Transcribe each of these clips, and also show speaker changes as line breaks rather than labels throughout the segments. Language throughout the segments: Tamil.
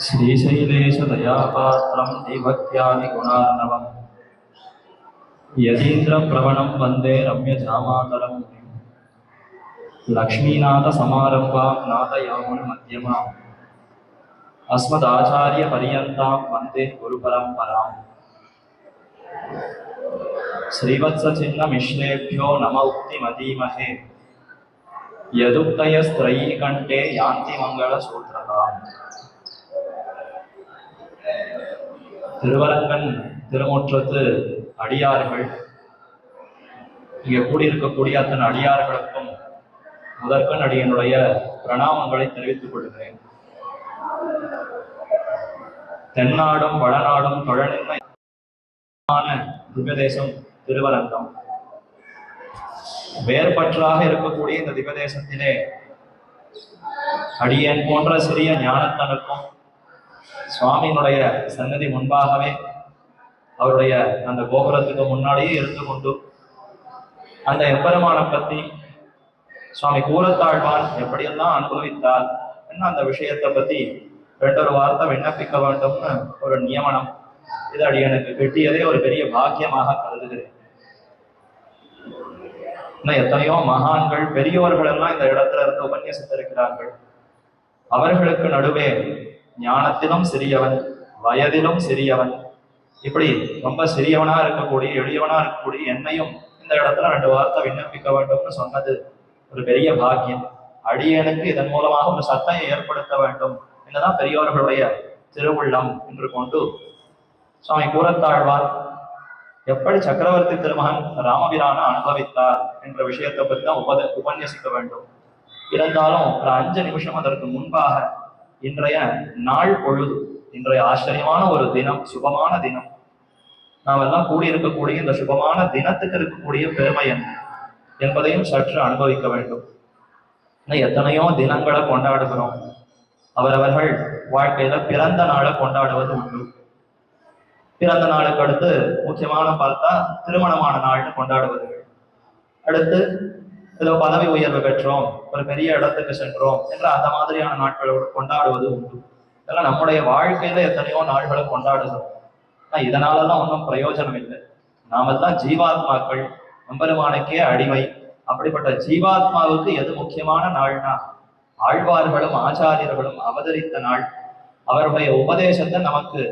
श्रीशैलेशदयापात्रं देवत्यादिगुणार्णवम् यतीन्द्रप्रवणं वन्दे रम्यजामातरं लक्ष्मीनाथसमारम्भां नाथयामुनमध्यमाम् अस्मदाचार्यपर्यन्तां वन्दे गुरुपरम्पराम्। श्रीवत्सचिह्नमिश्रेभ्यो नम उक्तिमधीमहे यदुक्तयस्त्रयी कण्ठे यान्ति मङ्गलसूत्रताम्। திருவரங்கன் திருமுற்றத்து அடியார்கள், இங்கே கூடியிருக்கக்கூடிய அத்தனை அடியார்களுக்கும் முதற்கண் அடியனுடைய பிரணாமங்களை தெரிவித்துக் கொள்கிறேன். தென்னாடும் வடநாடும் தொழநின்ன திவ்யதேசம் திருவரங்கம். வேறுபற்றாக இருக்கக்கூடிய இந்த திவ்யதேசத்திலே அடியேன் போன்ற சிறிய ஞானத்தனுக்கும் சுவாமியினுடைய சன்னதி முன்பாகவே அவருடைய அந்த கோபுரத்துக்கு முன்னாடியே இருந்து கொண்டு அந்த எம்பெருமானை பத்தி சுவாமி கூறத்தாழ்வான் எப்படியெல்லாம் அனுபவித்தார் என்ன அந்த விஷயத்தை பத்தி ரெண்டொரு வார்த்தை விண்ணப்பிக்க வேண்டும்னு ஒரு நியமனம். இது அடியனுக்கு கிட்டியதே ஒரு பெரிய பாக்கியமாக கருதுகிறேன். இன்னும் எத்தனையோ மகான்கள் பெரியவர்கள் எல்லாம் இந்த இடத்துல இருந்து உபன்யசித்திருக்கிறார்கள். அவர்களுக்கு நடுவே ஞானத்திலும் சிறியவன், வயதிலும் சிறியவன், இப்படி ரொம்ப சிறியவனா இருக்கக்கூடிய எளியவனா இருக்கக்கூடிய என்னையும் இந்த இடத்துல ரெண்டு வார்த்தை விண்ணப்பிக்க வேண்டும்னு சொன்னது ஒரு பெரிய பாக்கியம். அடியனுக்கு இதன் மூலமாக ஒரு சத்தையை ஏற்படுத்த வேண்டும் என்னதான் பெரியவர்களுடைய திருவுள்ளம் என்று கொண்டு சுவாமி கூறத்தாழ்வார் எப்படி சக்கரவர்த்தி திருமகன் ராமபிரான அனுபவித்தார் என்ற விஷயத்தை பற்றி தான் உபன்யசிக்க வேண்டும். இருந்தாலும் ஒரு 5 நிமிஷம் அதற்கு முன்பாக இன்றைய நாள் பொழுது, இன்றைய ஆச்சரியமான ஒரு தினம், சுபமான தினம், நாம் எல்லாம் கூடியிருக்கக்கூடிய இந்த சுபமான தினத்துக்கு இருக்கக்கூடிய பெருமை என்ன என்பதையும் சற்று அனுபவிக்க வேண்டும். எத்தனையோ தினங்களை கொண்டாடுகிறோம். அவரவர்கள் வாழ்க்கையில பிறந்த நாளை கொண்டாடுவது உண்டு. பிறந்த நாளுக்கு அடுத்து முக்கியமான பார்த்தா திருமணமான நாள்னு கொண்டாடுவது. அடுத்து ஏதோ பதவி உயர்வு பெற்றோம், ஒரு பெரிய இடத்துக்கு சென்றோம் என்ற அந்த மாதிரியான நாட்களோடு கொண்டாடுவது உண்டு. இதெல்லாம் நம்முடைய வாழ்க்கையில எத்தனையோ நாள்களை கொண்டாடுகிறோம். இதனாலதான் ஒன்றும் பிரயோஜனம் இல்லை. நாமெல்லாம் ஜீவாத்மாக்கள், எம்பெருமானுக்கே அடிமை. அப்படிப்பட்ட ஜீவாத்மாவுக்கு எது முக்கியமான நாள்னா ஆழ்வார்களும் ஆச்சாரியர்களும் அவதரித்த நாள். அவருடைய உபதேசத்தை நமக்கு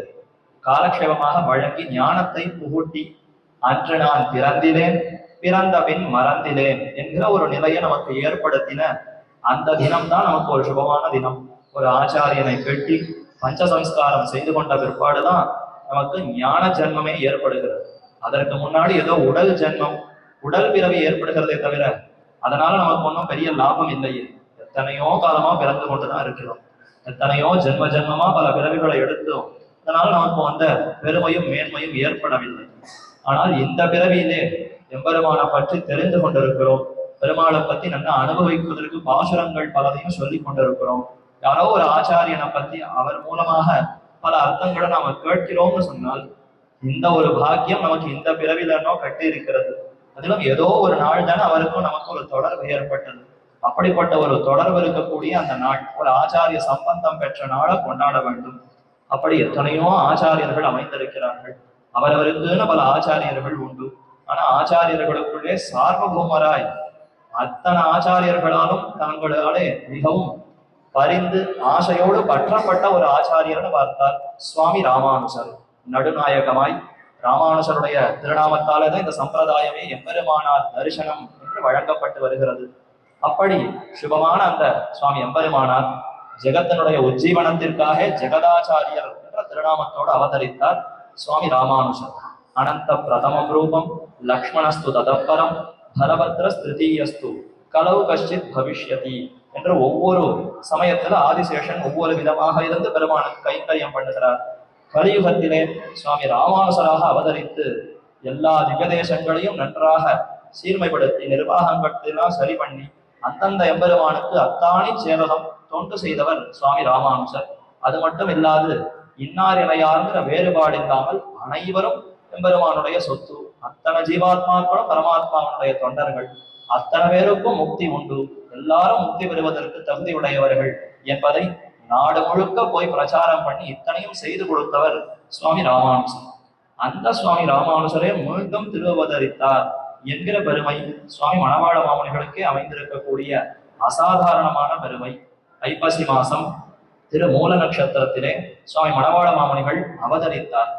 காலக்ஷேபமாக வழங்கி ஞானத்தை புகூட்டி அன்று நான் பிறந்திலேன் பிறந்த பின் மறந்திலேன் என்கிற ஒரு நிலையை நமக்கு ஏற்படுத்தின அந்த தினம்தான் நமக்கு ஒரு சுபமான தினம். ஒரு ஆச்சாரியனை கட்டி பஞ்சசம்ஸ்காரம் செய்து கொண்ட பிற்பாடுதான் நமக்கு ஞான ஜென்மமே ஏற்படுகிறது. அதற்கு முன்னாடி ஏதோ உடல் ஜென்மம், உடல் பிறவி ஏற்படுகிறதே தவிர அதனால நமக்கு ஒன்றும் பெரிய லாபம் இல்லையே. எத்தனையோ காலமா பிறந்து கொண்டுதான் இருக்கிறோம், எத்தனையோ ஜென்ம ஜென்மமா பல பிறவிகளை எடுத்தோம். அதனால நமக்கு அந்த பெருமையும் மேன்மையும் ஏற்படவில்லை. ஆனால் இந்த பிறவியிலே எம்பெருமானை பற்றி தெரிந்து கொண்டிருக்கிறோம். பெருமாளை பத்தி நல்லா அனுபவிப்பதற்கு பாசுரங்கள் பலதையும் சொல்லி கொண்டிருக்கிறோம். யாரோ ஒரு ஆச்சாரியனை பத்தி அவர் மூலமாக பல அர்த்தங்களை நாம கேட்கிறோம்னு சொன்னால் இந்த ஒரு பாக்கியம் நமக்கு இந்த பிறவிலனோ கட்டி இருக்கிறது. அதிலும் ஏதோ ஒரு நாள் தானே அவருக்கும் நமக்கு ஒரு தொடர்பு ஏற்பட்டது. அப்படிப்பட்ட ஒரு தொடர்பு இருக்கக்கூடிய அந்த நாள், ஒரு ஆச்சாரிய சம்பந்தம் பெற்ற நாளை கொண்டாட வேண்டும். அப்படி எத்தனையோ ஆச்சாரியர்கள் அமைந்திருக்கிறார்கள். அவரவருக்குன்னு பல ஆச்சாரியர்கள் உண்டு. ஆனா ஆச்சாரியர்களுக்குள்ளே சார்வபௌமராய் அத்தனை ஆச்சாரியர்களாலும் தங்களாலே மிகவும் பரிந்து ஆசையோடு பற்றப்பட்ட ஒரு ஆச்சாரியர்னு பார்த்தார் சுவாமி ராமானுசர். நடுநாயகமாய் ராமானுசருடைய திருநாமத்தாலே தான் இந்த சம்பிரதாயமே எம்பெருமானார் தரிசனம் என்று வழங்கப்பட்டு வருகிறது. அப்படி சுபமான அந்த சுவாமி எம்பெருமானார் ஜெகத்தினுடைய உஜ்ஜீவனத்திற்காக ஜெகதாச்சாரியர் என்ற திருநாமத்தோடு அவதரித்தார் சுவாமி ராமானுசர். அனந்த பிரதமம் ரூபம் லக்ஷ்மணஸ்து ததப்பரம் பலபத்ர ஸ்திருதீயஸ்து கலவு கஷ்டித் பவிஷ்யதி என்று ஒவ்வொரு சமயத்துல ஆதிசேஷன் ஒவ்வொரு விதமாக இருந்து பெருமானுக்கு கைங்கரியம் பண்ணுகிறார். கலியுகத்திலே சுவாமி ராமானுசராக அவதரித்து எல்லா திவ்யதேசங்களையும் நன்றாக சீர்மைப்படுத்தி நிர்வாகங்களெல்லாம் சரி பண்ணி அந்தந்த எம்பெருமானுக்கு அத்தானி சேவகம் தொண்டு செய்தவர் சுவாமி ராமானுசர். அது மட்டும் இல்லாது இன்னார் இணையார்ங்கிற வேறுபாடு இல்லாமல் அனைவரும் எம்பெருமானுடைய சொத்து. அத்தனை ஜீவாத்மாக்களும் பரமாத்மாவுடைய தொண்டர்கள். அத்தனை பேருக்கும் முக்தி உண்டு. எல்லாரும் முக்தி பெறுவதற்கு தகுதி உடையவர்கள் என்பதை நாடு முழுக்க போய் பிரச்சாரம் பண்ணி இத்தனையும் செய்து கொடுத்தவர் சுவாமி ராமானுஜர். அந்த சுவாமி ராமானுஜரே மீண்டும் திருவதரித்தார் என்கிற பெருமை சுவாமி மணவாள மாமுனிகளுக்கே அமைந்திருக்கக்கூடிய அசாதாரணமான பெருமை. ஐப்பசி மாசம் திருமூல நட்சத்திரத்திலே சுவாமி மணவாள மாமுனிகள் அவதரித்தார்.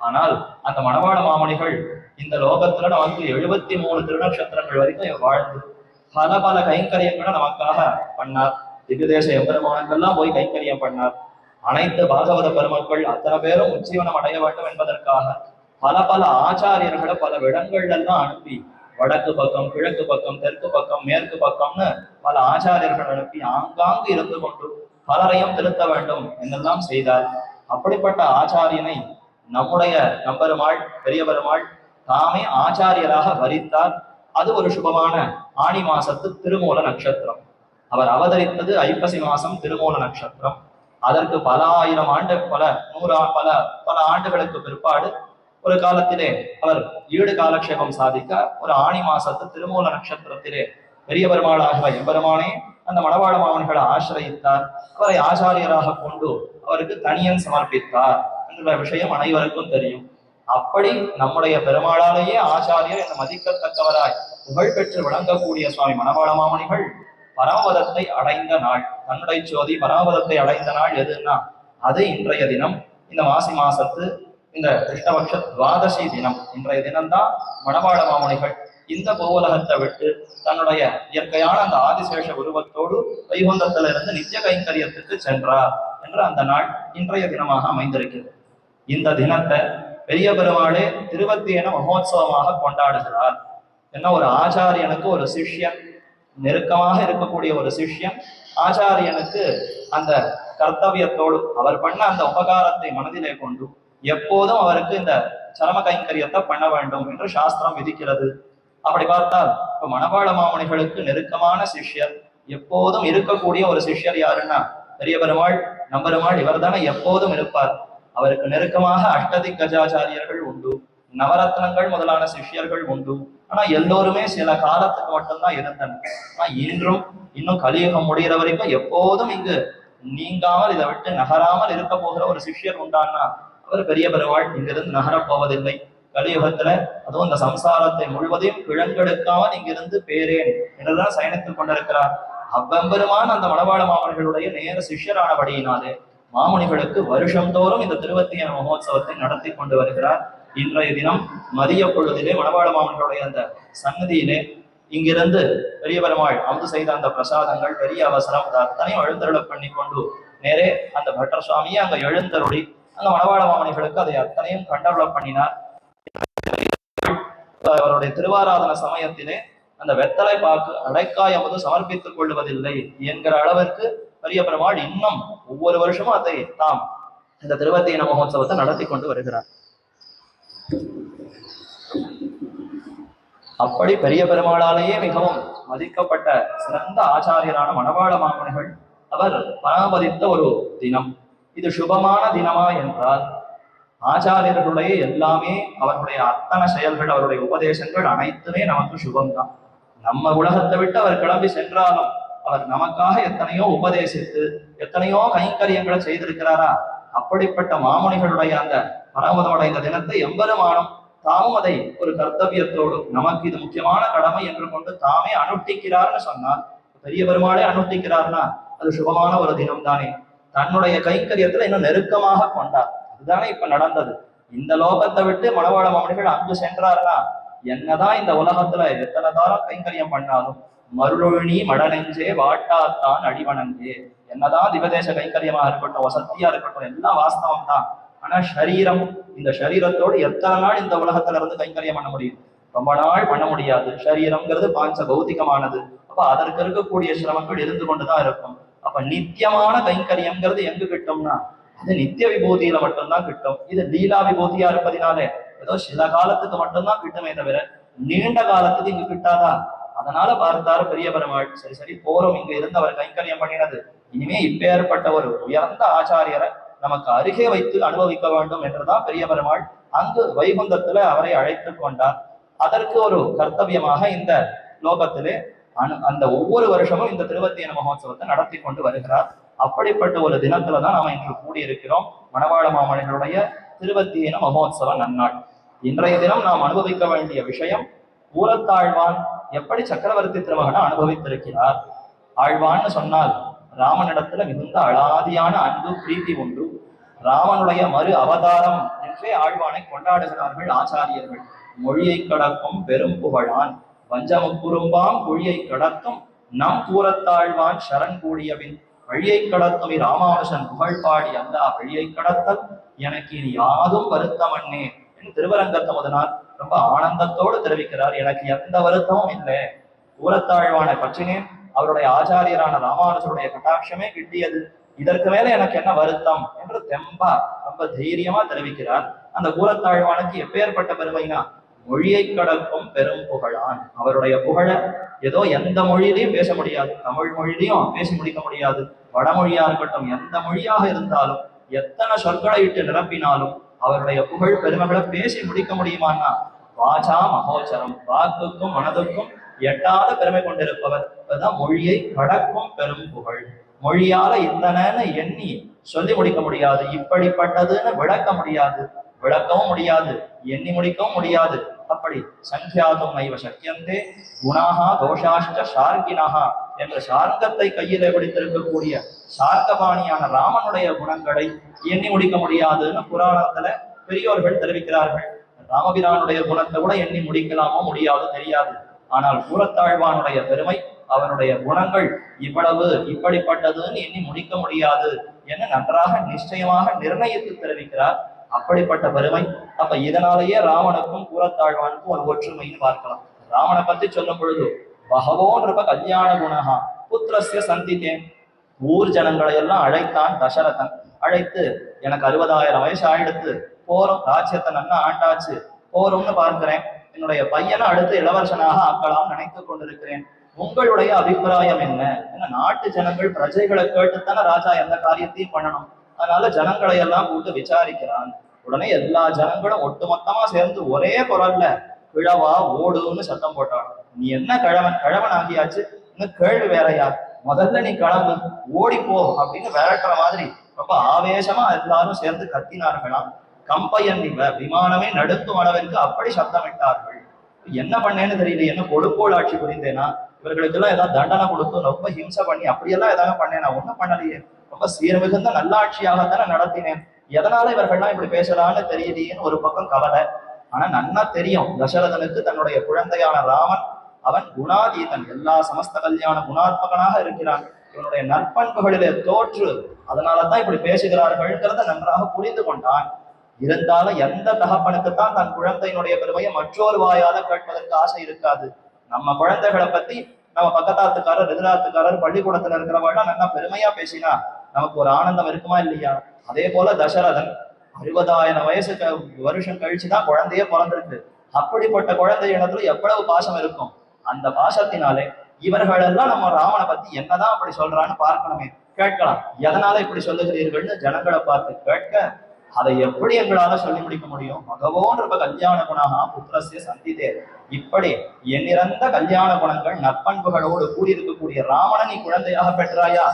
ஆனால் அந்த மணவாள மாமுனிகள் இந்த லோகத்துல நமக்கு 73 திருநட்சத்திரங்கள் வரைக்கும் வாழ்ந்து பல பல கைங்கரியங்களை நமக்காக பண்ணார். திவ்யதேச எம்பெருமானுக்கெல்லாம் போய் கைங்கரியம் பண்ணார். அனைத்து பாகவத பெருமக்கள் அத்தனை பேரும் உஜ்ஜீவனம் அடைய வேண்டும் என்பதற்காக பல பல ஆச்சாரியர்களை பல இடங்கள்ல எல்லாம் அனுப்பி வடக்கு பக்கம், கிழக்கு பக்கம், தெற்கு பக்கம், மேற்கு பக்கம்னு பல ஆச்சாரியர்கள் அனுப்பி ஆங்காங்கு இருந்து கொண்டு பலரையும் திருத்த வேண்டும் என்னெல்லாம் செய்தார். அப்படிப்பட்ட ஆச்சாரியனை நம்முடைய நம்பெருமாள் பெரிய பெருமாள் தாமே ஆச்சாரியராக வரித்தார். அது ஒரு சுபமான ஆணி மாசத்து திருமூல நட்சத்திரம். அவர் அவதரித்தது ஐப்பசி மாசம் திருமூல நட்சத்திரம். அதற்கு பல ஆயிரம் ஆண்டு பல பல ஆண்டுகளுக்கு பிற்பாடு ஒரு காலத்திலே அவர் ஈடு காலக்ஷேபம் சாதிக்க ஒரு ஆணி மாசத்து திருமூல நட்சத்திரத்திலே பெரிய பெருமாளாக எம்பெருமானே அந்த மணவாள மாமன்களை ஆசிரயித்தார். அவரை ஆச்சாரியராக கொண்டு அவருக்கு தனியன் சமர்ப்பித்தார் என்ற விஷயம் அனைவருக்கும் தெரியும். அப்படி நம்முடைய பெருமாளாலேயே ஆச்சாரியர் என மதிக்கத்தக்கவராய் புகழ் பெற்று விளங்கக்கூடிய சுவாமி மணவாள மாமனிகள் பரமபதத்தை அடைந்த நாள், தன்னுடைய ஜோதி பரமபதத்தை அடைந்த நாள் எதுன்னா அது இன்றைய தினம். இந்த மாசி மாசத்து இந்த கிருஷ்ணபக்ஷ துவாதசி தினம். இன்றைய தினம்தான் மணவாள மாமுனிகள் இந்த பூவுலகத்தை விட்டு தன்னுடைய இயற்கையான அந்த ஆதிசேஷ உருவத்தோடு வைகுந்தத்திலிருந்து நித்திய கைங்கரியத்துக்கு சென்றார் என்ற அந்த நாள் இன்றைய தினமாக அமைந்திருக்கிறது. இந்த தினத்தை பெரிய பெருமாளே திருவத்தியன மகோத்சவமாக கொண்டாடுகிறார். என்ன, ஒரு ஆச்சாரியனுக்கு ஒரு சிஷ்யன், நெருக்கமாக இருக்கக்கூடிய ஒரு சிஷ்யன் ஆச்சாரியனுக்கு அந்த கர்த்தவியத்தோடு அவர் பண்ண அந்த உபகாரத்தை மனதிலே கொண்டு எப்போதும் அவருக்கு இந்த சரம கைங்கரியத்தை பண்ண வேண்டும் என்று சாஸ்திரம் விதிக்கிறது. அப்படி பார்த்தால் இப்ப மணவாள மாமுனிகளுக்கு நெருக்கமான சிஷ்யர், எப்போதும் இருக்கக்கூடிய ஒரு சிஷ்யர் யாருன்னா பெரிய பெருமாள் நம்பெருமாள். இவர் தானே எப்போதும் இருப்பார். அவருக்கு நெருக்கமாக அஷ்டதி கஜாச்சாரியர்கள் உண்டு, நவரத்னங்கள் முதலான சிஷ்யர்கள் உண்டு. ஆனா எல்லோருமே சில காலத்துக்கு மட்டும்தான் இருந்தனர். ஆனா இன்னும் கலியுகம் முடிகிற வரைக்கும் எப்போதும் இங்கு நீங்காமல் இதை விட்டு நகராமல் இருக்க போகிற ஒரு சிஷ்யர் உண்டான்னா அவர் பெரிய பெருமாள். இங்கிருந்து நகரப் போவதில்லை. கலியுகத்துல அதுவும் இந்த சம்சாரத்தை முழுவதையும் கிழங்கெடுக்காமல் இங்கிருந்து பேரேன் என்றுதான் சயனித்துக் கொண்டிருக்கிறார். அவ்வெம்பெருமான அந்த மணவாள மாமனிகளுடைய நேர சிஷ்யரானபடியினாலே மாமுனிகளுக்கு வருஷந்தோறும் இந்த திருவத்தியன மகோத்சவத்தை நடத்தி கொண்டு வருகிறார். இன்றைய தினம் மதிய பொழுதிலே மணவாள மாமனிகளுடைய அந்த சன்னதியிலே இங்கிருந்து பெரிய பெருமாள் அமுது செய்த அந்த பிரசாதங்கள் பெரிய அவசரம் அத்தனையும் எழுந்தருள பண்ணி கொண்டு நேரே அந்த பட்டர் சுவாமியை அங்க எழுந்தருளி அந்த மணவாள மாமனிகளுக்கு அதை அத்தனையும் கண்டருள பண்ணினார். அவருடைய திருவாராதன சமயத்திலே அந்த வெத்தலை பாக்கு அடைக்காய் அமுது சமர்ப்பித்துக் கொள்வதில்லை என்கிற அளவிற்கு பெரிய பெருமாள் இன்னும் ஒவ்வொரு வருஷமும் அதை தாம் இந்த திருவத்தியன மகோத்சவத்தை நடத்தி கொண்டு வருகிறார். அப்படி பெரிய பெருமாளாலேயே மிகவும் மதிக்கப்பட்ட சிறந்த ஆச்சாரியரான மணவாள மாமுனிகள் அவர் பராமரித்த ஒரு தினம். இது சுபமான தினமா என்றால் ஆச்சாரியர்களுடைய எல்லாமே அவருடைய அத்தனை செயல்கள் அவருடைய உபதேசங்கள் அனைத்துமே நமக்கு சுபம்தான். நம்ம உலகத்தை விட்டு அவர் கிளம்பி சென்றாலும் அவர் நமக்காக எத்தனையோ உபதேசித்து எத்தனையோ கைங்கரியங்களை செய்திருக்கிறாரா. அப்படிப்பட்ட மாமுனிகளுடைய அந்த பரமதமுடைய இந்த தினத்தை எம்பெருமானும் தாமும் அதை ஒரு கர்த்தவியத்தோடு நமக்கு இது முக்கியமான கடமை என்று கொண்டு தாமே அனுஷ்டிக்கிறார்னு சொன்னால், பெரிய பெருமாளே அனுஷ்டிக்கிறார்னா அது சுபமான ஒரு தினம் தானே. தன்னுடைய கைங்கரியத்துல இன்னும் நெருக்கமாக கொண்டார். அதுதானே இப்ப நடந்தது. இந்த லோகத்தை விட்டு மணவாள மாமுனிகள் அங்கு சென்றார்னா என்னதான் இந்த உலகத்துல எத்தனை தாரம் கைங்கரியம் பண்ணாலும் மருளொழி மடநெஞ்சே வாட்டாத்தான் அடிவனஞ்சே. என்னதான் திவதேச கைங்கரியமாக இருக்கட்டும், வசத்தியா இருக்கட்டும், எல்லாம் வாஸ்தவம் தான். ஆனா சரீரம், இந்த சரீரத்தோடு எத்தனை நாள் இந்த உலகத்துல இருந்து கைங்கரியம் பண்ண முடியும்? ரொம்ப நாள் பண்ண முடியாது. சரீரம்ங்கிறது பாஞ்ச பௌத்திகமானது. அப்ப அதற்கு இருக்கக்கூடிய சிரமங்கள் இருந்து கொண்டுதான் இருக்கும். அப்ப நித்தியமான கைங்கரியம்ங்கிறது எங்கு கிட்டும்னா அது நித்திய விபூதியில மட்டும்தான் கிட்டும். இது லீலா விபூதியா இருப்பதினாலே ஏதோ சில காலத்துக்கு மட்டும்தான் கிட்டுமே தவிர நீண்ட காலத்துக்கு இங்கு கிட்டாதா. அதனால பார்த்தாரு பெரிய பெருமாள், சரி போறோம், இங்க இருந்து அவர் கைங்கரியம் பண்ணினது, இனிமே இப்பேற்பட்ட ஒரு உயர்ந்த ஆச்சாரியரை நமக்கு அருகே வைத்து அனுபவிக்க வேண்டும் என்றுதான் பெரிய பெருமாள் அங்கு வைகுந்தத்துல அவரை அழைத்து கொண்டார். அதற்கு ஒரு கர்த்தவியமாக இந்த லோகத்திலே அந்த ஒவ்வொரு வருஷமும் இந்த திருவத்தியன மகோத்சவத்தை நடத்தி கொண்டு வருகிறார். அப்படிப்பட்ட ஒரு தினத்துலதான் நாம இன்று கூடியிருக்கிறோம். மணவாள மாமனிகளுடைய திருவத்தியன மகோத்சவ நன்னாள். இன்றைய தினம் நாம் அனுபவிக்க வேண்டிய விஷயம், கூரத்தாழ்வான் எப்படி சக்கரவர்த்தி திருமகனை அனுபவித்திருக்கிறார். ஆழ்வான்னு சொன்னால் ராமனிடத்துல மிகுந்த அலாதியான அன்பு பிரீத்தி உண்டு. ராமனுடைய மறு அவதாரம் என்றே ஆழ்வானை கொண்டாடுகிறார்கள் ஆச்சாரியர்கள். மொழியை கடக்கும் பெரும் புகழான் வஞ்சமுக்குறும்பாம் குழியை கடத்தும் நம் கூரத்தாழ்வான் சரண் கூடியவின் வழியை கடத்தும் ராமானுஷன் புகழ் பாடி அந்த வழியை கடத்தல் எனக்கு இனி யாதும் வருத்தமண்ணே என்று திருவரங்கத்தை முதனார் ரொம்ப ஆனந்தத்தோடு தெரிவிக்கிறார். எனக்கு எந்த வருத்தமும் இல்லை, கூரத்தாழ்வானை பற்றினேன், அவருடைய ஆச்சாரியரான ராமானுஜருடைய கட்டாட்சமே கிட்டியது, இதற்கு மேல எனக்கு என்ன வருத்தம் என்று தெம்பா ரொம்ப தைரியமா தெரிவிக்கிறார். அந்த கூரத்தாழ்வானுக்கு எப்பேற்பட்ட பெருமைனா, மொழியை கடக்கும் பெரும் புகழான். அவருடைய புகழ ஏதோ எந்த மொழியிலையும் பேச முடியாது, தமிழ் மொழியிலையும் பேசி முடிக்க முடியாது, வடமொழியா இருக்கட்டும், எந்த மொழியாக இருந்தாலும் எத்தனை சொற்களை இட்டு நிரப்பினாலும் அவருடைய புகழ் பெருமைகளை பேசி முடிக்க முடியுமான்னா, வாசா மகோச்சரம், வாக்குக்கும் மனதுக்கும் எட்டாத பெருமை கொண்டிருப்பவர். அதுதான் மொழியை கடக்கும் பெரும் புகழ். மொழியால இத்தனைன்னு எண்ணி சொல்லி முடிக்க முடியாது, இப்படிப்பட்டதுன்னு விளக்க முடியாது, விளக்கவும் முடியாது, எண்ணி முடிக்கவும் முடியாது. அப்படி சங்கியாதும் நைவ சக்கியந்தே குணாகா தோஷாஷ்ட ஷார்கினஹா என்ற சார்கத்தை கையில பிடித்திருக்கக்கூடிய சார்கபாணியான ராமனுடைய குணங்களை எண்ணி முடிக்க முடியாதுன்னு புராணத்துல பெரியோர்கள் தெரிவிக்கிறார்கள். ராமபிரானுடைய குணத்தை கூட எண்ணி முடிக்கலாமோ முடியாது தெரியாது. ஆனால் கூரத்தாழ்வானுடைய பெருமை, அவனுடைய குணங்கள் இவ்வளவு இப்படிப்பட்டதுன்னு எண்ணி முடிக்க முடியாது என நன்றாக நிச்சயமாக நிர்ணயித்து தெரிவிக்கிறார். அப்படிப்பட்ட பெருமை. அப்ப இதனாலேயே ராவனுக்கும் கூரத்தாழ்வானுக்கும் ஒரு ஒற்றுமைன்னு பார்க்கலாம். ராவனை பத்தி சொல்லும் பொழுது பகவோன்றப்ப கல்யாண குணகா புத்திரஸ்ய சந்தித்தேன், ஊர் ஜனங்களை எல்லாம் அழைத்தான் தசரதன். அழைத்து எனக்கு 60,000 வயசு ஆயிடுத்து, போறோம், ராஜ்யத்தை நன்னா ஆண்டாச்சு, போறோம்னு பார்க்கிறேன், என்னுடைய பையனை அடுத்து இளவரசனாக ஆக்கலாம் நினைத்து கொண்டிருக்கிறேன், உங்களுடைய அபிப்பிராயம் என்ன? ஏன்னா நாட்டு ஜனங்கள் பிரஜைகளை கேட்டுத்தானே ராஜா எந்த காரியத்தையும் பண்ணணும். அதனால ஜனங்களை எல்லாம் கூட்டு விசாரிக்கிறான். உடனே எல்லா ஜனங்களும் ஒட்டுமொத்தமா சேர்ந்து ஒரே குரல்ல கிழவா ஓடுன்னு சத்தம் போட்டான். நீ என்ன கிழவன் ஆகியாச்சு, இன்னும் கேள்வி வேறையா, முதல்ல நீ கிளம்பு, ஓடிப்போ அப்படின்னு விரட்டுற மாதிரி ரொம்ப ஆவேசமா எல்லாரும் சேர்ந்து கத்தினார்களாம். கம்பையன் விமானமே நடுக்கும் அளவிற்கு அப்படி சத்தமிட்டார்கள். என்ன பண்ணேன்னு தெரியல, என்ன கொடுக்கோள் ஆட்சி புரிந்தேனா, இவர்களுக்கு எல்லாம் ஏதாவது தண்டனை கொடுத்து ரொம்ப ஹிம்சை பண்ணி அப்படியெல்லாம் ஏதாவது பண்ணேன்? நான் ஒண்ணும் பண்ணலையே, ரொம்ப சீர்மிகுந்த நல்லாட்சியாகத்தானே நடத்தினேன், எதனால இவர்கள்லாம் இப்படி பேசலான்னு தெரியலையேன்னு ஒரு பக்கம் கவலை. ஆனா நன்னா தெரியும் தசரதனுக்கு தன்னுடைய குழந்தையான ராமன் அவன் குணாதீதன், எல்லா சமஸ்த கல்யாண குணாத்மகனாக இருக்கிறான், இவனுடைய நற்பண்புகளிலே தோற்று, அதனாலதான் இப்படி பேசுகிறார்கள்ங்கிறத நன்றாக புரிந்து கொண்டான். இருந்தாலும் எந்த தகப்பனுக்குத்தான் தன் குழந்தையினுடைய பெருமையை மற்றொரு வாயால கேட்பதற்கு ஆசை இருக்காது? நம்ம குழந்தைகளை பத்தி நம்ம பக்கத்தாத்துக்காரர் எதிராத்துக்காரர் பள்ளிக்கூடத்துல இருக்கிறவங்க நல்லா பெருமையா பேசினா நமக்கு ஒரு ஆனந்தம் இருக்குமா இல்லையா? அதே போல தசரதன் 60,000 வருஷம் கழிச்சுதான் குழந்தையே பிறந்திருக்கு. அப்படிப்பட்ட குழந்தை இடத்துல எவ்வளவு பாசம் இருக்கும். அந்த பாசத்தினாலே இவர்கள் எல்லாம் நம்ம ராமனை பத்தி என்னதான் அப்படி சொல்றான்னு பார்க்கணுமே, கேட்கலாம். எதனால இப்படி சொல்லுகிறீர்கள்னு ஜனங்களை பார்த்து கேட்க, அதை எப்படி எங்களால சொல்லி முடிக்க முடியும்? மகவோன்ற கல்யாண குணகா புத்திரஸ்ய சந்திதே, இப்படி எண்ணிறந்த கல்யாண குணங்கள் நற்பண்புகளோடு கூடியிருக்கக்கூடிய ராமனை நீ குழந்தையாக பெற்றாயா?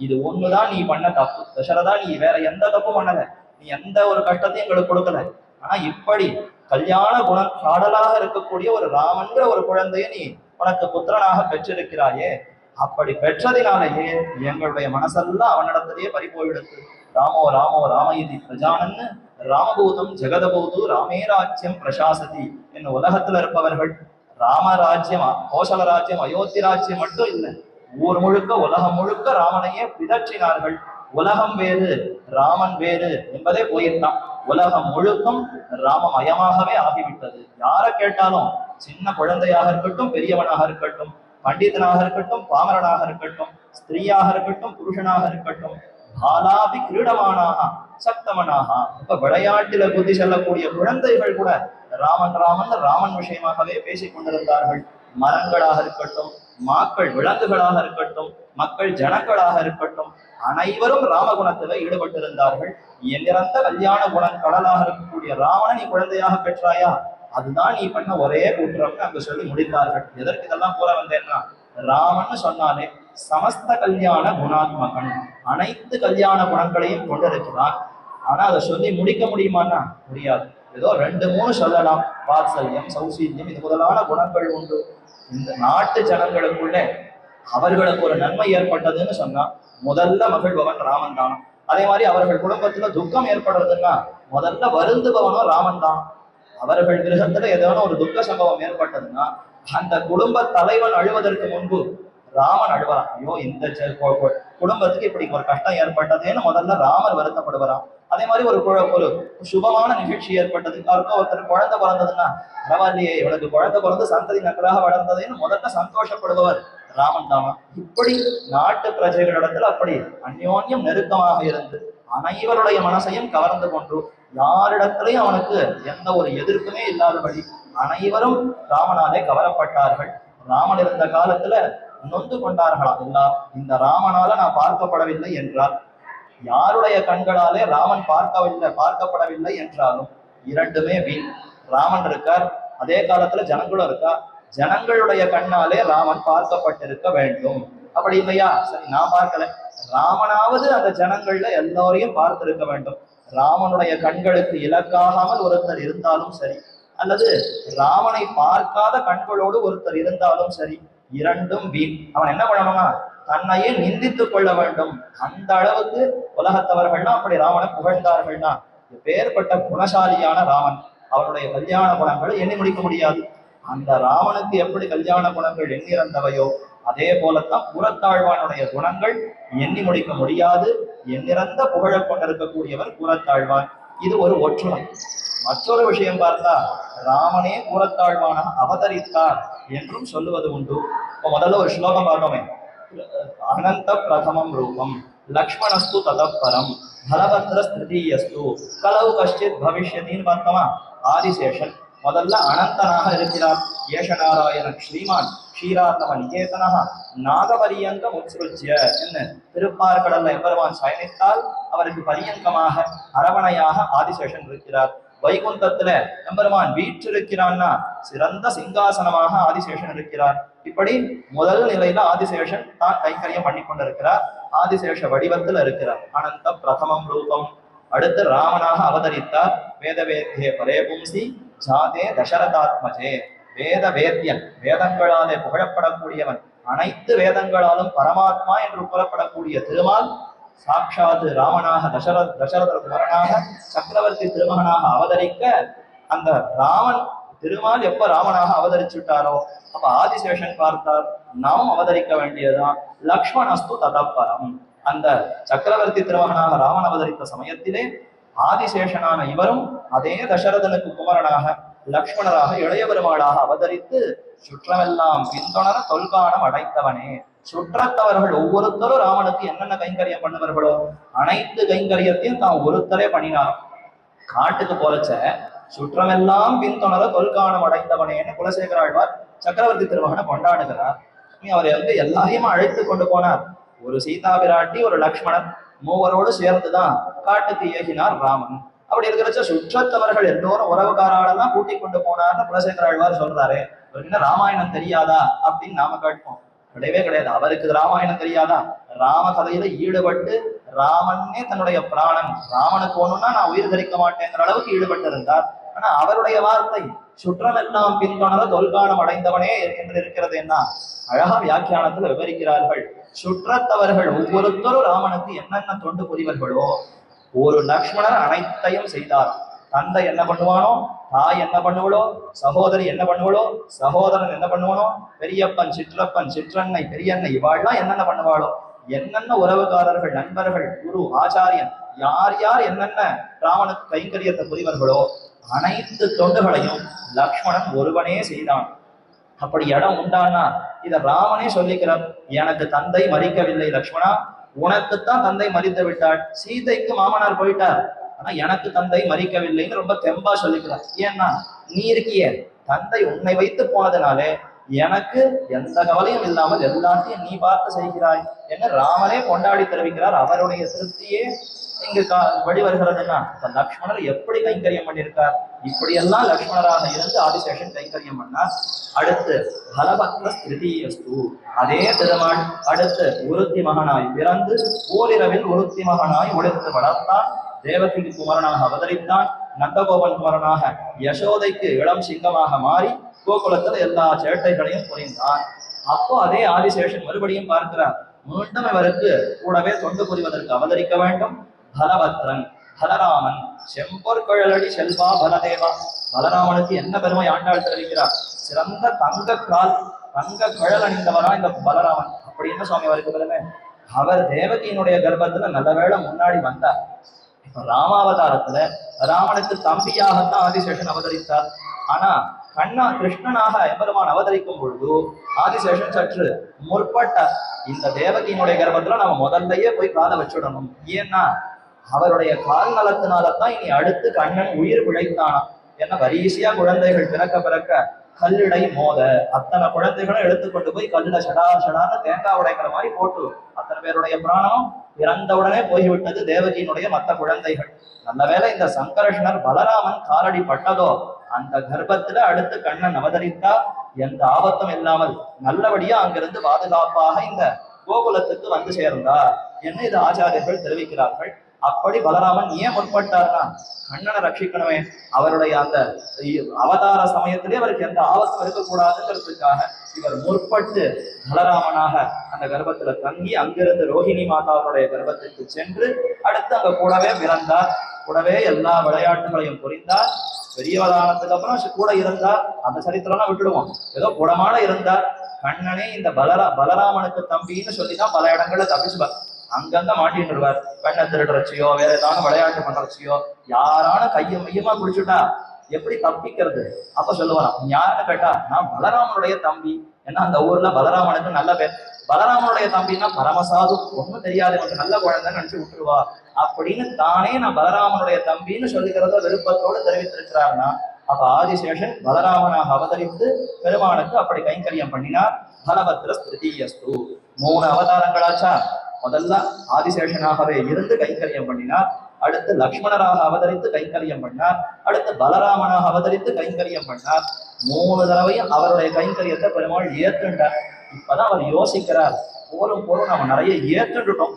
இது ஒண்ணுதான் நீ பண்ண தப்பு தசரதா, நீ வேற எந்த தப்பும் பண்ணல, நீ எந்த ஒரு கஷ்டத்தையும் எங்களுக்கு கொடுக்கல. ஆனா இப்படி கல்யாண குணம் காடலாக இருக்கக்கூடிய ஒரு ராமன்ற ஒரு குழந்தைய நீ உனக்கு புத்திரனாக பெற்றிருக்கிறாயே, அப்படி பெற்றதினாலேயே எங்களுடைய மனசெல்லாம் அவனிடத்திலேயே பறி போயிடுத்து. ராமோ ராமோ ராமயிதி பிரஜானன்னு ராமபூதம் ஜெகதபூது ராமே ராஜ்யம் பிரசாசதி என்ன உலகத்துல இருப்பவர்கள் ராமராஜ்யம், கோசல ராஜ்யம், அயோத்தி ராஜ்யம் மட்டும் இல்லை, ஊர் முழுக்க உலகம் முழுக்க ராமனையே பிதற்றினார்கள். உலகம் வேறு ராமன் வேறு என்பதே போயிருந்தான். உலகம் முழுக்கும் ராமமயமாகவே ஆகிவிட்டது. யாரை கேட்டாலும், சின்ன குழந்தையாக இருக்கட்டும், பெரியவனாக இருக்கட்டும், பண்டிதனாக இருக்கட்டும், பாமரனாக இருக்கட்டும், ஸ்திரீயாக இருக்கட்டும், புருஷனாக இருக்கட்டும், பாலாபி கிரீடமானாக சக்தமனாக, இப்ப விளையாட்டில புத்தி செல்லக்கூடிய குழந்தைகள் கூட ராமன் ராமன் ராமன் விஷயமாகவே பேசிக் கொண்டிருந்தார்கள். மரங்களாக இருக்கட்டும், மாக்கள் விலங்குகளாக இருக்கட்டும், மக்கள் ஜனங்களாக இருக்கட்டும், அனைவரும் ராமகுணத்துல ஈடுபட்டிருந்தார்கள். எண்ணிறந்த கல்யாண குணம் கடலாக இருக்கக்கூடிய ராவணனை நீ குழந்தையாக பெற்றாயா, அதுதான் நீ பண்ண ஒரே குற்றம்னு அங்க சொல்லி முடித்தார்கள். எதற்கு இதெல்லாம் கூற வந்தேன்னா, ராமன் சொன்னாலே சமஸ்த கல்யாண குணாத்மகன், அனைத்து கல்யாண குணங்களையும் கொண்டிருக்கிறான். ஆனா அதை சொல்லி முடிக்க முடியுமான்னா முடியாது. ஏதோ 2-3 சொல்லலாம். வாத்சல்யம், சௌசீல்யம், இது முதலான குணங்கள் உண்டு. இந்த நாட்டு ஜனங்களுக்குள்ளே அவர்களுக்கு ஒரு நன்மை ஏற்பட்டதுன்னு சொன்னா முதல்ல மகிழ்பவன் ராமன் தான். அதே மாதிரி அவர்கள் குடும்பத்துல துக்கம் ஏற்படுறதுன்னா முதல்ல வருந்துபவனும் ராமன் தான். அவர்கள் கிரகத்துல ஏதோ ஒரு துக்க சம்பவம் ஏற்பட்டதுன்னா அந்த குடும்ப தலைவன் அழுவதற்கு முன்பு ராமன் அழுவறான். ஐயோ, இந்த குடும்பத்துக்கு இப்படி ஒரு கஷ்டம் ஏற்பட்டதுன்னு முதல்ல ராமர் வருத்தப்படுவாராம். அதே மாதிரி ஒரு சுபமான நிகழ்ச்சி ஏற்பட்டது, யாருக்கோ ஒருத்தர் குழந்தை பிறந்ததுன்னா பரவாயில்லையே, இவனுக்கு குழந்தை பிறந்து சந்ததி நன்றாக வளர்ந்ததுன்னு முதல்ல சந்தோஷப்படுபவர் ராமன் தாமா. இப்படி நாட்டு பிரஜைகளிடத்துல அப்படி அந்யோன்யம் நெருக்கமாக இருந்து அனைவருடைய மனசையும் கவர்ந்து கொண்டு யாரிடத்திலையும் அவனுக்கு எந்த ஒரு எதிர்ப்புமே இல்லாதபடி அனைவரும் ராமனாலே கவரப்பட்டார்கள். ராமன் இருந்த காலத்துல நொந்து கொண்டார்களாம் எல்லாம். இந்த ராமனால நான் பார்க்கப்படவில்லை என்றால், யாருடைய கண்களாலே ராமன் பார்க்கப்படவில்லை என்றாலும் இரண்டுமே வீண். ராமன் இருக்கார், அதே காலத்துல ஜனங்களும் இருக்கா. ஜனங்களுடைய கண்ணாலே ராமன் பார்க்கப்பட்டிருக்க வேண்டும். அப்படி இல்லையா, சரி நான் பார்க்கல, ராமனாவது அந்த ஜனங்கள்ல எல்லோரையும் பார்த்திருக்க வேண்டும். ராமனுடைய கண்களுக்கு இலக்காகாமல் ஒருத்தர் இருந்தாலும் சரி, அல்லது ராமனை பார்க்காத கண்களோடு ஒருத்தர் இருந்தாலும் சரி, இரண்டும் வீண். அவன் என்ன பண்ணணும்னா தன்னையே நிந்தித்துக் கொள்ள வேண்டும். அந்த அளவுக்கு உலகத்தவர்கள்னா அப்படி ராமனை புகழ்ந்தார்கள்னா, பேர்பட்ட குணசாலியான ராமன், அவனுடைய கல்யாண குணங்களை எண்ணி முடிக்க முடியாது. அந்த ராமனுக்கு எப்படி கல்யாண குணங்கள் எண்ணிறந்தவையோ அதே போலத்தான் புறத்தாழ்வானுடைய குணங்கள் எண்ணி முடிக்க முடியாது. எண்ணிறந்த புகழ கொண்டிருக்கக்கூடியவர் புறத்தாழ்வான். இது ஒரு ஒற்றுமை. மற்றொரு விஷயம் பார்த்தா, ராமனே புறத்தாழ்வான அவதரித்தார் என்றும் சொல்லுவது உண்டு. இப்போ முதல்ல ஒரு ஸ்லோகம் பார்த்தோமே, அனந்த பிரதமம் ரூபம் லக்ஷ்மணஸ்து ததப்பரம் பலபத்ர ஸ்திருதீயஸ்து கலவு கஷ்டித் பவிஷ்யத்தின்னு பார்த்தோமா. ஆதிசேஷன் முதல்ல அனந்தனாக இருக்கிறார். ஏஷநாராயணன் ஸ்ரீமான் க்ஷீரார்ணவ நிகேதனா நாகபரியங்க முத்ருஜ்ய என்ன திருப்பார்கடல்ல எம்பெருமான் சயனித்தால் அவருக்கு பரியங்கமாக அரவணையாக ஆதிசேஷன் இருக்கிறார். வைகுந்தத்துல எம்பெருமான் வீற்றிருக்கிறான்னா சிறந்த சிங்காசனமாக ஆதிசேஷன் இருக்கிறார். இப்படி முதல் நிலையில ஆதிசேஷன் தான் கைங்கரியம் பண்ணி கொண்டிருக்கிறார். ஆதிசேஷ வடிவத்துல இருக்கிறார். அனந்த பிரதமம் ரூபம். அடுத்து ராமனாக அவதரித்தார். வேதவேத்யே பரே பும்சி ஜாதே தசரதாத்மஜே. வேத வேத்யன், வேதங்களாலே புகழப்படக்கூடியவன், அனைத்து வேதங்களாலும் பரமாத்மா என்று புறப்படக்கூடிய திருமால் சாட்சாத்து ராமனாக தசரத குமரனாக சக்கரவர்த்தி திருமகனாக அவதரிக்க, அந்த ராமன் திருமால் எப்ப ராமனாக அவதரிச்சுட்டாரோ அப்ப ஆதிசேஷன் பார்த்தார், நாம் அவதரிக்க வேண்டியதுதான். லக்ஷ்மணஸ்து ததப்பரம். அந்த சக்கரவர்த்தி திருமகனாக ராமன் அவதரித்த சமயத்திலே ஆதிசேஷனான இவரும் அதே தசரதனுக்கு குமரனாக லக்ஷ்மணராக இளைய பெருமாளாக அவதரித்து சுற்றமெல்லாம் பின்தொடர தொல்காணம் அடைத்தவனே. சுற்றத்தவர்கள் ஒவ்வொருத்தரும் ராமனுக்கு என்னென்ன கைங்கரியம் பண்ணுவார்களோ அனைத்து கைங்கரியத்தையும் தான் ஒருத்தரே பண்ணினார். காட்டுக்கு போலச்ச சுற்றமெல்லாம் பின்தொடர தொல்காணம் அடைந்தவனேன்னு குலசேகராழ்வார் சக்கரவர்த்தி திருமகனை கொண்டாடுகிறார். அவரை எல்லாரையும் அழைத்து கொண்டு போனார். ஒரு சீதா பிராட்டி, ஒரு லக்ஷ்மணன், மூவரோடு சேர்ந்துதான் காட்டுக்கு ஏகினார் ராமன். அப்படி இருக்கிறச்ச சுற்றத்தவர்கள் எல்லோரும் உறவுகாராலெல்லாம் கூட்டிக் கொண்டு போனார்னு குலசேகராழ்வார் சொல்றாரு. என்ன ராமாயணம் தெரியாதா அப்படின்னு நாம கேட்போம். கிடையவே கிடையாது. அவருக்கு ராமாயணம் தெரியாதா? ராம கதையில ஈடுபட்டு ராமனே தன்னுடைய பிராணன், ராமனுக்கு ஒண்ணுன்னா நான் உயிர் தரிக்க மாட்டேங்கிற அளவுக்கு ஈடுபட்டு இருந்தார். ஆனா அவருடைய வார்த்தை சுற்றமெல்லாம் பின்தொடர தொல்காணம் அடைந்தவனே என்று இருக்கிறது. என்ன அழகா வியாக்கியானத்துல விவரிக்கிறார்கள். சுற்றத்தவர்கள் ஒவ்வொருத்தரும் ராமனுக்கு என்னென்ன தொண்டு புரிவர்களோ, ஒரு லக்ஷ்மணர் அனைத்தையும் செய்தார். தந்தை என்ன பண்ணுவானோ, தாய் என்ன பண்ணுவளோ, சகோதரி என்ன பண்ணுவளோ, சகோதரன் என்ன பண்ணுவானோ, பெரியப்பன், சிற்றப்பன், சிற்றன்னை, பெரியன்னை, இவாள்லாம் என்னென்ன பண்ணுவாளோ, என்னென்ன உறவுகாரர்கள், நண்பர்கள், குரு, ஆச்சாரியன், யார் யார் என்னென்ன ராமனுக்கு கைங்கரியத்தை புரிவர்களோ அனைத்து தொண்டுகளையும் லக்ஷ்மணன் ஒருவனே செய்தான். அப்படி இடம் உண்டானா இத ராமனே சொல்லிக்கிறார். எனக்கு தந்தை மறிக்கவில்லை லக்ஷ்மணா, உனக்குத்தான் தந்தை மறித்து விட்டாள். சீதைக்கு மாமனார் போயிட்டார், ஆனா எனக்கு தந்தை மறிக்கவில்லைன்னு ரொம்ப தெம்பா சொல்லிக்கிறார். ஏன்னா நீ இருக்கிய தந்தை உன்னை வைத்து போனதுனாலே எனக்கு எந்த கவலையும் இல்லாமல் எல்லாத்தையும் நீ பார்த்து செய்கிறாய் என்று ராமனே கொண்டாடி தெரிவிக்கிறார். அவருடைய திருப்தியே இங்கு வெளிவருகிறதுன்னா இப்ப லக்ஷ்மணர் எப்படி கைங்கரியம் பண்ணியிருக்கார், இப்படியெல்லாம் லக்ஷ்மணராக இருந்து ஆதிசேஷன் கைங்கரியம் பண்ணார். அடுத்து பலபத்ர ஸ்திருதியஸ்து, அதே திருமால் அடுத்து உருத்தி மகனாய் பிறந்து ஓரிரவில் உருத்தி மகனாய் ஒழித்து வளர்த்தான். தேவகிக்கு குமரனாக அவதரித்தான். நந்தகோபன் குமரனாக யசோதைக்கு இளம் சிங்கமாக மாறி கோகுலத்தில் எல்லா சேட்டைகளையும் புரிந்தான். அப்போ அதே ஆதிசேஷன் மறுபடியும் பார்க்கிறார், மீண்டும் இவருக்கு கூடவே தொண்டு புரிவதற்கு அவதரிக்க வேண்டும். பலபத்ரன் பலராமன் செம்பொற்கழலடி செல்வா பலதேவா. பலராமனுக்கு என்ன பெருமை ஆண்டாள் தெரிவிக்கிறார், சிறந்த தங்க கழல் அணிந்தவரா இந்த பலராமன். அப்படி என்ன சுவாமி அவருக்கு பெருமை, அவர் தேவகியினுடைய கர்ப்பத்துல நல்ல வேளை முன்னாடி வந்தார். இப்ப ராமாவதாரத்துல ராமனுக்கு தம்பியாகத்தான் ஆதிசேஷன் அவதரித்தார். ஆனா கிருஷ்ணனாக எம்பெருமான் அவதரிக்கும் பொழுது ஆதிசேஷன் சற்று முற்பட்டார். இந்த தேவகியினுடைய கர்ப்பத்துல நம்ம முதல்லயே போய் காலை வச்சுடணும். ஏன்னா அவருடைய கால் நலத்தினால்தான் இனி அடுத்து கண்ணன் உயிர் பிழைத்தானா. ஏன்னா வரிசையா குழந்தைகள் பிறக்க கல்லிடை மோத அத்தனை குழந்தைகளும் எடுத்துக்கொண்டு போய் கல்லுல ஷடான்னு தேங்காய் உடைக்கிற மாதிரி போட்டு அத்தனை பேருடைய பிராணம் இறந்தவுடனே போய்விட்டது தேவகியினுடைய மற்ற குழந்தைகள். நல்ல வேளை இந்த சங்கர்ஷனர் பலராமன் காலடி பட்டதோ அந்த கர்ப்பத்துல அடுத்து கண்ணன் அவதரித்தா எந்த ஆபத்தும் இல்லாமல் நல்லபடியா அங்கிருந்து பாதுகாப்பாக இந்த கோகுலத்துக்கு வந்து சேர்ந்தார் என்று இது ஆச்சாரியர்கள் தெரிவிக்கிறார்கள். அப்படி பலராமன் ஏன் முற்பட்டார்னா கண்ணனை ரட்சிக்கணுமே, அவருடைய அந்த அவதார சமயத்திலே அவருக்கு எந்த ஆபத்தும் இருக்கக்கூடாதுங்கிறதுக்காக இவர் முற்பட்டு பலராமனாக அந்த கர்ப்பத்துல தங்கி அங்கிருந்து ரோஹிணி மாதாவுடைய கர்ப்பத்திற்கு சென்று அடுத்து அங்க கூடவே பிறந்தார். கூடவே எல்லா விளையாட்டுகளையும் புரிந்தார். பெரியவதானத்துக்கு அப்புறம் கூட இருந்தார். அந்த சரித்திரம்லாம் விட்டுடுவோம், ஏதோ குடமான இருந்தார். கண்ணனே இந்த பலராமனுக்கு தம்பின்னு சொல்லிதான் பல இடங்கள்ல தப்பிச்சுப்பார். அங்கங்க மாட்டிட்டு இருவார். பெண்ணை திருடுறச்சியோ வேற ஏதாவது விளையாட்டு பண்றச்சியோ யாரான மையமா குடிச்சுட்டா எப்படி தப்பிக்கிறது? அப்ப சொல்லுவாராம், யாருன்னு கேட்டா நான் பலராமனுடைய தம்பி. ஏன்னா அந்த ஊர்ல பலராமனுக்கு நல்ல பேர். பலராமனுடைய தம்பின்னா பரமசாது, ஒன்னும் தெரியாது எனக்கு நல்ல குழந்தைன்னு நினைச்சு விட்டுருவா அப்படின்னு தானே நான் பலராமனுடைய தம்பின்னு சொல்லிக்கிறத விருப்பத்தோடு தெரிவித்திருக்கிறார்னா அப்ப ஆதிசேஷன் பலராமனாக அவதரித்து பெருமானுக்கு அப்படி கைங்கரியம் பண்ணினார். பலபத்ர ஸ்திருதியஸ்து, 3 அவதாரங்களாச்சா. முதல்ல ஆதிசேஷனாகவே இருந்து கைங்கரியம் பண்ணினார். அடுத்து லக்ஷ்மணராக அவதரித்து கைங்கரியம் பண்ணார். அடுத்து பலராமனாக அவதரித்து கைங்கரியம் பண்ணார். 3 தடவையும் அவருடைய கைங்கரியத்தை பெருமாள் ஏற்றுண்டார். இப்பதான் அவர் யோசிக்கிறார், போரும் நம்ம நிறைய ஏற்றுட்டோம்,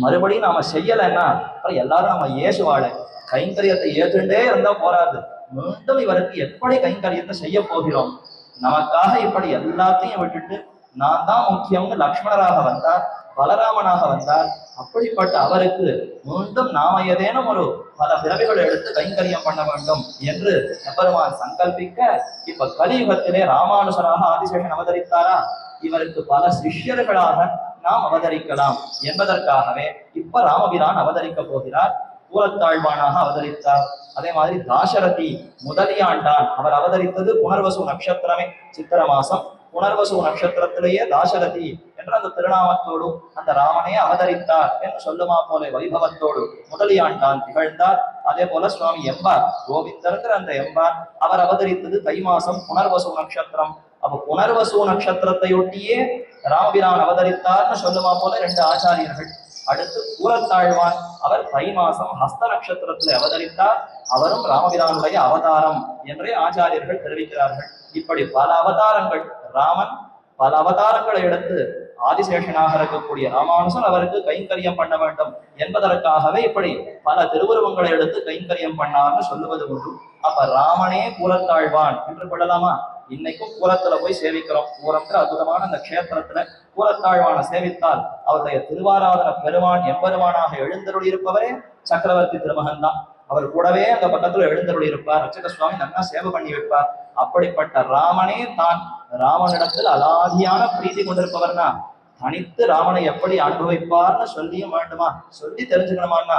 மறுபடியும் நாம செய்யலைன்னா அப்புறம் எல்லாரும் நம்ம ஏசுவாழ. கைங்கரியத்தை ஏற்றுண்டே இருந்தா போராது, மீண்டும் இவருக்கு எப்படி கைங்கரியத்தை செய்ய போகிறோம்? நமக்காக இப்படி எல்லாத்தையும் விட்டுட்டு நான் தான் முக்கியம்னு லக்ஷ்மணராக வந்தார், பலராமனாக வந்தார். அப்படிப்பட்ட அவருக்கு மீண்டும் நாம ஏதேனும் ஒரு பல பிறவிகளை எடுத்து கைங்கரியம் பண்ண வேண்டும் என்று எம்பெருமான் சங்கல்பிக்க இப்ப கலியுகத்திலே ராமானுசராக ஆதிசேஷன் அவதரித்தாரா, இவருக்கு பல சிஷ்யர்களாக நாம் அவதரிக்கலாம் என்பதற்காகவே இப்ப ராமபிரான் அவதரிக்க போகிறார். கூலத்தாழ்வானாக அவதரித்தார். அதே மாதிரி தாசரதி முதலியாண்டான் அவர் அவதரித்தது புனர்வசு நட்சத்திரமே, சித்திர மாசம் புனர்வசு நட்சத்திரத்திலேயே தாசரதி என்ற அந்த திருநாமத்தோடு அந்த ராமனே அவதரித்தார் என்று சொல்லுமா போல வைபவத்தோடு முதலியாண்டான் திகழ்ந்தார். அதே போல சுவாமி எம்பார் கோவிந்தருங்கிற அந்த எம்பார் அவர் அவதரித்தது தை மாசம் புனர்வசு நட்சத்திரம். அப்ப புனர்வசு நட்சத்திரத்தையொட்டியே ராமபிரான் அவதரித்தார்னு சொல்லுமா போல 2 ஆச்சாரியர்கள். அடுத்து கூலத்தாழ்வான் அவர் தை மாசம் ஹஸ்த நட்சத்திரத்தில் அவதரித்தார். அவரும் ராமபிரானுடைய அவதாரம் என்றே ஆச்சாரியர்கள் தெரிவிக்கிறார்கள். இப்படி பல அவதாரங்கள், ராமன் பல அவதாரங்களை எடுத்து ஆதிசேஷனாக இருக்கக்கூடிய ராமானுசன் அவருக்கு கைங்கரியம் பண்ண வேண்டும் என்பதற்காகவே இப்படி பல திருவுருவங்களை எடுத்து கைங்கரியம் பண்ணார்னு சொல்லுவது உண்டு. அப்ப ராமனே கூலத்தாழ்வான் என்று கொள்ளலாமா? இன்னைக்கும் கூலத்துல போய் சேவிக்கிறோம். கூலம்ன்ற அற்புதமான அந்த க்ஷேத்திரத்துல கூலத்தாழ்வான சேவித்தால் அவருடைய திருவாராதன பெருமான் எம்பெருமானாக எழுந்தருள் இருப்பவரே சக்கரவர்த்தி திருமகன் தான். அவர் கூடவே அந்த பக்கத்துல எழுந்தருள் இருப்பார். ரட்சக சுவாமி நல்லா சேவை பண்ணி வைப்பார். அப்படிப்பட்ட ராமனே தான் ராமனிடத்தில் அலாதியான பிரீதி கொண்டிருப்பவர்னா தனித்து ராமனை எப்படி அனுபவிப்பார்னு சொல்லியும் வேண்டுமா, சொல்லி தெரிஞ்சுக்கணுமான்னா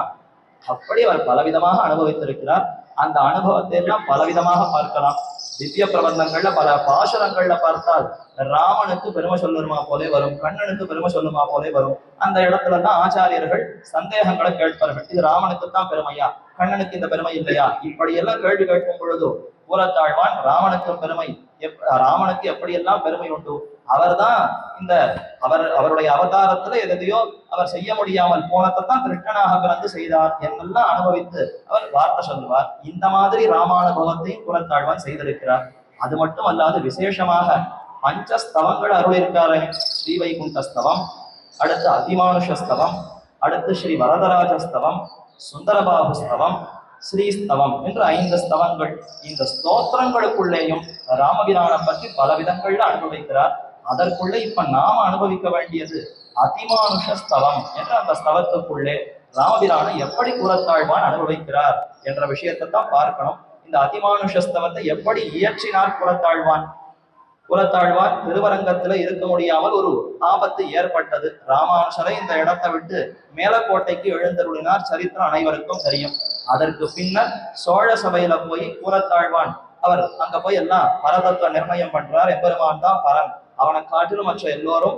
அப்படி அவர் பலவிதமாக அனுபவித்திருக்கிறார். அந்த அனுபவத்தை எல்லாம் பலவிதமாக பார்க்கலாம். திவ்ய பிரபந்தங்கள்ல பல பாசுரங்கள்ல பார்த்தால் ராமனுக்கு பெருமை சொல்லுமா போலே வரும், கண்ணனுக்கு பெருமை சொல்லுமா போலே வரும். அந்த இடத்துல தான் ஆச்சாரியர்கள் சந்தேகங்களை கேட்பார்கள். இது ராமனுக்கு தான் பெருமையா, கண்ணனுக்கு இந்த பெருமை இல்லையா? இப்படி எல்லாம் கேள்வி கேட்கும் பொழுது கூறத்தாழ்வான் ராமனுக்கு பெருமை, ராமனுக்கு எப்படியெல்லாம் பெருமை உண்டு, அவர்தான் இந்த அவருடைய அவதாரத்துல எதையோ அவர் செய்ய முடியாமல் போனதை தான் கிருஷ்ணனாக பிறந்து செய்தார் என்னெல்லாம் அனுபவித்து அவர் வார்த்தை சொல்லுவார். இந்த மாதிரி ராமானுபவத்தையும் கூறத்தாழ்வான் செய்திருக்கிறார். அது மட்டும் அல்லாது விசேஷமாக பஞ்சஸ்தவங்கள் அருளிருக்காரு. ஸ்ரீவைகுண்டஸ்தவம், அடுத்து அதிமானுஷஸ்தவம், அடுத்து ஸ்ரீ வரதராஜஸ்தவம், சுந்தரபாபுஸ்தவம், ஸ்ரீஸ்தவம் என்று 5 ஸ்தவங்கள். இந்த ஸ்தோத்திரங்களுக்குள்ளேயும் ராமபிரானை பற்றி பல விதங்கள்ல அனுபவிக்கிறார். அதற்குள்ளே இப்ப நாம அனுபவிக்க வேண்டியது அதிமானுஷஸ்தவம் என்ற அந்த ஸ்தவத்துக்குள்ளே ராமபிரானை எப்படி கூறத்தாழ்வான் அனுபவிக்கிறார் என்ற விஷயத்தை தான் பார்க்கணும். இந்த அதிமானுஷஸ்தவத்தை எப்படி இயற்றினார் கூறத்தாழ்வான்? கூறத்தாழ்வான் திருவரங்கத்துல இருக்க முடியாமல் ஒரு ஆபத்து ஏற்பட்டது. ராமானுஷரை இந்த இடத்தை விட்டு மேலக்கோட்டைக்கு எழுந்தருளினார். சரித்திரம் அனைவருக்கும் தெரியும். அதற்கு பின்னர் சோழ சபையில போய் கூறத்தாழ்வான் அவர் அங்க போய் எல்லாம் பரதத்துவ நிர்ணயம் பண்றார். எம்பெருமான் தான் பரன், அவனை காட்டிலும் மற்ற எல்லோரும்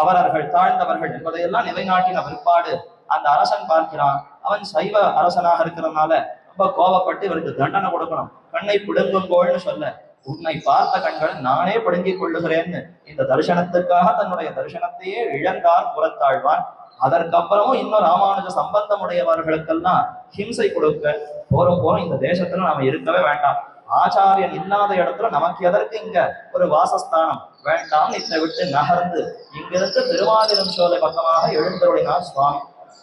அவரர்கள் தாழ்ந்தவர்கள் என்பதையெல்லாம் நிலைநாட்டின பிற்பாடு அந்த அரசன் பார்க்கிறான். அவன் சைவ அரசனாக இருக்கிறதுனால ரொம்ப கோபப்பட்டு இவருக்கு தண்டனை கொடுக்கணும். கண்ணை பிடுங்குங்கோள்னு சொல்ல, உன்னை பார்த்த கண்களை நானே பிடுங்கிக் கொள்ளுகிறேன்னு இந்த தரிசனத்துக்காக தன்னுடைய தரிசனத்தையே இழந்தார் புறத்தாழ்வான். அதற்கப்புறமும் இன்னும் ராமானுஜ சம்பந்தமுடையவர்களுக்கெல்லாம் ஹிம்சை கொடுக்க போறோம் இந்த தேசத்துல நாம இருக்கவே வேண்டாம், ஆச்சாரியன் இல்லாத இடத்துல நமக்கு எதற்கு இங்க ஒரு வாசஸ்தானம் வேண்டாம், இதை விட்டு நகர்ந்து இங்கிருந்து திருவாதிரம் சோலை பக்கமாக எழுந்தருளினார் சுவாமி.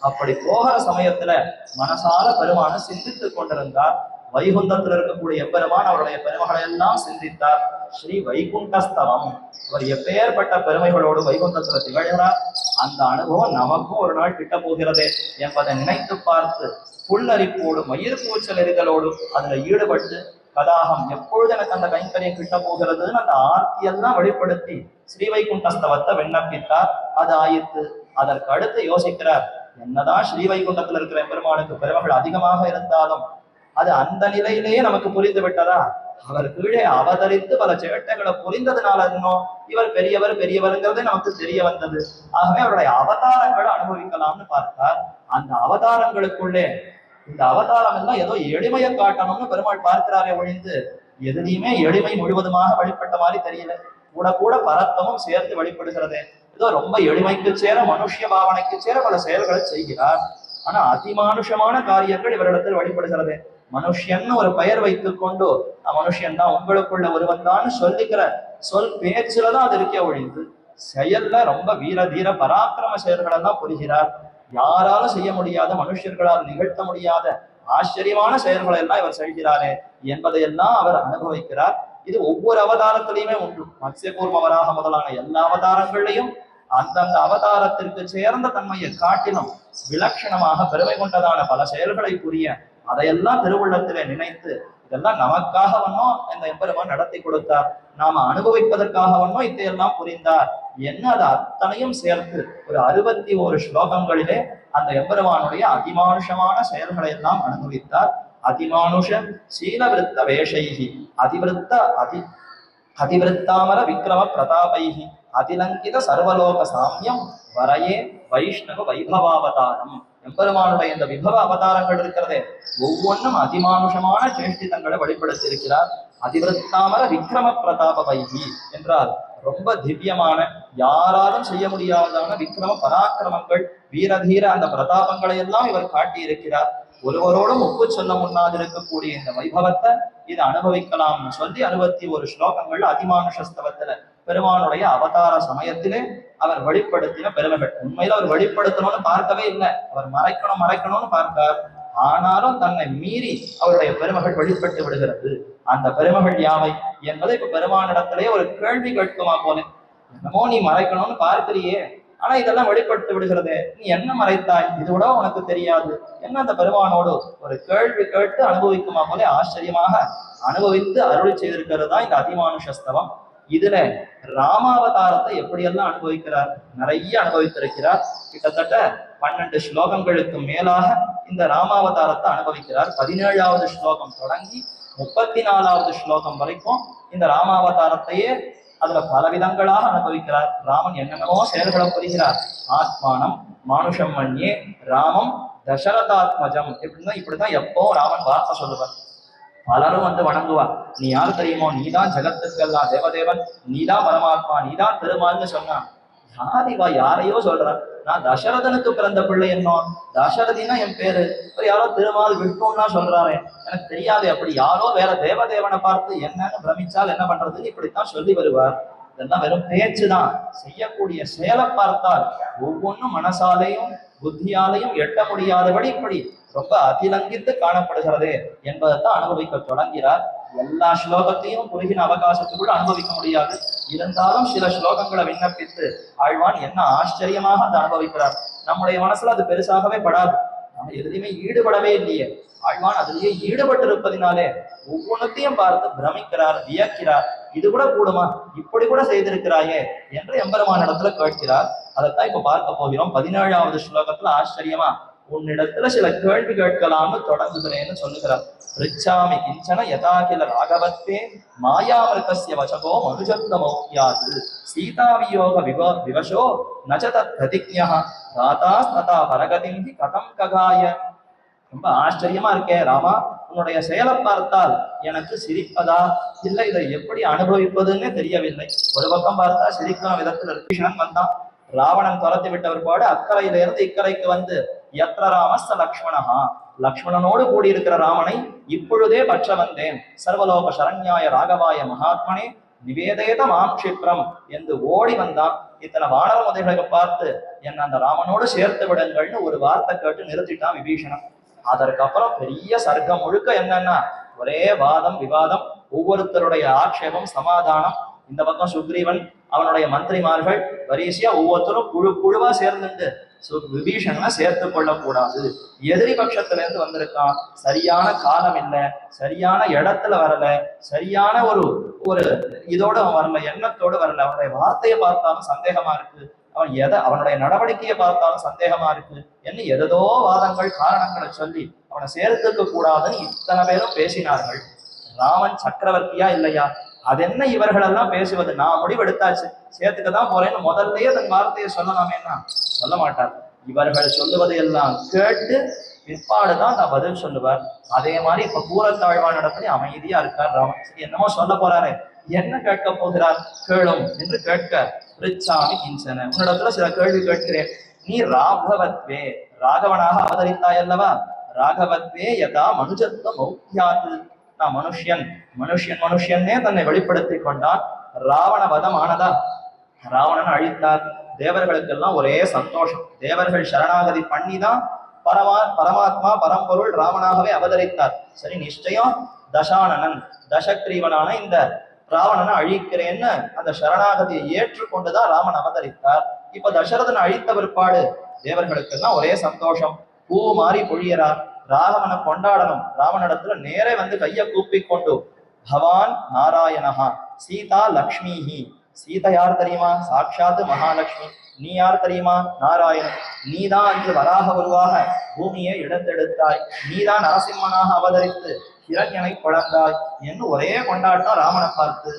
அப்படி போகிற சமயத்துல மனசார பெருமான சிந்தித்துக் கொண்டிருந்தார். வைகுந்தத்தில் இருக்கக்கூடிய எம்பெருமான் அவருடைய பெருமைகளை எல்லாம் சிந்தித்தார். ஸ்ரீ வைகுண்டஸ்தவம், அவர் எப்பேற்பட்ட பெருமைகளோடு வைகுந்தத்துல திகழ்கிறார். அந்த அனுபவம் நமக்கும் ஒரு நாள் கிட்ட போகிறது என்பதை நினைத்து பார்த்து புல்லரிப்போடு மயிர் கூச்சல் எறிதலோடு அதுல ஈடுபட்டு கதாகம் எப்பொழுது எனக்கு அந்த கைங்கரியம் கிட்ட போகிறதுன்னு அந்த ஆர்த்தியெல்லாம் வெளிப்படுத்தி ஸ்ரீ வைகுண்டஸ்தவத்தை விண்ணப்பித்தார். அது ஆயிற்று. அதற்கு அடுத்து யோசிக்கிறார், என்னதான் ஸ்ரீ வைகுண்டத்துல இருக்கிற பெருமானுக்கு பெருமைகள் அதிகமாக இருந்தாலும் அது அந்த நிலையிலேயே நமக்கு புரிந்து விட்டதா? அவர் கீழே அவதரித்து பல சேட்டைகளை புரிந்ததுனால இன்னும் இவர் பெரியவருங்கிறதே நமக்கு தெரிய வந்தது. ஆகவே அவருடைய அவதாரங்களை அனுபவிக்கலாம்னு பார்த்தார். அந்த அவதாரங்களுக்குள்ளே இந்த அவதாரம் எல்லாம் ஏதோ எளிமையை காட்டணும்னு பெருமாள் பார்க்கிறாரே ஒழிந்து எதுலையுமே எளிமை முழுவதுமாக வழிபட்ட மாதிரி தெரியல. கூட கூட பரத்தமும் சேர்த்து வழிபடுகிறதே. ஏதோ ரொம்ப எளிமைக்கு சேர மனுஷிய பாவனைக்கு சேர பல செயல்களை செய்கிறார். ஆனா அதிமானுஷமான காரியங்கள் இவரிடத்தில் வழிபடுகிறது. மனுஷன் ஒரு பெயர் வைத்துக் கொண்டு மனுஷன் தான் உங்களுக்குள்ள ஒருவன் தான் சொல்லிக்கிற சொல் பேச்சுலதான் அது இருக்க ஒழிந்து செயல்ல ரொம்ப வீர தீர பராக்கிரம செயல்கள் எல்லாம் புரிகிறார். யாராலும் செய்ய முடியாத, மனுஷர்களால் நிகழ்த்த முடியாத ஆச்சரியமான செயல்களை எல்லாம் இவர் செய்கிறாரே என்பதையெல்லாம் அவர் அனுபவிக்கிறார். இது ஒவ்வொரு அவதாரத்திலையுமே உண்டு. மத்ஸ்யகூர்மவராக முதலான எல்லா அவதாரங்களையும் அந்தந்த அவதாரத்திற்கு சேர்ந்த தன்மையை காட்டிலும் விலட்சணமாக பெருமை கொண்டதான பல செயல்களை புரிய அதையெல்லாம் திருவுள்ளத்திலே நினைத்து இதெல்லாம் நமக்காக வண்ணம் இந்த எம்பெருமான் நடத்தி கொடுத்தார், நாம அனுபவிப்பதற்காக வண்ணம் இதையெல்லாம் புரிந்தார் என்ன அது அத்தனையும் சேர்த்து ஒரு 61 ஸ்லோகங்களிலே அந்த எம்பெருமானுடைய அதிமானுஷமான செயல்களை எல்லாம் அனுபவித்தார். அதிமானுஷ சீலவிருத்த வேஷைகி அதிவிருத்த அதிவிருத்தாமர விக்ரம பிரதாபைகி அதிலங்கித சர்வலோக சாமியம் வரையே வைஷ்ணவ வைபவாவதாரம். எம்பெருமானுடைய இந்த விபவ அவதாரங்கள் இருக்கிறதே ஒவ்வொன்றும் அதிமானுஷமான சேஷ்டிதங்களை வெளிப்படுத்தி இருக்கிறார். அதிவிருத்தாமர விக்ரம பிரதாப வைகி என்றால் ரொம்ப திவ்யமான, யாராலும் செய்ய முடியாதான விக்ரம பராக்கிரமங்கள், வீரதீர அந்த பிரதாபங்களை எல்லாம் இவர் காட்டி இருக்கிறார். ஒருவரோடும் ஒப்பு சொல்ல முன்னாதிருக்கக்கூடிய இந்த வைபவத்தை இதை அனுபவிக்கலாம்னு சொல்லி 61 ஸ்லோகங்கள் அதிமானுஷஸ்தவத்துல பெருமானுடைய அவதார சமயத்திலே அவர் வெளிப்படுத்தின பெருமைகள். உண்மையில அவர் வெளிப்படுத்தணும்னு பார்க்கவே இல்லை, அவர் மறைக்கணும்னு பார்த்தார். ஆனாலும் தன்னை மீறி அவருடைய பெருமைகள் வெளிப்பட்டு விடுகிறது. அந்த பெருமைகள் யாவை என்பதை இப்ப பெருமானிடத்திலே ஒரு கேள்வி கேட்குமா போல, என்னமோ நீ மறைக்கணும்னு பார்க்கிறியே, ஆனா இதெல்லாம் வெளிப்படுத்தி விடுகிறது, நீ என்ன மறைத்தாய், இது கூட உனக்கு தெரியாது என்ன அந்த பெருமானோடு ஒரு கேள்வி கேட்டு அனுபவிக்குமா போல ஆச்சரியமாக அனுபவித்து அருள் செய்திருக்கிறது தான் இந்த அதிமானுஷஸ்தவம். இதுல ராமாவதாரத்தை எப்படியெல்லாம் அனுபவிக்கிறார், நிறைய அனுபவித்திருக்கிறார். கிட்டத்தட்ட 12 ஸ்லோகங்களுக்கு மேலாக இந்த ராமாவதாரத்தை அனுபவிக்கிறார். 17வது ஸ்லோகம் தொடங்கி 34வது ஸ்லோகம் வரைக்கும் இந்த ராமாவதாரத்தையே அதுல பல விதங்களாக அனுபவிக்கிறார். ராமன் என்னென்னமோ செயல்களை புரிகிறார். ஆத்மானம் மானுஷம் மன்யே ராமம் தசரதாத்மஜம் இப்படிதான் எப்போ ராமன் வார்த்தை சொல்லுவார். பலரும் வந்து வணங்குவார். நீ யார் தெரியுமோ, நீதான் ஜெகத்துக்கெல்லாம் தேவதேவன், நீதான் பரமாத்மா, நீதான் திருமால்னு சொன்னான். யாரிவா யாரையோ சொல்றான். நான் தசரதனுக்கு பிறந்த பிள்ளை என்னோம், தசரதினா என் பேரு, யாரோ திருமால் விஷ்ணுன்னா சொல்றாரு, எனக்கு தெரியாது. அப்படி யாரோ வேற தேவதேவனை பார்த்து என்னன்னு பிரமிச்சால் என்ன பண்றதுன்னு இப்படித்தான் சொல்லி வருவார். இதெல்லாம் வெறும் பேச்சுதான். செய்யக்கூடிய செயலை பார்த்தால் ஒவ்வொன்றும் மனசாலையும் புத்தியாலையும் எட்ட முடியாதபடி இப்படி ரொம்ப அதிலங்கித்து காணப்படுகிறது என்பதைத்தான் அனுபவிக்க தொடங்கிறார். எல்லா ஸ்லோகத்தையும் குறுகின அவகாசத்துக்குள்ள அனுபவிக்க முடியாது. இருந்தாலும் சில ஸ்லோகங்களை விண்ணப்பித்து ஆழ்வான் என்ன ஆச்சரியமாக அதை அனுபவிக்கிறார். நம்முடைய மனசுல அது பெருசாகவே படாது. நம்ம எதுலையுமே ஈடுபடவே இல்லையே. ஆழ்வான் அதிலேயே ஈடுபட்டிருப்பதினாலே ஒவ்வொன்றத்தையும் பார்த்து பிரமிக்கிறார், வியக்கிறார். இது கூட கூடுமா, இப்படி கூட செய்திருக்கிறாயே என்று எம்பெருமான் இடத்துல கேட்கிறார். அதைத்தான் இப்ப பார்க்க போகிறோம். 17வது ஸ்லோகத்துல ஆச்சரியமா உன்னிடத்துல சில கேள்வி கேட்கலாம்னு தொடங்குகிறேன்னு சொல்லுகிறார். ரிச்சாமி கிஞ்சன யதாகில ராகவத்தே மாயாமிருகஸ்ய வசகோ மனுஜந்தமௌக்யாது சீதாவியோக விவசோ நச்சதத் பிரதிஜ்ஞா தாதா ததா பரகதிங்கி கதம் ககாய. ரொம்ப ஆச்சரியமா இருக்கே ராமா, உன்னுடைய செயலை பார்த்தால் எனக்கு சிரிப்பதா இல்லை இதை எப்படி அனுபவிப்பதுன்னு தெரியவில்லை. ஒரு பக்கம் பார்த்தா சிரிக்கும் விதத்தில் கிருஷ்ணன் வந்தான். ராவணன் துரத்தி விட்டவர் பாடு அக்கறையில இருந்து இக்கரைக்கு வந்து யத்ர ராமஸ்த லக்ஷ்மணஹா, லக்ஷ்மணனோடு கூடியிருக்கிற ராமனை இப்பொழுதே பற்ற வந்தேன். சர்வலோக சரண்யாய ராகவாய மகாத்மனே நிவேதேத மாம் க்ஷிப்ரம் என்று ஓடி வந்தான். இத்தனை வானர முதைகளை பார்த்து என்ன அந்த ராமனோடு சேர்த்து விடுங்கள்னு ஒரு வார்த்தை கேட்டு நிறுத்திட்டான் விபீஷணன். அதற்கப்புறம் பெரிய சர்க்கம் முழுக்க என்னன்னா ஒரே வாதம் விவாதம், ஒவ்வொருத்தருடைய ஆட்சேபம் சமாதானம். இந்த பக்கம் சுக்ரீவன் அவனுடைய மந்திரிமார்கள் வரிசையா ஒவ்வொருத்தரும் குழுவா சேர்ந்துட்டு விபீஷணனை சேர்த்து கொள்ளக்கூடாது. எதிரி பட்சத்துல இருந்து வந்திருக்கான், சரியான காலம் இல்லை, சரியான இடத்துல வரல, சரியான ஒரு இதோட அவன் வரல, எண்ணத்தோடு வரல. அவனுடைய வார்த்தையை பார்த்தாலும் சந்தேகமா இருக்கு, அவனுடைய நடவடிக்கையை பார்த்தாலும் சந்தேகமா இருக்கு என்று எதோ வாதங்கள் காரணங்களை சொல்லி அவனை சேர்த்துக்க கூடாதுன்னு இத்தனை பேரும் பேசினார்கள். ராமன் சக்கரவர்த்தியா இல்லையா, அது என்ன இவர்களெல்லாம் பேசுவது, நான் முடிவெடுத்தாச்சு சேர்த்துக்கதான் போறேன்னு முதல்லயே தன் வார்த்தையை சொல்லலாமேன்னா சொல்ல மாட்டார். இவர்கள் சொல்லுவது எல்லாம் கேட்டு பிற்பாடுதான் நான் பதில் சொல்லுவார். அதே மாதிரி இப்ப கூறத்தாழ்வான இடத்துல அமைதியா இருக்கார் ராமன். என்னமோ சொல்ல போறாரு, என்ன கேட்க போகிறார், கேளும் என்று கேட்க ரிச்சாமி கிஞ்சன, உன்னிடத்துல சில கேள்வி கேட்கிறேன். நீ ராகவத்வே ராகவனாக அவதரித்தாய் அல்லவா, ராகவத்வே யதா மனுஜத்துவ மௌக்யாது, நான் மனுஷன்னே தன்னை வெளிப்படுத்தி கொண்டான். ராவண வதம் ஆனதா, ராவணன் அழித்தார். தேவர்களுக்கெல்லாம் ஒரே சந்தோஷம். தேவர்கள் சரணாகதி பண்ணிதான் பரமாத்மா பரம்பொருள் ராவணாகவே அவதரித்தார். சரி, நிச்சயம் தசானனன் தசக்ரீவனான இந்த ராவணனை அழிக்கிறேன்னு அந்த சரணாகதியை ஏற்றுக்கொண்டுதான் ராமன் அவதரித்தார். இப்ப தசரதனை அழித்த பிற்பாடு தேவர்களுக்கெல்லாம் ஒரே சந்தோஷம். பூ மாறி பொழியறார். ராகவனை கொண்டாடணும். ராவனிடத்துல நேரே வந்து கைய கூப்பி கொண்டு பவான் நாராயணஹா சீதா லக்ஷ்மிஹி, சீதை யார் தெரியுமா, சாட்சாத்து மகாலட்சுமி. நீ யார் தெரியுமா, நாராயணன். நீதான் அன்று வராக உருவாக பூமியை இடத்தெடுத்தாய், நீதான் நரசிம்மனாக அவதரித்து ஹிரண்யனை குழந்தாய் என்று ஒரே கொண்டாட்டம் ராமனை பார்த்து.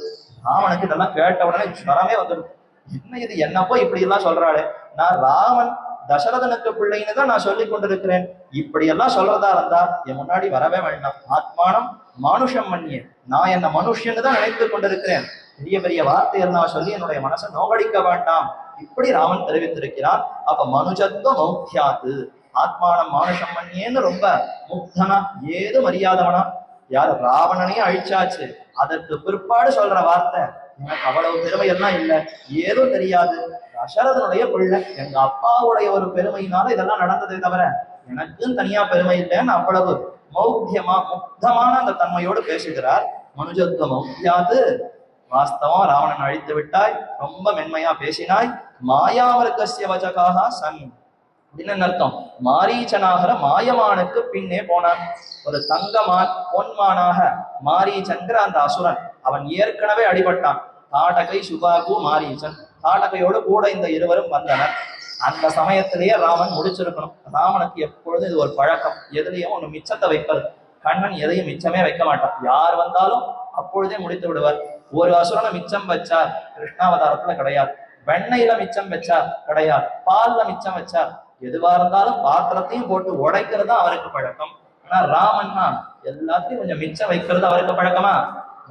ராமனுக்கு இதெல்லாம் கேட்ட உடனே ஸ்வரமே வந்துடும். என்ன இது, என்னப்போ இப்படி எல்லாம் சொல்றாளே, நான் ராமன் தசரதனுக்கு பிள்ளைன்னு தான் நான் சொல்லி கொண்டிருக்கிறேன், இப்படி எல்லாம் சொல்றதா இருந்தா என் முன்னாடி வரவே வேண்டாம். ஆத்மானம் மானுஷம் மன்னியே, நான் என்ன மனுஷன்னு தான் நினைத்து கொண்டிருக்கிறேன். பெரிய பெரிய வார்த்தையெல்லாம் சொல்லி என்னுடைய மனசை நோகடிக்க வேண்டாம், இப்படி ராமன் தெரிவித்திருக்கிறான். அப்ப மனுஜத்துவ மௌத்தியாது, ஆத்மானம் மானுஷம் மன்னியேன்னு ரொம்ப முக்தனா ஏது மரியாதவனா. யார் ராவணனையும் அழிச்சாச்சு, அதற்கு பிற்பாடு சொல்ற வார்த்தை எனக்கு அவ்வளவு பெருமை எல்லாம் இல்லை, ஏதும் தெரியாது, தசரதனுடைய பிள்ளை, எங்க அப்பாவுடைய ஒரு பெருமையினால இதெல்லாம் நடந்ததே தவிர எனக்கும் தனியா பெருமை இல்லைன்னு அவ்வளவு மௌத்தியமா முக்தமான அந்த தன்மையோடு பேசுகிறார். மனுஜத்துவ மௌத்தியாது, வாஸ்தவம் ராவணன் அழித்து விட்டாய், ரொம்ப மென்மையா பேசினாய். மாயாவர்க்கஸ்ய வஜகாக சன் அப்படின்னு அர்த்தம். மாரீச்சனாகிற மாயமானுக்கு பின்னே போனான். ஒரு தங்கமான் பொன்மானாக மாரீச்சன்கிற அந்த அசுரன் அவன் ஏற்கனவே அடிபட்டான். தாடகை சுபாகு மாரீச்சன், தாடகையோடு கூட இந்த இருவரும் வந்தனர். அந்த சமயத்திலேயே ராமன் முடிச்சிருக்கணும். ராமனுக்கு எப்பொழுதும் இது ஒரு பழக்கம், எதுலேயும் ஒன்று மிச்சத்தை வைப்பது. கண்ணன் எதையும் மிச்சமே வைக்க மாட்டான். யார் வந்தாலும் அப்பொழுதே முடித்து விடுவார். ஒரு அசுரனை மிச்சம் வச்சார் கிருஷ்ணாவதாரத்துல கிடையாது. வெண்ணெயில மிச்சம் வச்சார் கிடையாது. பால்ல மிச்சம் வச்சார். எதுவா இருந்தாலும் பாத்திரத்தையும் போட்டு உடைக்கிறது அவருக்கு பழக்கம். ஆனா ராமன்னா எல்லாத்தையும் கொஞ்சம் மிச்சம் வைக்கிறது அவருக்கு பழக்கமா?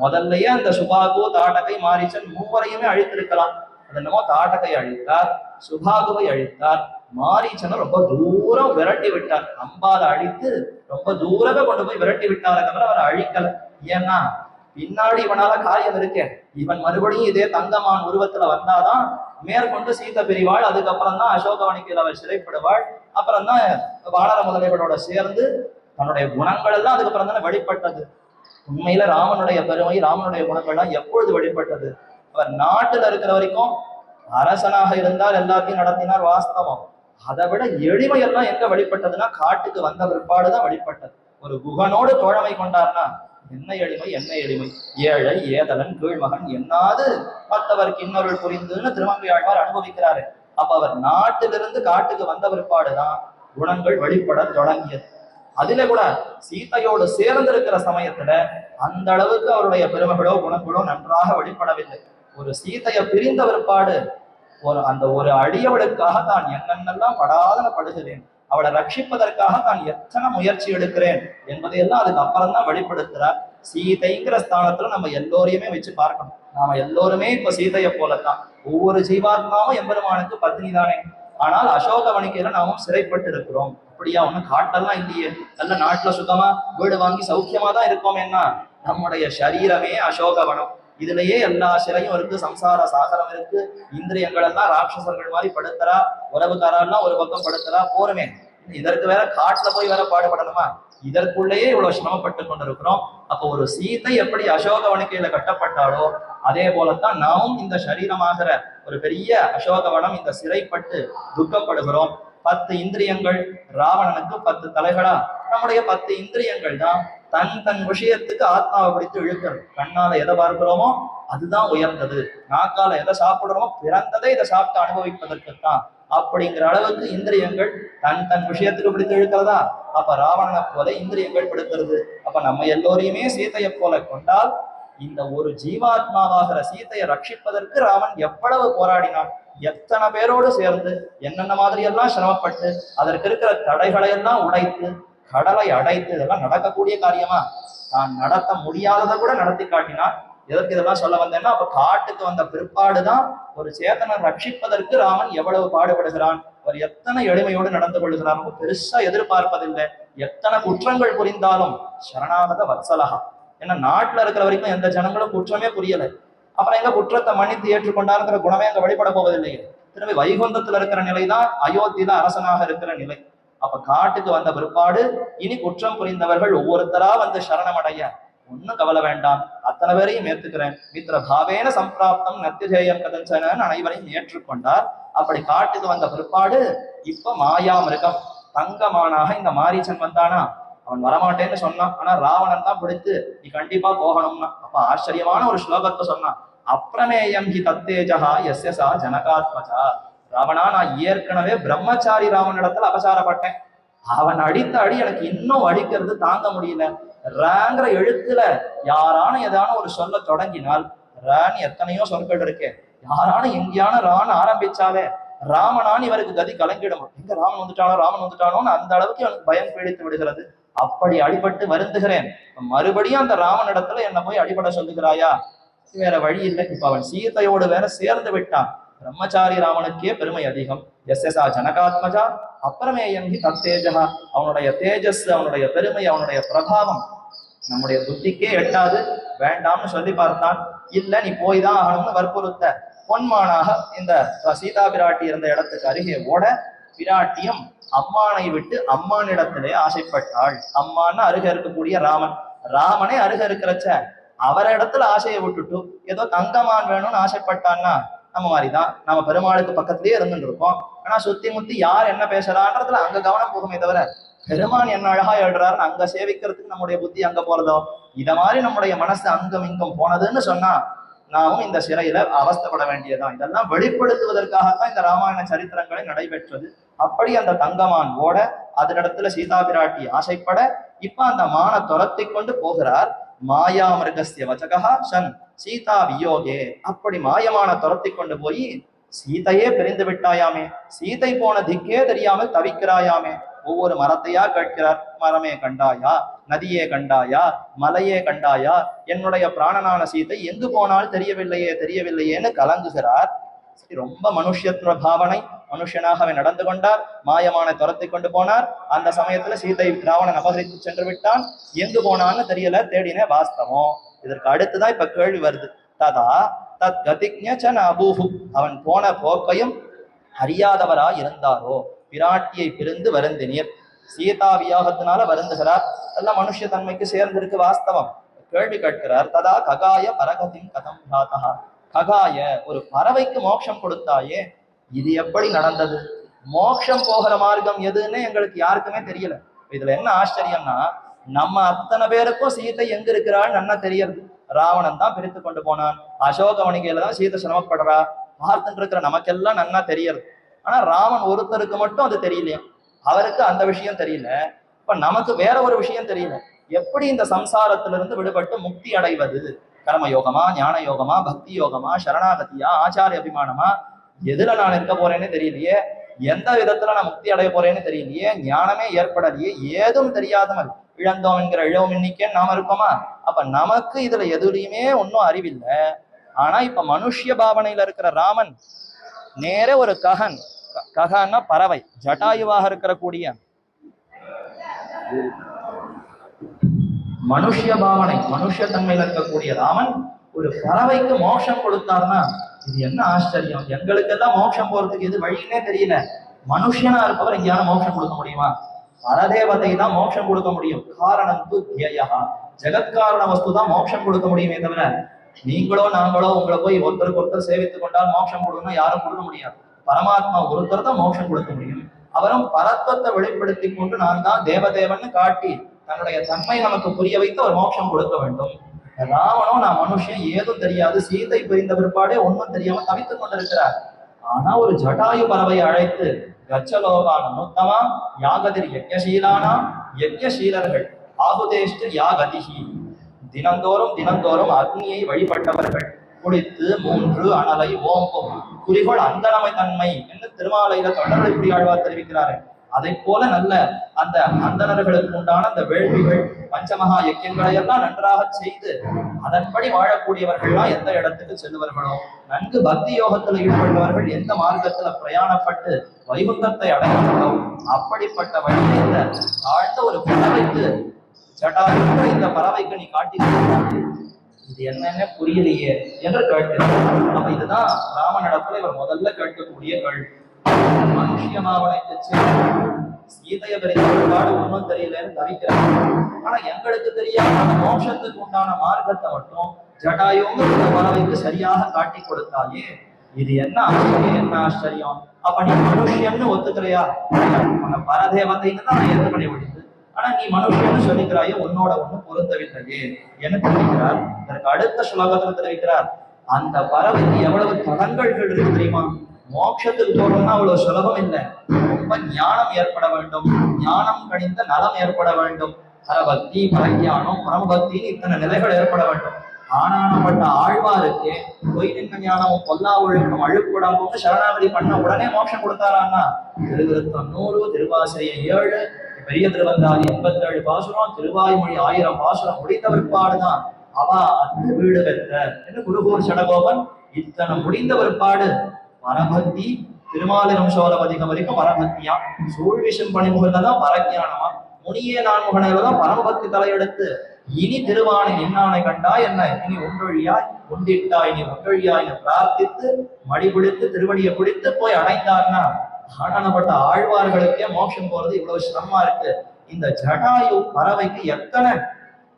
முதல்லயே அந்த சுபாகு, தாடகை, மாரீச்சன் மூவரையுமே அழித்திருக்கலாம். அது என்னமோ தாடகை அழித்தார், சுபாகுவை அழித்தார், மாரீச்சனை ரொம்ப தூரம் விரட்டி விட்டார். அம்பால அழித்து ரொம்ப தூரமே கொண்டு போய் விரட்டி விட்டார தவிர அவரை அழிக்கல. ஏன்னா பின்னாடி இவனால காரியம் இருக்கேன். இவன் மறுபடியும் இதே தங்கமான் உருவத்துல வந்தாதான் மேற்கொண்டு சீதை பிரிவாள். அதுக்கப்புறம் தான் அசோகவனிக்கையில் அவர் சிறைப்படுவாள். அப்புறம் தான் வானர முதலைகளோட சேர்ந்து தன்னுடைய குணங்கள் எல்லாம் அதுக்கப்புறம் தானே வெளிப்பட்டது. உண்மையில ராமனுடைய பெருமை, ராமனுடைய குணங்கள்லாம் எப்பொழுது வெளிப்பட்டது? அவர் நாட்டுல இருக்கிற வரைக்கும் அரசனாக இருந்தால் எல்லாத்தையும் நடத்தினார், வாஸ்தவம். அதை விட எளிமை எல்லாம் எங்க வெளிப்பட்டதுன்னா காட்டுக்கு வந்த பிற்பாடுதான் வெளிப்பட்டது. ஒரு குகனோடு தோழமை கொண்டார்னா என்ன எளிமை, என்ன எளிமை! ஏழை ஏதலன் கீழ்மகன் என்னாது மற்றவருக்கு இன்னொருள் புரிந்துன்னு திருமங்கையாழ்வார் அனுபவிக்கிறாரு. அப்ப அவர் நாட்டிலிருந்து காட்டுக்கு வந்த பிற்பாடுதான் குணங்கள் வெளிப்பட தொடங்கியது. அதுல கூட சீதையோடு சேர்ந்திருக்கிற சமயத்துல அந்த அளவுக்கு அவருடைய பெருமைகளோ குணங்களோ நன்றாக வெளிப்படவில்லை. ஒரு சீதையை பிரிந்த பிற்பாடு அந்த ஒரு அடியவளுக்காக தான் என்னென்னலாம் படாதன படுகிறேன், அவளை ரட்சிப்பதற்காக தான் எத்தனை முயற்சி எடுக்கிறேன் என்பதையெல்லாம் அதுக்கு அப்புறம் தான் வெளிப்படுத்துறார். சீதைங்கிற ஸ்தானத்துல நம்ம எல்லோரையுமே வச்சு பார்க்கணும். நாம எல்லோருமே இப்ப சீதையை போலத்தான். ஒவ்வொரு ஜீவாத்மாவும் எம்பெருமானுக்கு பத்னி தானே. ஆனால் அசோகவனிக்கையில நாமும் சிறைப்பட்டு இருக்கிறோம். அப்படியா? ஒன்னும் காட்டெல்லாம் இல்லையே. நல்ல நாட்டுல சுத்தமா வீடு வாங்கி சௌக்கியமா தான் இருக்கோமேன்னா நம்முடைய சரீரமே அசோகவனம். இதுலயே எல்லா சிறையும் இருக்கு, சம்சார சாகரம் இருக்கு. இந்திரியங்கள் எல்லாம் ராட்சசர்கள் மாதிரி படுத்துறா, உறவுக்காரெல்லாம் ஒரு பக்கம் படுத்துறா. போருமே, இதற்கு வேற காட்டுல போய் வேற பாடுபடணுமா? இதற்குள்ளேயே இவ்வளவு சிரமப்பட்டு கொண்டிருக்கிறோம். அப்போ ஒரு சீதை எப்படி அசோகவனிக்கையில கட்டப்பட்டாலோ அதே போலத்தான் நாமும் இந்த சரீரமாகிற ஒரு பெரிய அசோகவனம் இந்த சிறைப்பட்டு துக்கப்படுகிறோம். 10 இந்திரியங்கள், ராவணனுக்கு 10 தலைகளா? நம்முடைய 10 இந்திரியங்கள் தான் தன் விஷயத்துக்கு ஆத்மாவை பிடித்து இழுக்கிறது. கண்ணால எதை பார்க்கிறோமோ அதுதான் உயர்ந்தது, நாக்கால எதை சாப்பிடுறோமோ பிறந்ததை இதை சாப்பிட்டு அனுபவிப்பதற்குத்தான் அப்படிங்கிற அளவுக்கு இந்திரியங்கள் தன் விஷயத்துக்கு பிடித்து இழுக்கிறதா? அப்ப ராவணனை போல இந்திரியங்கள் பிடிக்கிறது. அப்ப நம்ம எல்லோரையுமே சீதையை போல கொண்டால் இந்த ஒரு ஜீவாத்மாவாகிற சீதையை ரட்சிப்பதற்கு ராமன் எவ்வளவு போராடினான், எத்தனை பேரோடு சேர்ந்து என்னென்ன மாதிரி எல்லாம் சிரமப்பட்டு அதற்கு இருக்கிற தடைகளை எல்லாம் உடைத்து கடலை அடைத்து, இதெல்லாம் நடக்கக்கூடிய காரியமா? தான் நடத்த முடியாததை கூட நடத்தி காட்டினார். எதற்கு இதெல்லாம் சொல்ல வந்தேன்னா, அப்ப காட்டுக்கு வந்த பிற்பாடுதான் ஒரு சேதனை ரட்சிப்பதற்கு ராமன் எவ்வளவு பாடுபடுகிறான், அவர் எத்தனை எளிமையோடு நடந்து கொள்கிறான். பெருசா எதிர்பார்ப்பதில்லை. எத்தனை குற்றங்கள் புரிந்தாலும் சரணாகத வத்சலகா. ஏன்னா நாட்டுல இருக்கிற வரைக்கும் எந்த ஜனங்களும் குற்றமே புரியல. அப்புறம் எங்க குற்றத்தை மன்னித்து ஏற்றுக்கொண்டாருங்கிற குணமே அங்க வழிபட போவதில்லையே. திரும்பி வைகுந்தத்துல இருக்கிற நிலைதான் அயோத்தியில அரசனாக இருக்கிற நிலை. அப்ப காட்டுக்கு வந்த பிற்பாடு இனி குற்றம் புரிந்தவர்கள் ஒவ்வொருத்தரா வந்து சரணமடைய ஒன்னும் கவலை வேண்டாம், அத்தனை பேரையும் ஏற்றுக்கிறேன். மித்திர பாவேன சம்பிராப்தம் நத்தியஜேயம் கதஞ்சன அனைவரையும் ஏற்றுக்கொண்டார். அப்படி காட்டுக்கு வந்த பிற்பாடு இப்ப மாயா மிருகம் தங்கமானாக இந்த மாரீச்சன் வந்தானா? அவன் வரமாட்டேன்னு சொன்னான். ஆனா ராவணன் தான் பிடித்து நீ கண்டிப்பா போகணும்னா. அப்ப ஆச்சரியமான ஒரு ஸ்லோகத்தை சொன்னான். அப்ரமேயம் ஹி தத்தேஜா எஸ்யசா ஜனகாத்மஜா. ராவணா, நான் ஏற்கனவே பிரம்மச்சாரி ராவன் இடத்துல அபசாரப்பட்டேன். அவன் அடித்த அடி எனக்கு இன்னும் அடிக்கிறது தாங்க முடியல. ராங்கிற எழுத்துல யாரான ஏதான ஒரு சொல்ல தொடங்கினால், ரான் எத்தனையோ சொற்கள் இருக்கே, யாரான எங்கேயான ரான் ஆரம்பிச்சாலே ராமனான் இவருக்கு கதி கலங்கிடும். எங்க ராமன் வந்துட்டானோ ராமன் வந்துட்டானோன்னு அந்த அளவுக்கு எனக்கு பயம் பீடித்து விடுகிறது. அப்படி அடிபட்டு வருந்துகிறேன். மறுபடியும் அந்த ராமன் இடத்துல என்ன போய் அடிபட சொல்லுகிறாயா? வேற வழி இல்லை. இப்ப அவன் சீதையோடு வேற சேர்ந்து விட்டான். பிரம்மச்சாரி ராமனுக்கே பெருமை அதிகம். எஸ்எஸ்ஆ ஜனகாத்மஜா அப்புறமேயம் ஹி தத்தேஜா. அவனுடைய தேஜஸ், அவனுடைய பெருமை, அவனுடைய பிரபாவம் நம்முடைய புத்திக்கே எட்டாது. வேண்டாம்னு சொல்லி பார்த்தான். இல்ல நீ போய் தான் ஆகணும்னு வற்புறுத்த பொன்மானாக இந்த சீதா பிராட்டி இருந்த இடத்துக்கு அருகே ஓட, பிராட்டியும் அம்மானை விட்டு அம்மானிடத்திலே ஆசைப்பட்டாள். அம்மான்னு அருக இருக்கக்கூடிய ராமன், ராமனே அருக இருக்கிறச்ச அவர இடத்துல ஆசையை விட்டுட்டு ஏதோ தங்கமான் வேணும்னு ஆசைப்பட்டான்னா நம்ம மாதிரிதான் நம்ம பெருமாளுக்கு பக்கத்திலேயே இருந்துட்டு இருக்கோம். ஆனா சுத்தி முத்தி யார் என்ன பேசுறான்றதுல அங்க கவனம் போகுமே தவிர பெருமான் என்ன அழகா எழுறாருன்னு அங்க சேவிக்கிறதுக்கு நம்முடைய புத்தி அங்க போறதோ, இத மாதிரி நம்முடைய மனசு அங்கும் இங்கும் போனதுன்னு சொன்னா நாமும் இந்த சிறையில அவஸ்தப்பட வேண்டியதான். இதெல்லாம் வெளிப்படுத்துவதற்காகத்தான் இந்த ராமாயண சரித்திரங்களை நடைபெற்றது. அப்படி அந்த தங்கமான் ஓட அதனிடத்துல சீதா பிராட்டி ஆசைப்பட இப்ப அந்த மானை துரத்தி கொண்டு போகிறார். மாயா மிருகஸ்ய வச்சகா சன் சீதா வியோகே. அப்படி மாயமான துரத்தி கொண்டு போய் சீதையே பிரிந்து விட்டாயாமே, சீதை போன திக்கே தெரியாமல் தவிக்கிறாயாமே. ஒவ்வொரு மரத்தையா கேட்கிறார். மரமே கண்டாயா, நதியே கண்டாயா, மலையே கண்டாயா, என்னுடைய பிராணனான சீதை எங்கு போனால் தெரியவில்லையே தெரியவில்லையேன்னு கலங்குகிறார். ரொம்ப மனுஷத்துவ பாவனை, மனுஷனாக அவன் நடந்து கொண்டார். மாயமான துரத்தி கொண்டு போனார். அந்த சமயத்துல சீதை ராவணன் அபகரித்து சென்று விட்டான். எங்கு போனான்னு தெரியல, தேடினே வாஸ்தவம். இதற்கு அடுத்துதான் இப்ப கேள்வி வருது. ததா தத் கதிக்ஞன அபூஹு. அவன் போன போக்கையும் அறியாதவரா இருந்தாரோ. பிராட்டியை பிரிந்து வருந்தினீர், சீதா வியாகத்தினால வருந்துகிறார். எல்லாம் மனுஷ தன்மைக்கு சேர்ந்திருக்கு, வாஸ்தவம். கேள்வி கேட்கிறார். ததா ககாய பரகதிம் கதம் பிராதா. ககாய, ஒரு பறவைக்கு மோட்சம் கொடுத்தாயே, இது எப்படி நடந்தது? மோட்சம் போகிற மார்க்கம் எதுன்னு எங்களுக்கு யாருக்குமே தெரியல. இதுல என்ன ஆச்சரியம்னா, நம்ம அத்தனை பேருக்கும் சீதை எங்க இருக்கிறாள் நல்லா தெரியாது. ராவணன் தான் பிரித்து கொண்டு போனான், அசோகவனிகையில தான் சீதை சிரமப்படுறா, பார்த்துட்டு இருக்கிற நமக்கெல்லாம் நன்னா தெரியாது. ஆனா ராமன் ஒருத்தருக்கு மட்டும் அது தெரியலையா, அவருக்கு அந்த விஷயம் தெரியல. இப்ப நமக்கு வேற ஒரு விஷயம் தெரியல. எப்படி இந்த சம்சாரத்திலிருந்து விடுபட்டு முக்தி அடைவது? கர்ம யோகமா, ஞான யோகமா, பக்தி யோகமா, சரணாகதியா, ஆச்சாரிய அபிமானமா, எதுல நான் இருக்க போறேன்னு தெரியலையே, எந்த விதத்துல நான் முக்தி அடைய போறேன்னு தெரியலையே, ஞானமே ஏற்படலையே, ஏதும் தெரியாதமல் இழந்தோம் என்கிற இழவும் இன்னைக்கே நாம இருக்கோமா? அப்ப நமக்கு இதுல எதுலையுமே ஒன்னும் அறிவில்லை. ஆனா இப்ப மனுஷ்ய பாவனையில இருக்கிற ராமன் நேர ஒரு ககன், ககன்னா பறவை, ஜட்டாயுவாக இருக்கிற கூடிய மனுஷ்ய பாவனை, மனுஷ்ய தன்மையில இருக்கக்கூடிய ராமன் ஒரு பறவைக்கு மோட்சம் கொடுத்தார்னா இது என்ன ஆச்சரியம்! எங்களுக்கெல்லாம் மோட்சம் போறதுக்கு எது வழின்னே தெரியல. மனுஷனா இருப்பவர் எங்கேயான மோட்சம் கொடுக்க முடியுமா? பரதேவதை தான் மோட்சம் கொடுக்க முடியும். காரணம் து தியயா, ஜெகத்காரண வஸ்து தான் மோட்சம் கொடுக்க முடியுமே தவிர நீங்களோ நாங்களோ உங்களை போய் ஒருத்தருக்கு ஒருத்தர் சேவித்துக் கொண்டால் மோட்சம் கொடுக்கணும் யாரும் கொடுக்க முடியாது. பரமாத்மா ஒருத்தர் தான் மோட்சம் கொடுக்க முடியும். அவரும் பரத்வத்தை வெளிப்படுத்தி கொண்டு நான் தான் தேவதேவன்னு காட்டி தன்னுடைய தன்மை நமக்கு புரிய வைத்து அவர் மோட்சம் கொடுக்க வேண்டும். ராவணம் நான் மனுஷன், ஏதும் தெரியாது, சீதை பிரிந்த பிற்பாடே ஒன்றும் தெரியாம தவித்துக் கொண்டிருக்கிறார். ஆனா ஒரு ஜட்டாயு பறவையை அழைத்து கச்சலோகான உத்தமா யாகதிர் யஜ்ஞசீலானா, யஜ்ஞசீலர்கள் ஆகுதேஷ்ட யாகதிஹி, தினந்தோறும் தினந்தோறும் அக்னியை வழிபட்டவர்கள், குளித்து மூன்று அனலை ஓம்பும் குறிகோள் அந்தனமை தன்மை என்று திருமாலையில தொடர்பு இப்படி ஆழ்வார் தெரிவிக்கிறார்கள். அதை போல நல்ல அந்த அந்தணர்களுக்கு உண்டான அந்த வேள்விகள் பஞ்சமகா யஜ்யங்களை எல்லாம் நன்றாக செய்து அதன்படி வாழக்கூடியவர்கள்லாம் எந்த இடத்துக்கு செல்லுவார்களோ, நன்கு பக்தி யோகத்துல ஈடுபட்டவர்கள் எந்த மார்க்கத்துல பிரயாணப்பட்டு வைகுந்தத்தை அடைவார்களோ அப்படிப்பட்ட வழியை இந்த தாழ்ந்த ஒரு பறவைக்கு ஜட்டாயுக்கு, இந்த பறவைக்கு நீ காட்டி இது என்னன்னு புரியலையே என்று கேட்கிறார். அப்ப இதுதான் ராமனிடத்துல இவர் முதல்ல கேட்கக்கூடிய கேள்வி. மனுஷிய மாவனைக்கு சீதைய பெருமாடு ஒன்றும் தெரியலன்னு தவிக்கிறாங்க. ஆனா எங்களுக்கு தெரியாத மோட்சத்துக்கு உண்டான மார்க்கத்தை மட்டும் ஜட்டாயும் இந்த பறவைக்கு சரியாக காட்டி கொடுத்தாயே, இது என்ன ஆச்சரியம், என்ன ஆச்சரியம்! அப்ப நீ மனுஷன்னு ஒத்துக்கிறையா? அந்த பரதேவத்தைன்னு தான் நான் ஏற்றுக்கொள்ள முடியுது. ஆனா நீ மனுஷன்னு சொல்லிக்கிறாயே, உன்னோட ஒண்ணு பொருந்தவில்லையே என்ன தெரிவிக்கிறார். இதற்கு அடுத்த ஸ்லோகத்தில் தெரிவிக்கிறார். அந்த பறவைக்கு எவ்வளவு தடங்கல்கள் இருக்கு தெரியுமா? மோட்சத்துக்கு போகணும்னா அவ்வளவு சுலபம் இல்லை. ரொம்ப ஞானம் ஏற்பட வேண்டும், ஞானம் கணிந்த நலம் ஏற்பட வேண்டும், பரபக்தி, பரஞானம், பரமபக்தின்னு இத்தனை நிலைகள் ஏற்பட வேண்டும். ஆனானப்பட்ட ஆழ்வாருக்கு பொய் நின்ன ஞானம் பொல்லா ஒழுக்கம் அழுக்கூடாதுன்னு சரணாகதி பண்ண உடனே மோட்சம் கொடுத்தாரான்னா, திருவிருத்தம் 100, திருவாசிரியை 7, பெரிய திருவந்தாதி 87 பாசுரம், திருவாய்மொழி 1000 பாசுரம் முடித்த பிற்பாடுதான் அவா அத்து வீடு பெற்ற என்று குருகூர் சடகோபன் இத்தனை முடிந்த பிற்பாடு பரபக்தி, திருமாலினம் சோழபதிகம் வரைக்கும் பரபக்தியா, சூழ்விஷம் பணிமுகதான் பரஜானமா, முனியே நான்முகனதான் பரமபக்தி தலையெடுத்து இனி திருவானை என்னானை கண்டா என்ன, இனி ஒன்றொழியாய் ஒன்றிட்டாய் நீ ஒன்றொழியாய் பிரார்த்தித்து மடிபிடித்து திருவடியை பிடித்து போய் அடைந்தார்னா, ஆனானப்பட்ட ஆழ்வார்களுக்கே மோட்சம் போறது இவ்வளவு சிரமமா இருக்கு. இந்த ஜடாயு பறவைக்கு எத்தனை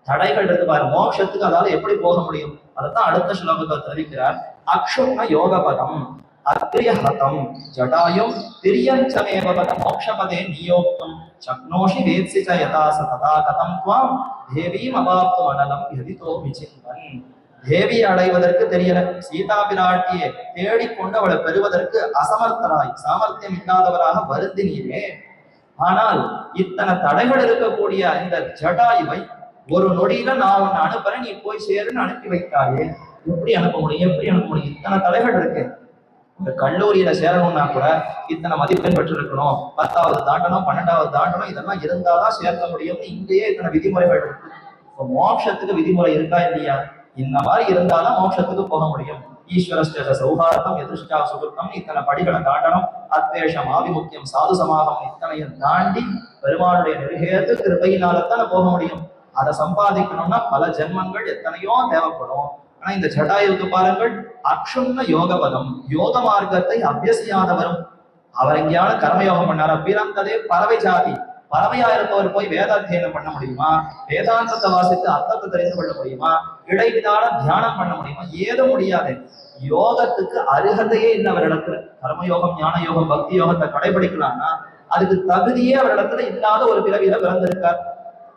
தடைகள் இருக்கு பாரு மோட்சத்துக்கு, அதால எப்படி போக முடியும்? அதைத்தான் அடுத்த ஸ்லோகத்தில் தெரிவிக்கிறார். அக்ஷுண்ண யோகபதம் அக்ரியஹதம் ஜடாயும் திரியஞ்சமேவபத மோக்ஷபதே நியோக்தும் சக்னோஷி வேத்சி ச யதாச ததா கதம் துவாம் தேவீம் அவாப்து மனலம் யதிதோ விசிந்தன். தேவியை அடைவதற்கு தெரியல, சீதா பிராட்டியை தேடிக்கொண்டு அவளை பெறுவதற்கு அசமர்த்தராய், சாமர்த்தியம் இல்லாதவராக வருந்தினீரே, ஆனால் இத்தனை தடைகள் இருக்கக்கூடிய இந்த ஜடாயுவை ஒரு நொடியில நான் உன்னை அனுப்புறேன், நீ போய் சேருன்னு அனுப்பி வைத்தாயே. எப்படி அனுப்ப முடியும்? எப்படி அனுப்ப முடியும்? இத்தனை தடைகள் இருக்கு. இந்த கல்லூரியில சேரணும்னா கூட இத்தனை மதிப்பெண் பெற்றிருக்கணும், 10வது தாண்டணும், 12வது தாண்டணும், இதெல்லாம் இருந்தாதான் சேர்க்க முடியும்னு இங்கேயே இத்தனை விதிமுறைகள் இருக்கு. இப்போ மோட்சத்துக்கு விதிமுறை இருக்கா இல்லையா? இந்த மாதிரி இருந்தாதான் மோட்சத்துக்கு போக முடியும். ஈஸ்வரஸ்ட சௌஹார்த்தம் எதிர்ஷ்டா சுகிருத்தம் இத்தனை படிகளை தாண்டணும், அத்வேஷம் ஆதிமுக்கியம் சாது சமாகம் இத்தனையும் தாண்டி பெருமானுடைய நெருகேற்று கிருபையினால்தான் போக முடியும். அதை சம்பாதிக்கணும்னா பல ஜென்மங்கள் எத்தனையோ தேவைப்படும். ஆனா இந்த ஜடாயுக்கு பாருங்கள், அக்ஷுண்ண யோகபதம், யோக மார்க்கத்தை அபியசியாதவரும். அவர் எங்கேயான கர்மயோகம் பண்ணார். பிறந்ததே பறவை ஜாதி, பறவையா இருப்பவர் போய் வேதாத்தியனம் பண்ண முடியுமா? வேதாந்தத்தை வாசித்து அர்த்தத்தை தெரிந்து கொள்ள முடியுமா? இடைவிடாத தியானம் பண்ண முடியுமா? ஏதும் முடியாது. யோகத்துக்கு அருகதையே இல்லை அவரிடத்துல. கர்மயோகம், ஞான யோகம், பக்தி யோகத்தை கடைபிடிக்கலாம்னா அதுக்கு தகுதியே அவரிடத்துல இல்லாத ஒரு பிறவியில பிறந்திருக்கார்.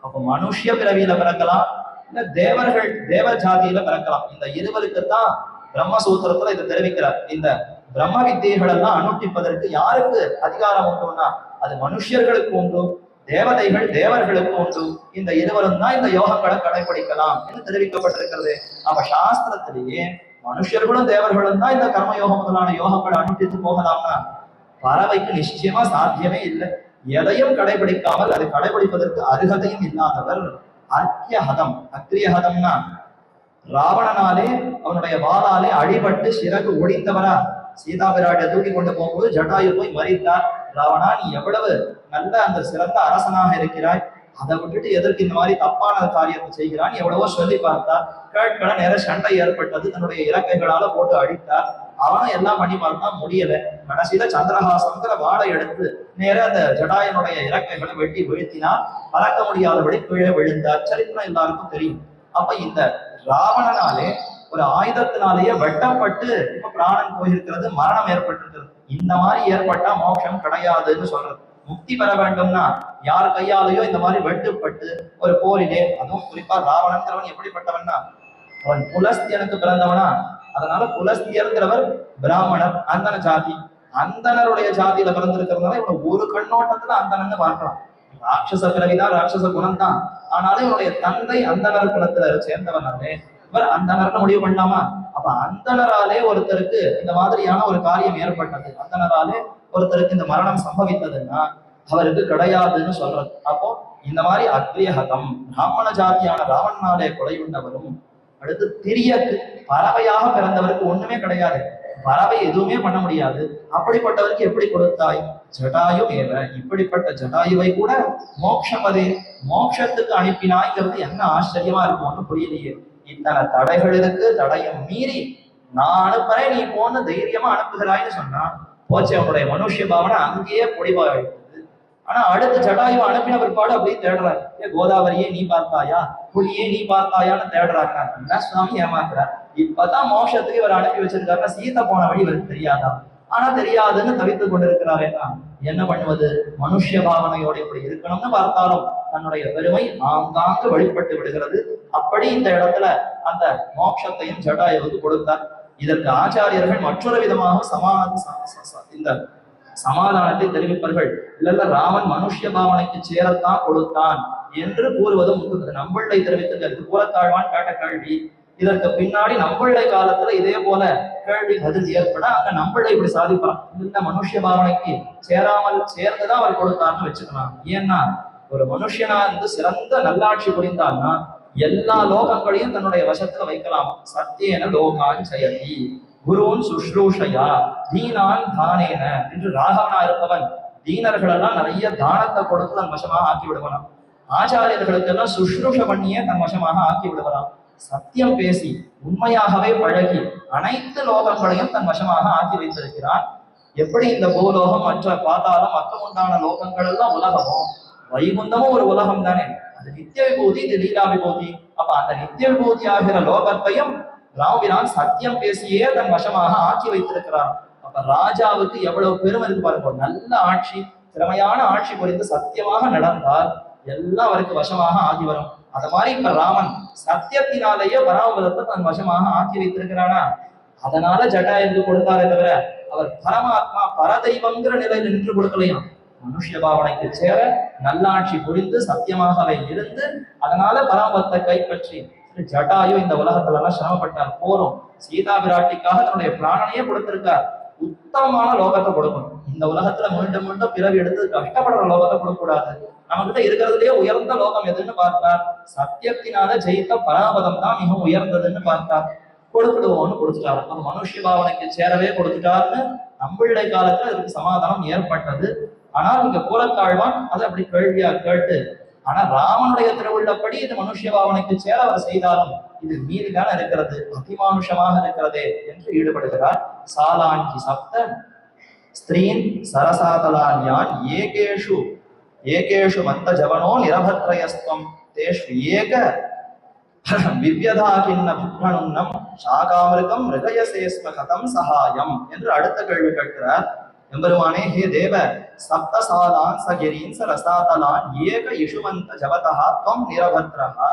அப்ப மனுஷிய பிறவியில பிறக்கலாம், இல்ல தேவர்கள் தேவ ஜாதியில பிறக்கலாம். இந்த இருவருக்குத்தான் பிரம்மசூத்திரத்துல இதை தெரிவிக்கிறார். இந்த பிரம்ம வித்தியைகள் எல்லாம் அனுஷ்டிப்பதற்கு யாருக்கு அதிகாரம் உண்டுன்னா அது மனுஷர்களுக்கு உண்டு, தேவதைகள் தேவர்களுக்கு உண்டு. இந்த இருவரும் தான் இந்த யோகங்களை கடைபிடிக்கலாம் என்று தெரிவிக்கப்பட்டிருக்கிறது. அப்ப சாஸ்திரத்திலேயே மனுஷர்களும் தேவர்களும் தான் இந்த கர்மயோகம் முதலான யோகங்களை அனுஷ்டித்து போகலாம்னா பறவைக்கு நிச்சயமா சாத்தியமே இல்லை. எதையும் கடைபிடிக்காமல் அதை கடைபிடிப்பதற்கு அருகதையும் இல்லாதவர். அர்க்கியஹதம், அக்ரியஹதம்னா ராவணனாலே அவனுடைய வாளாலே அடிபட்டு சிறகு ஒடிந்தவரா சீதா பிராட்டியை தூக்கி கொண்டு போகும்போது ஜடாயு போய் மறித்தார். ராவணா, நீ எவ்வளவு நல்ல அந்த சிறந்த அரசனாக இருக்கிறாய், அதை விட்டுட்டு எதற்கு இந்த மாதிரி தப்பான காரியத்தை செய்கிறான் எவ்வளவோ சொல்லி பார்த்தார். கேட்கல நேர சண்டை ஏற்பட்டது, தன்னுடைய இறக்கைகளால போட்டு அடித்தார். அவனும் எல்லாம் பண்ணி பார்த்தா முடியல. கடைசியில சந்திரஹாசங்கிற வாழை எடுத்து நேர அந்த ஜடாயனுடைய இறக்கைகளை வெட்டி வீழ்த்தினார். பறக்க முடியாதபடி கீழே விழுந்தார். சரித்திரம் எல்லாருக்கும் தெரியும். அப்ப இந்த ராவணனாலே ஒரு ஆயுதத்தினாலேயே வெட்டப்பட்டு இப்ப பிராணன் போயிருக்கிறது, மரணம் ஏற்பட்டிருக்கிறது. இந்த மாதிரி ஏற்பட்டா மோட்சம் கிடையாதுன்னு சொல்றது. முக்தி பெற வேண்டும்னா யார் கையாலேயோ இந்த மாதிரி வெட்டுப்பட்டு ஒரு போரிலே, அதுவும் குறிப்பா ராவணங்கிறவன் எப்படிப்பட்டவன்னா அவன் புலஸ்தியனுக்கு பிறந்தவனா. அதனால புலஸ்தியர்ங்கிறவர் பிராமணர், அந்தன ஜாதி. அந்தனருடைய ஜாதியில பிறந்திருக்கிறதுனால இவனை ஒரு கண்ணோட்டத்துல அந்தனன்னு பார்க்கலாம். ராட்சச பிறவிதான், ராட்சச குணம் தான். ஆனாலும் இவனுடைய தந்தை அந்தனர் குலத்துல சேர்ந்தவனாலே இவர் அந்தனர்னு முடிவு பண்ணலாமா? அப்ப அந்தனராலே ஒருத்தருக்கு இந்த மாதிரியான ஒரு காரியம் ஏற்பட்டது, அந்தனராலே ஒருத்தருக்கு இந்த மரணம் சம்பவித்ததுன்னா அவருக்கு கிடையாதுன்னு சொல்றது. அப்போ இந்த மாதிரி அக்ரியஹதம், பிராமண ஜாதியான ராவணனாலே கொலையுண்டவரும், அடுத்து திரியக்கு பறவையாக பிறந்தவருக்கு ஒண்ணுமே கிடையாது, பறவை எதுவுமே பண்ண முடியாது. அப்படிப்பட்டவருக்கு எப்படி கொடுத்தாய்? ஜடாயு ஏவ, இப்படிப்பட்ட ஜடாயுவை கூட மோட்சமதே, மோட்சத்துக்கு அனுப்பினாய்ங்கிறது என்ன ஆச்சரியமா இருக்கும், ஒன்றும் புரியலையே. இத்தனை தடைகள் இருக்கு, தடையும் மீறி நான் அனுப்புறேன் நீ போன்னு தைரியமா அனுப்புகிறாய்ன்னு சொன்னா போச்சு. அவனுடைய மனுஷிய பாவனை அங்கேயே பொடிவாயிடுது. ஆனா அடுத்த ஜடாயு அனுப்பின பிற்பாடு அப்படியே தேடுறாரு. கோதாவரியே நீ பார்த்தாயா, புலியே நீ பார்த்தாயான்னு தேடுறாங்க. என்ன சுவாமி ஏமாத்துறார். இப்பதான் மோட்சத்துக்கு இவர் அனுப்பி வச்சிருக்காருன்னா சீதை போன வழி இவருக்கு தெரியாதா? ஆனா தெரியாதுன்னு தவித்துக் கொண்டிருக்கிறாரேன்னா என்ன பண்ணுவது? மனுஷ பாவனையோடு இப்படி இருக்கணும்னு பார்த்தாலும் தன்னுடைய பெருமை ஆங்காங்கு வெளிப்பட்டு விடுகிறது. அப்படி இந்த இடத்துல அந்த மோட்சத்தையும் ஜடாயுவுக்கு கொடுத்தார். இதற்கு ஆச்சாரியர்கள் மற்றொரு விதமாக இந்த சமாதானத்தை தெரிவிப்பார்கள். இல்ல ராமன் மனுஷ பாவனைக்கு சேரத்தான் கொடுத்தான் என்று கூறுவதும் உண்டு. நம்பிள்ளை தெரிவித்திருக்கிறது. கூறத்தாழ்வான் கேட்ட கேள்வி. இதற்கு பின்னாடி நம்பிள்ளை காலத்துல இதே போல கேள்வி பதில் ஏற்பட அங்க நம்பிள்ளை இப்படி சாதிப்பான். இந்த மனுஷ பாவனைக்கு சேராமல் சேர்ந்துதான் அவர் கொடுத்தார்னு வச்சுக்கலாம். ஏன்னா ஒரு மனுஷனா இருந்து சிறந்த நல்லாட்சி புரிந்தான்னா எல்லா லோகங்களையும் தன்னுடைய வசத்துல வைக்கலாம். சத்தியேன லோகான் செயலி குருன் சுஷ்ரூஷையா தீனான் தானேன என்று ராகவனா இருப்பவன் தீனர்கள் எல்லாம் நிறைய தானத்தை கொடுத்து தன் வசமாக ஆக்கி விடுவனாம். ஆச்சாரியர்களுக்கு எல்லாம் சுஷ்ரூஷ பண்ணியே தன் வசமாக ஆக்கி விடுவனாம். சத்தியம் பேசி உண்மையாகவே பழகி அனைத்து லோகங்களையும் தன் வசமாக ஆக்கி வைத்திருக்கிறான். எப்படி இந்த பூலோகம், மற்ற பாதாளம், மற்றமுண்டான லோகங்கள் எல்லாம் உலகமோ வைகுந்தமும் ஒரு உலகம் தானே. அது நித்திய விபூதி, இது லீலா விபூதி. அப்ப அந்த நித்திய விபூதி ஆகிற லோகத்தையும் ராமபிரான் சத்தியம் பேசியே தன் வசமாக ஆக்கி வைத்திருக்கிறார். அப்ப ராஜாவுக்கு எவ்வளவு பெருமை இருக்கு பாருங்க. நல்ல ஆட்சி, திறமையான ஆட்சி புரிந்து சத்தியமாக நடந்தால் எல்லாம் அவருக்கு வசமாக ஆகி வரும். அது மாதிரி இப்ப ராமன் சத்தியத்தினாலேயே பராமரத்தை தன் வசமாக ஆக்கி வைத்திருக்கிறானா, அதனால ஜடாயுக்கு கொடுத்தாரே தவிர அவர் பரமாத்மா பரதெய்வங்கிற நிலையில நின்று கொடுக்கலையாம். மனுஷ பாவனைக்கு சேர நல்லாட்சி புரிந்து சத்தியமாகவே இருந்து அதனால பரமத்தை கைப்பற்றி ஜட்டாயு இந்த உலகத்துல எல்லாம் சிரமப்பட்டார். போறோம், சீதா பிராட்டிக்காக தன்னுடைய பிராணனையே கொடுத்திருக்கார். உத்தமமான லோகத்தை கொடுக்கணும். இந்த உலகத்துல மீண்டும் மீண்டும் பிறவி எடுத்து கஷ்டப்படுற லோகத்தை கொடுக்கக்கூடாது. நம்ம கிட்ட இருக்கிறதுலயே உயர்ந்த லோகம் எதுன்னு பார்த்தார். சத்தியத்தினால ஜெயித்த பராபதம் தான் மிக உயர்ந்ததுன்னு பார்த்தார். கொடுத்துடுவோம்னு கொடுத்துட்டாரு. அப்ப மனுஷ பாவனைக்கு சேரவே கொடுத்துட்டாருன்னு நம்பிள்ளை காலத்துல அதுக்கு சமாதானம் ஏற்பட்டது. ஆனால் இங்க கூலத்தாழ்வான் அதை அப்படி கேள்வியா கேட்டு, ஆனா ராமனுடைய திருவுள்ளப்படி இது மனுஷ பாவனைக்கு சேர அவர் செய்தாலும் இது மீறிதான இருக்கிறது, அதிமானுஷமாக இருக்கிறதே என்று ஈடுபடுகிறார். சாலாங்கி சப்த ஸ்திரீன் சரசாதலான்யான் ஏகேஷு ஏகேஷு மந்த ஜவனோ நிரபத்ரயஸ்தம் தேஷு ஏக விவ்யதாகின்ன விப்ரணுன்னம் சாகாமிருகம் மிருகயசேஸ்ம கதம் சகாயம் என்று அடுத்த கேள்வி கேட்கிறார். எம்பெருமானே, ஹே தேவ, சப்தசாலான் சகிரீன் சரசாதலான் ஏக இஷுவந்த ஜவதா துவம் நிரபத்ரஹா.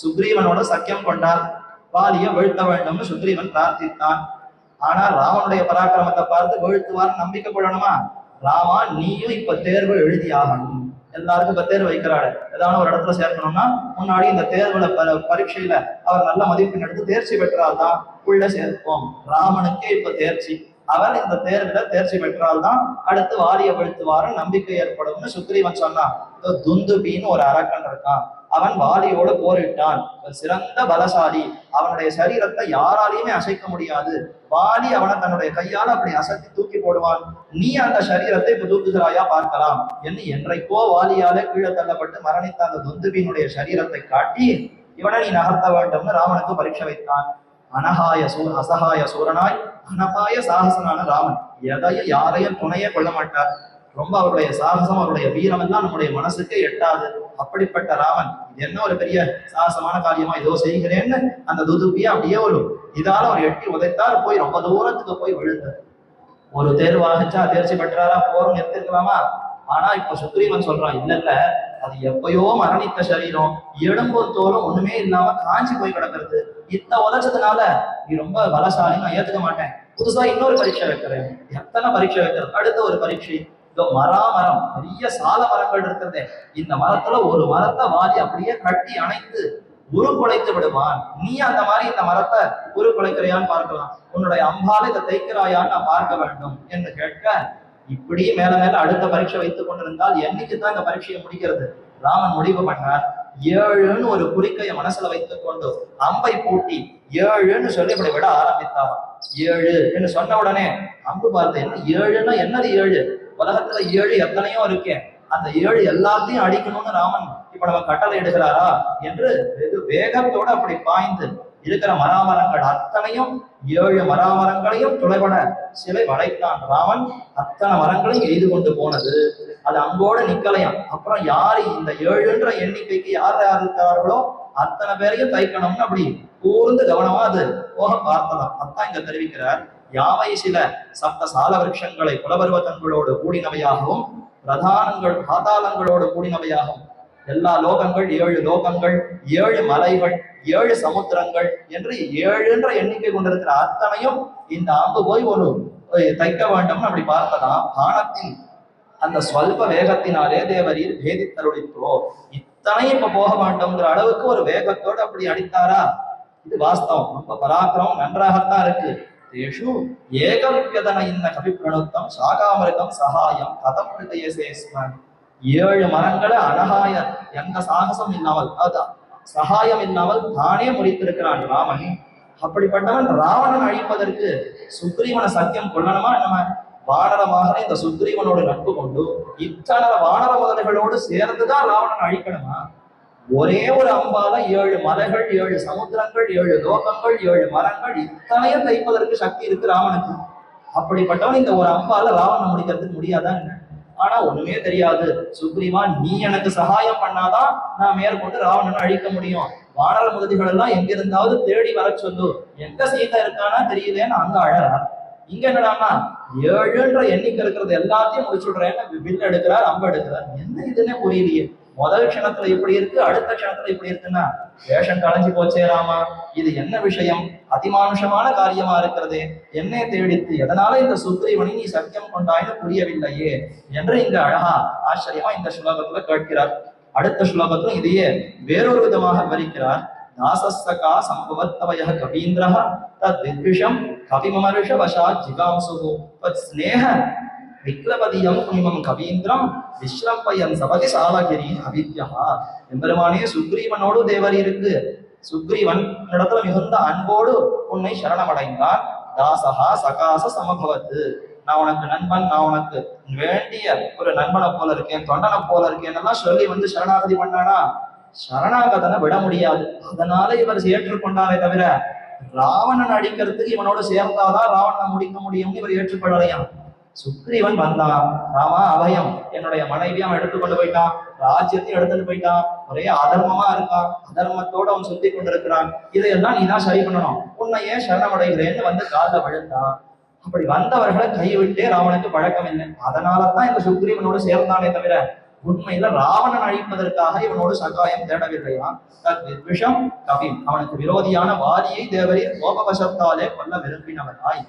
சுக்ரீவனோட சக்கியம் கொண்டார், வாலிய வீழ்த்த வேண்டும்னு சுக்ரீவன் பிரார்த்தித்தான். ஆனா ராமனுடைய பராக்கிரமத்தை பார்த்து வீழ்த்துவார் நம்பிக்கை கொள்ளணுமா? ராமா, நீயும் இப்ப தேர்வு எழுதி ஆகணும். எல்லாருக்கும் இப்ப தேர்வு வைக்கிறாரு. ஏதாவது ஒரு இடத்துல சேர்க்கணும்னா முன்னாடி இந்த தேர்வுல பரீட்சையில அவர் நல்ல மதிப்பெண் எடுத்து தேர்ச்சி பெற்றால்தான் உள்ள சேர்ப்போம். ராமனுக்கே இப்ப தேர்ச்சி, அவர் இந்த தேர்வுல தேர்ச்சி பெற்றால்தான் அடுத்து வாரிய வீழ்த்துவாரு நம்பிக்கை ஏற்படும்னு சுக்ரீவன் சொன்னான். துந்துபின்னு ஒரு அரக்கன் இருக்கான், அவன் வாலியோடு போரிட்டான். சிறந்த பலசாலி, அவனுடைய சரீரத்தை யாராலையுமே அசைக்க முடியாது. வாலி அவனை தன்னுடைய கையால் அப்படி அசைத்து தூக்கி போடுவான். நீ அந்த சரீரத்தை இப்ப தூக்குகிறாயா பார்க்கலாம் என்று என்றைக்கோ வாலியாலே கீழே தள்ளப்பட்டு மரணித்த அந்த துந்துபியினுடைய சரீரத்தை காட்டி இவனை நீ நகர்த்த வேண்டும்னு ராமனுக்கு பரீட்சை வைத்தான். அசகாய சூரனாய் அனபாய சாகசனான ராமன் எதையும் யாரையும் துணையே கொள்ள மாட்டார். ரொம்ப அவருடைய சாகசம், அவருடைய வீரம் எல்லாம் நம்முடைய மனசுக்கே எட்டாது. அப்படிப்பட்ட ராமன் இது என்ன ஒரு பெரிய சாகசமான காரியமா ஏதோ செய்கிறேன்னு அந்த துதுப்பியை அப்படியே ஒரு இதால ஒரு எட்டி உதைத்தார். போய் ரொம்ப தூரத்துக்கு போய் விழுந்தார். ஒரு தேர்வாகச்சா தேர்ச்சி பெற்றாரா, போரும் நிறுத்திருக்கலாமா? ஆனா இப்ப சுக்ரீவன் சொல்றான், இல்ல அது எப்பயோ மரணித்த சரீரம், எலும்பும் தோலும் ஒண்ணுமே இல்லாம காஞ்சி போய் கிடக்கிறது. இத்த உதச்சதுனால நீ ரொம்ப பலசாலி, நான் ஏத்துக்க மாட்டேன். புதுசா இன்னொரு பரீட்சை வைக்கிறேன். எத்தனை பரீட்சை வைக்கிறது? அடுத்த ஒரு பரீட்சை. இதோ மரம் பெரிய சால மரங்கள் இருக்கிறதே, இந்த மரத்துல ஒரு மரத்தை வாரி அப்படியே கட்டி அணைத்து உருக்குலைத்து விடுவான். நீ அந்த மாதிரி இந்த மரத்தை உருக்குலைக்கிறையான்னு பார்க்கலாம். உன்னுடைய அம்பால இதை தைக்கிறாயான்னு நான் பார்க்க வேண்டும் என்று கேட்க, இப்படி மேல மேல அடுத்த பரீட்சை வைத்துக் கொண்டிருந்தால் என்னைக்கு தான் இந்த பரீட்சையை முடிக்கிறது? ராமன் முடிவு பண்ணார். 7ன்னு ஒரு குறிக்கைய மனசுல வைத்துக் கொண்டு அம்பை பூட்டி 7ன்னு சொல்லி இப்படி விட ஆரம்பித்தாராம். 7 என்று சொன்ன உடனே அம்பு பார்த்து, என்ன 7ன்னா என்னது 7? உலகத்துல 7 எத்தனையோ இருக்கேன், அந்த 7 எல்லாத்தையும் அடிக்கணும்னு ராமன் இப்ப நம்ம கட்டளை எடுக்கிறாரா என்று வெகு வேகத்தோட அப்படி பாய்ந்து இருக்கிற மராமரங்கள் அத்தனையும் 7 மராமரங்களையும் துளைபட சிலை வளைத்தான் ராமன். அத்தனை மரங்களையும் எய்து கொண்டு போனது. அது அங்கோட நிக்கலையாம். அப்புறம் யாரு இந்த 7ன்ற எண்ணிக்கைக்கு யார் யார் இருக்கிறார்களோ அத்தனை பேரையும் தைக்கணும்னு அப்படி கூர்ந்து கவனமா அது போக பார்த்தலாம். அதான் இங்க தெரிவிக்கிறார். யாவை சில சப்த சால விருட்சங்களை குலபர்வதங்களோடு கூடினவையாகவும் பிரதானங்கள் பாதாளங்களோடு கூடினவையாகவும் எல்லா லோகங்கள் 7 லோகங்கள் 7 மலைகள் 7 சமுத்திரங்கள் என்று 7ன்ற எண்ணிக்கை கொண்டிருக்கிற அத்தனையும் இந்த அம்பு போய் ஒரு தைக்க வேண்டும்னு அப்படி பார்த்ததான் பானத்தின் அந்த ஸ்வல்ப வேகத்தினாலே தேவரீர் பேதித்தருளித்தோ. இத்தனையும் இப்ப போக மாட்டோம்ங்கிற அளவுக்கு ஒரு வேகத்தோடு அப்படி அடித்தாரா? இது வாஸ்தவம். ரொம்ப பராக்கிரமம் நன்றாகத்தான் இருக்கு. தேஷு ஏகவியதன இன்ன கவி பிரணுத்தம் சாகாமிருகம் சகாயம் கதம் ஹிருதயசேஸ்மன். 7 மரங்களை அழகாய எந்த சாகசம் இல்லாமல் சகாயம் இல்லாமல் தானே முடித்திருக்கிறான் ராமன். அப்படிப்பட்டவன் ராவணன் அழிப்பதற்கு சுக்ரீவன சத்தியம் கொள்ளணுமா? நம்ம வானரமாக இந்த சுக்ரீவனோடு நட்பு கொண்டு இத்தனை வானர முதல்களோடு சேர்ந்துதான் ராவணன் அழிக்கணுமா? ஒரே ஒரு அம்பால 7 மலைகள் 7 சமுத்திரங்கள் 7 லோகங்கள் 7 மரங்கள் இத்தனையும் தைப்பதற்கு சக்தி இருக்கு ராவனுக்கு. அப்படிப்பட்டவன் இந்த ஒரு அம்பால ராவணன் முடிக்கிறதுக்கு முடியாதான்? ஆனா ஒண்ணுமே தெரியாது. சுக்ரீவா, நீ எனக்கு சகாயம் பண்ணாதான் நான் மேற்கொண்டு ராவணன் அழிக்க முடியும். வானர முதலிகள் எல்லாம் எங்க இருந்தாவது தேடி வர சொல்லு. எங்க சீதா இருக்கானா தெரியலேன்னு அங்க அழறா. இங்க என்னடான்னா 7ன்ற எண்ணிக்கை இருக்கிறது எல்லாத்தையும் முடிச்சுடுறேன்னு வில் எடுக்கிறார், அம்பு எடுக்கிறார். என்ன இதுன்னே புரியலையே. முதல் க்ஷணத்துல இப்படி இருக்கு, அடுத்த க்ஷணத்துல இப்படி இருக்குன்னா வேஷம் களைஞ்சு போச்சே ராமா, இது என்ன விஷயம், அதிமானுஷமான காரியமா இருக்கிறது, என்னை தேடித்து எதனால இந்த சுக்ரீவனை நீ சத்தியம் கொண்டாயின்னு புரியவில்லையே என்று இங்க அழகா ஆச்சரியமா இந்த ஸ்லோகத்துல கேட்கிறார். அடுத்த ஸ்லோகத்துல இதையே வேறொரு விதமாக விவரிக்கிறார். தாசஸ்தகா சம்பவத்தவய கபீந்திரஹ தத் வித்விஷம் கபிமமருஷ வசாத் ஜிகாம்சுஹு தத் ஸ்நேஹ விக்லபதியம் குமிமம் கவீந்திரம் விஸ்ரம்பயன் சபதி சாலகிரி அவித்யா. எம்பெருமானே, சுக்ரீவனோடு தேவர் இருக்கு. சுக்ரீவன் இடத்துல மிகுந்த அன்போடு உன்னை சரணமடைந்தான். தாசகா சகாச சமபவத்து, நான் உனக்கு நண்பன், நான் உனக்கு வேண்டிய ஒரு நண்பனை போல இருக்கேன், தொண்டனை போல இருக்கேன் எல்லாம் சொல்லி வந்து சரணாகதி பண்ணானா, சரணாகதனை விட முடியாது. அதனால இவர் ஏற்றுக்கொண்டாரே தவிர ராவணன் அடிக்கிறதுக்கு இவனோடு சேர்ந்தாதான் ராவணனை முடிக்க முடியும்னு இவர் ஏற்றுக்கொள்ளலையாம். சுக்ரீவன் வந்தான், ராமா அபயம், என்னுடைய மனைவி அவன் எடுத்துக்கொண்டு போயிட்டான், ராஜ்யத்தையும் எடுத்துட்டு போயிட்டான், ஒரே அதர்மமா இருக்கான், அதர்மத்தோட அவன் சுத்தி கொண்டிருக்கிறான், இதையெல்லாம் நீ தான் சரி பண்ணணும், உன்னை ஏன் சரணமடைகிறேன்னு வந்து காலில் விழுந்தான். அப்படி வந்தவர்களை கைவிட்டே ராவனுக்கு பழக்கம் இல்லை. அதனாலதான் இந்த சுக்ரீவனோடு சேர்ந்தானே தவிர உண்மையில ராவணன் அழிப்பதற்காக இவனோடு சகாயம் தேடவில்லையா. விஷம் கபின், அவனுக்கு விரோதியான வாலியை தேவரீர் கோபவசத்தாலே கொல்ல விரும்பினவராய்,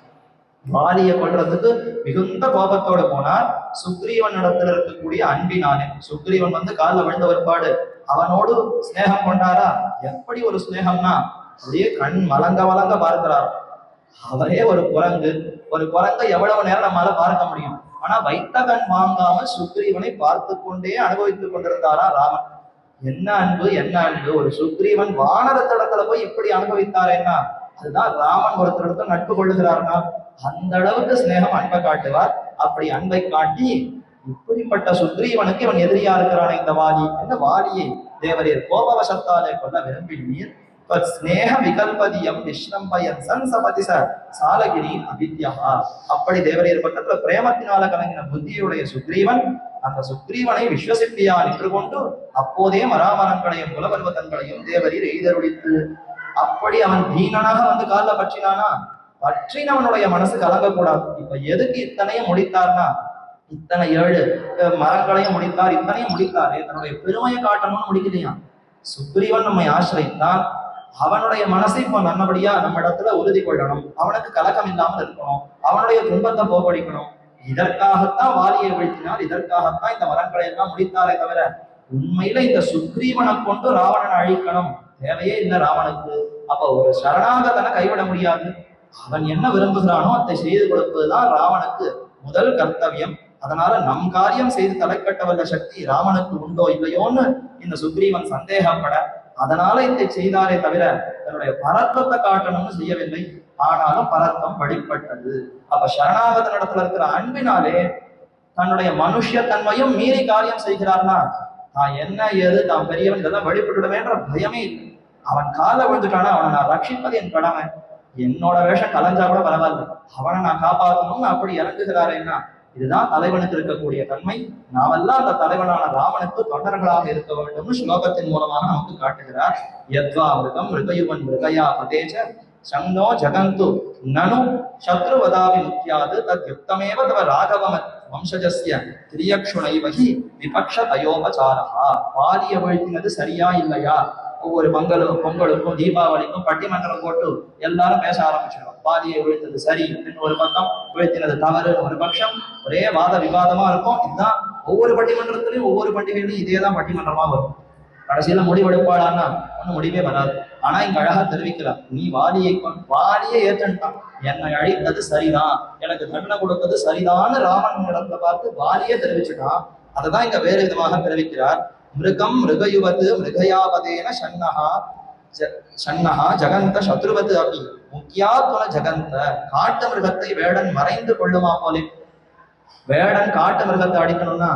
வாலியை கொல்றதுக்கு மிகுந்த கோபத்தோடு போனார். சுக்ரீவன் இடத்துல இருக்கக்கூடிய அன்பினாலே, சுக்ரீவன் வந்து காலில் விழுந்த ஒருபாடு அவனோடு ஸ்நேகம் கொண்டாரா. எப்படி ஒரு ஸ்நேகம்னா அப்படியே கண் மலங்க மலங்க பார்க்கிறார். அவரே ஒரு குரங்கு, ஒரு குரங்கை எவ்வளவு நேரம் நம்மளால பார்க்க முடியும், ஆனா வைத்த கண் வாங்காமல் சுக்ரீவனை பார்த்து கொண்டே அனுபவித்துக் கொண்டிருந்தாரா ராமன். என்ன அன்பு, என்ன அன்பு! ஒரு சுக்ரீவன் வானரத்திடத்துல போய் இப்படி அனுபவித்தாரேன்னா அதுதான் ராமன் ஒருத்தரிடத்துல நட்பு கொள்ளுகிறார்னா அந்த அளவுக்கு ஸ்நேகம் அன்பை காட்டுவார். அப்படி அன்பை காட்டி இப்படிப்பட்ட சுக்ரீவனுக்கு இவன் எதிரியா இருக்கிறான இந்த வாலி, இந்த வாலியை தேவரீர் கோபவசத்தாலே கொள்ள விரும்பினீர். ஸ்நேக விகல்பதியம் விஸ்ரம்பயன் சன் சபதி சாலகிரி அவித்யா. அப்படி தேவரீர் பக்கத்துல பிரேமத்தினால கலங்கின புத்தியுடைய சுக்ரீவன் அந்த சுக்ரீவனை விஸ்வசிப்பியா நின்று கொண்டு அப்போதே மராமரங்களையும் குலபர்வதங்களையும் தேவரீர் எய்தருளித்து, அப்படி அவன் தீனனாக வந்து காலில் பற்றினானா, பற்றினவனுடைய மனசு கலங்கக்கூடாது. இப்ப எதுக்கு இத்தனையும் முடித்தார்னா, இத்தனை 7 மரங்களையும் முடித்தார், இத்தனையும் முடித்தாரு தன்னுடைய பெருமையை காட்டணும்னு முடிக்கலையா. சுக்ரீவன் நம்மை ஆசிரித்தான், அவனுடைய மனசை இப்ப நல்லபடியா நம்ம இடத்துல உறுதி கொள்ளணும், அவனுக்கு கலக்கம் இல்லாமல் இருக்கணும், அவனுடைய துன்பத்தை போகடிக்கணும். இதற்காகத்தான் வாலியை வீழ்த்தினார், இதற்காகத்தான் இந்த மரங்களை எல்லாம் முடித்தாரே தவிர உண்மையில இந்த சுக்ரீவனை கொண்டு ராவணனை அழிக்கணும் தேவையே இல்லை ராவனுக்கு. அப்ப ஒரு சரணாகதனை கைவிட முடியாது. அவன் என்ன விரும்புகிறானோ அதை செய்து கொடுப்பதுதான் ராவனுக்கு முதல் கர்த்தவியம். அதனால நம் காரியம் செய்து தலைக்கட்டவல்ல சக்தி ராமனுக்கு உண்டோ இல்லையோன்னு இந்த சுக்ரீவன் சந்தேகப்பட, அதனால இதை செய்தாரே தவிர தன்னுடைய பரத்வத்தை காட்டணும்னு செய்யவில்லை. ஆனாலும் பரத்வம் வழிபட்டது. அப்ப சரணாகத இடத்துல இருக்கிற அன்பினாலே தன்னுடைய மனுஷத்தன்மையும் மீறி காரியம் செய்கிறார்னா நான் என்ன ஏது தான் பெரியவன் இதெல்லாம் வழிபட்டுடுவேன்ற பயமே இல்லை. அவன் காலை விழுந்துட்டானா அவனை நான் ரட்சிப்பது என் கடமை, என்னோட வேஷம் கலைஞ்சா கூட பரவாயில்ல, அவனை நான் காப்பாற்றணும்னு அப்படி இறங்குகிறாரேன்னா இதுதான் தலைவனுக்கு இருக்கக்கூடிய தன்மை. நாமெல்லாம் அந்த தலைவனான ராமனுக்கு தொண்டர்களாக இருக்க வேண்டும்னு ஸ்லோகத்தின் மூலமாக நமக்கு காட்டுகிறார். யத்வா மிருகம் மிருகயுவன் மிருகயா பதேஜ சந்தோ ஜகந்து நனு சத்ருவதாவி முக்கியாது தத் யுக்தமேவ தவ ராகவம வம்சஜஸ்ய திரியக்ஷுணைவகி விபக்ஷ தயோபசாரா. வாலிய வீழ்த்தினது சரியா இல்லையா, ஒவ்வொரு பொங்கலுக்கும் தீபாவளிக்கும் பட்டிமன்றம் போட்டு எல்லாரும் பேச ஆரம்பிச்சிடும். வாலியை வீழ்த்தது சரி ஒரு பக்கம், வீழ்த்தினது தவறு ஒரு பட்சம், ஒரே வாத விவாதமா இருக்கும். இதுதான் ஒவ்வொரு பட்டிமன்றத்திலையும் ஒவ்வொரு பண்டிகையிலும் இதேதான் பட்டிமன்றமா வரும். கடைசியில முடிவெடுப்பாடான்னா ஒன்னும் முடிவே வராது. ஆனா இங்க அழகா தெரிவிக்கிறார், நீ வாலியை ஏற்றுட்டான், என்னை அழித்தது சரிதான், எனக்கு தண்டனை கொடுத்தது சரிதான்னு ராமன் இடத்துல பார்த்து வாலியே தெரிவிச்சுட்டான். அததான் இங்க வேறு விதமாக தெரிவிக்கிறார். மிருகம் மிருகயுவது மிருகயாபதேன சன்னஹா ஜகந்த சத்ருவது அப்படி முக்கியா தொல ஜகந்த. காட்டு மிருகத்தை வேடன் மறைந்து கொள்ளுமா போலே. வேடன் காட்டு மிருகத்தை அடிக்கணும்னா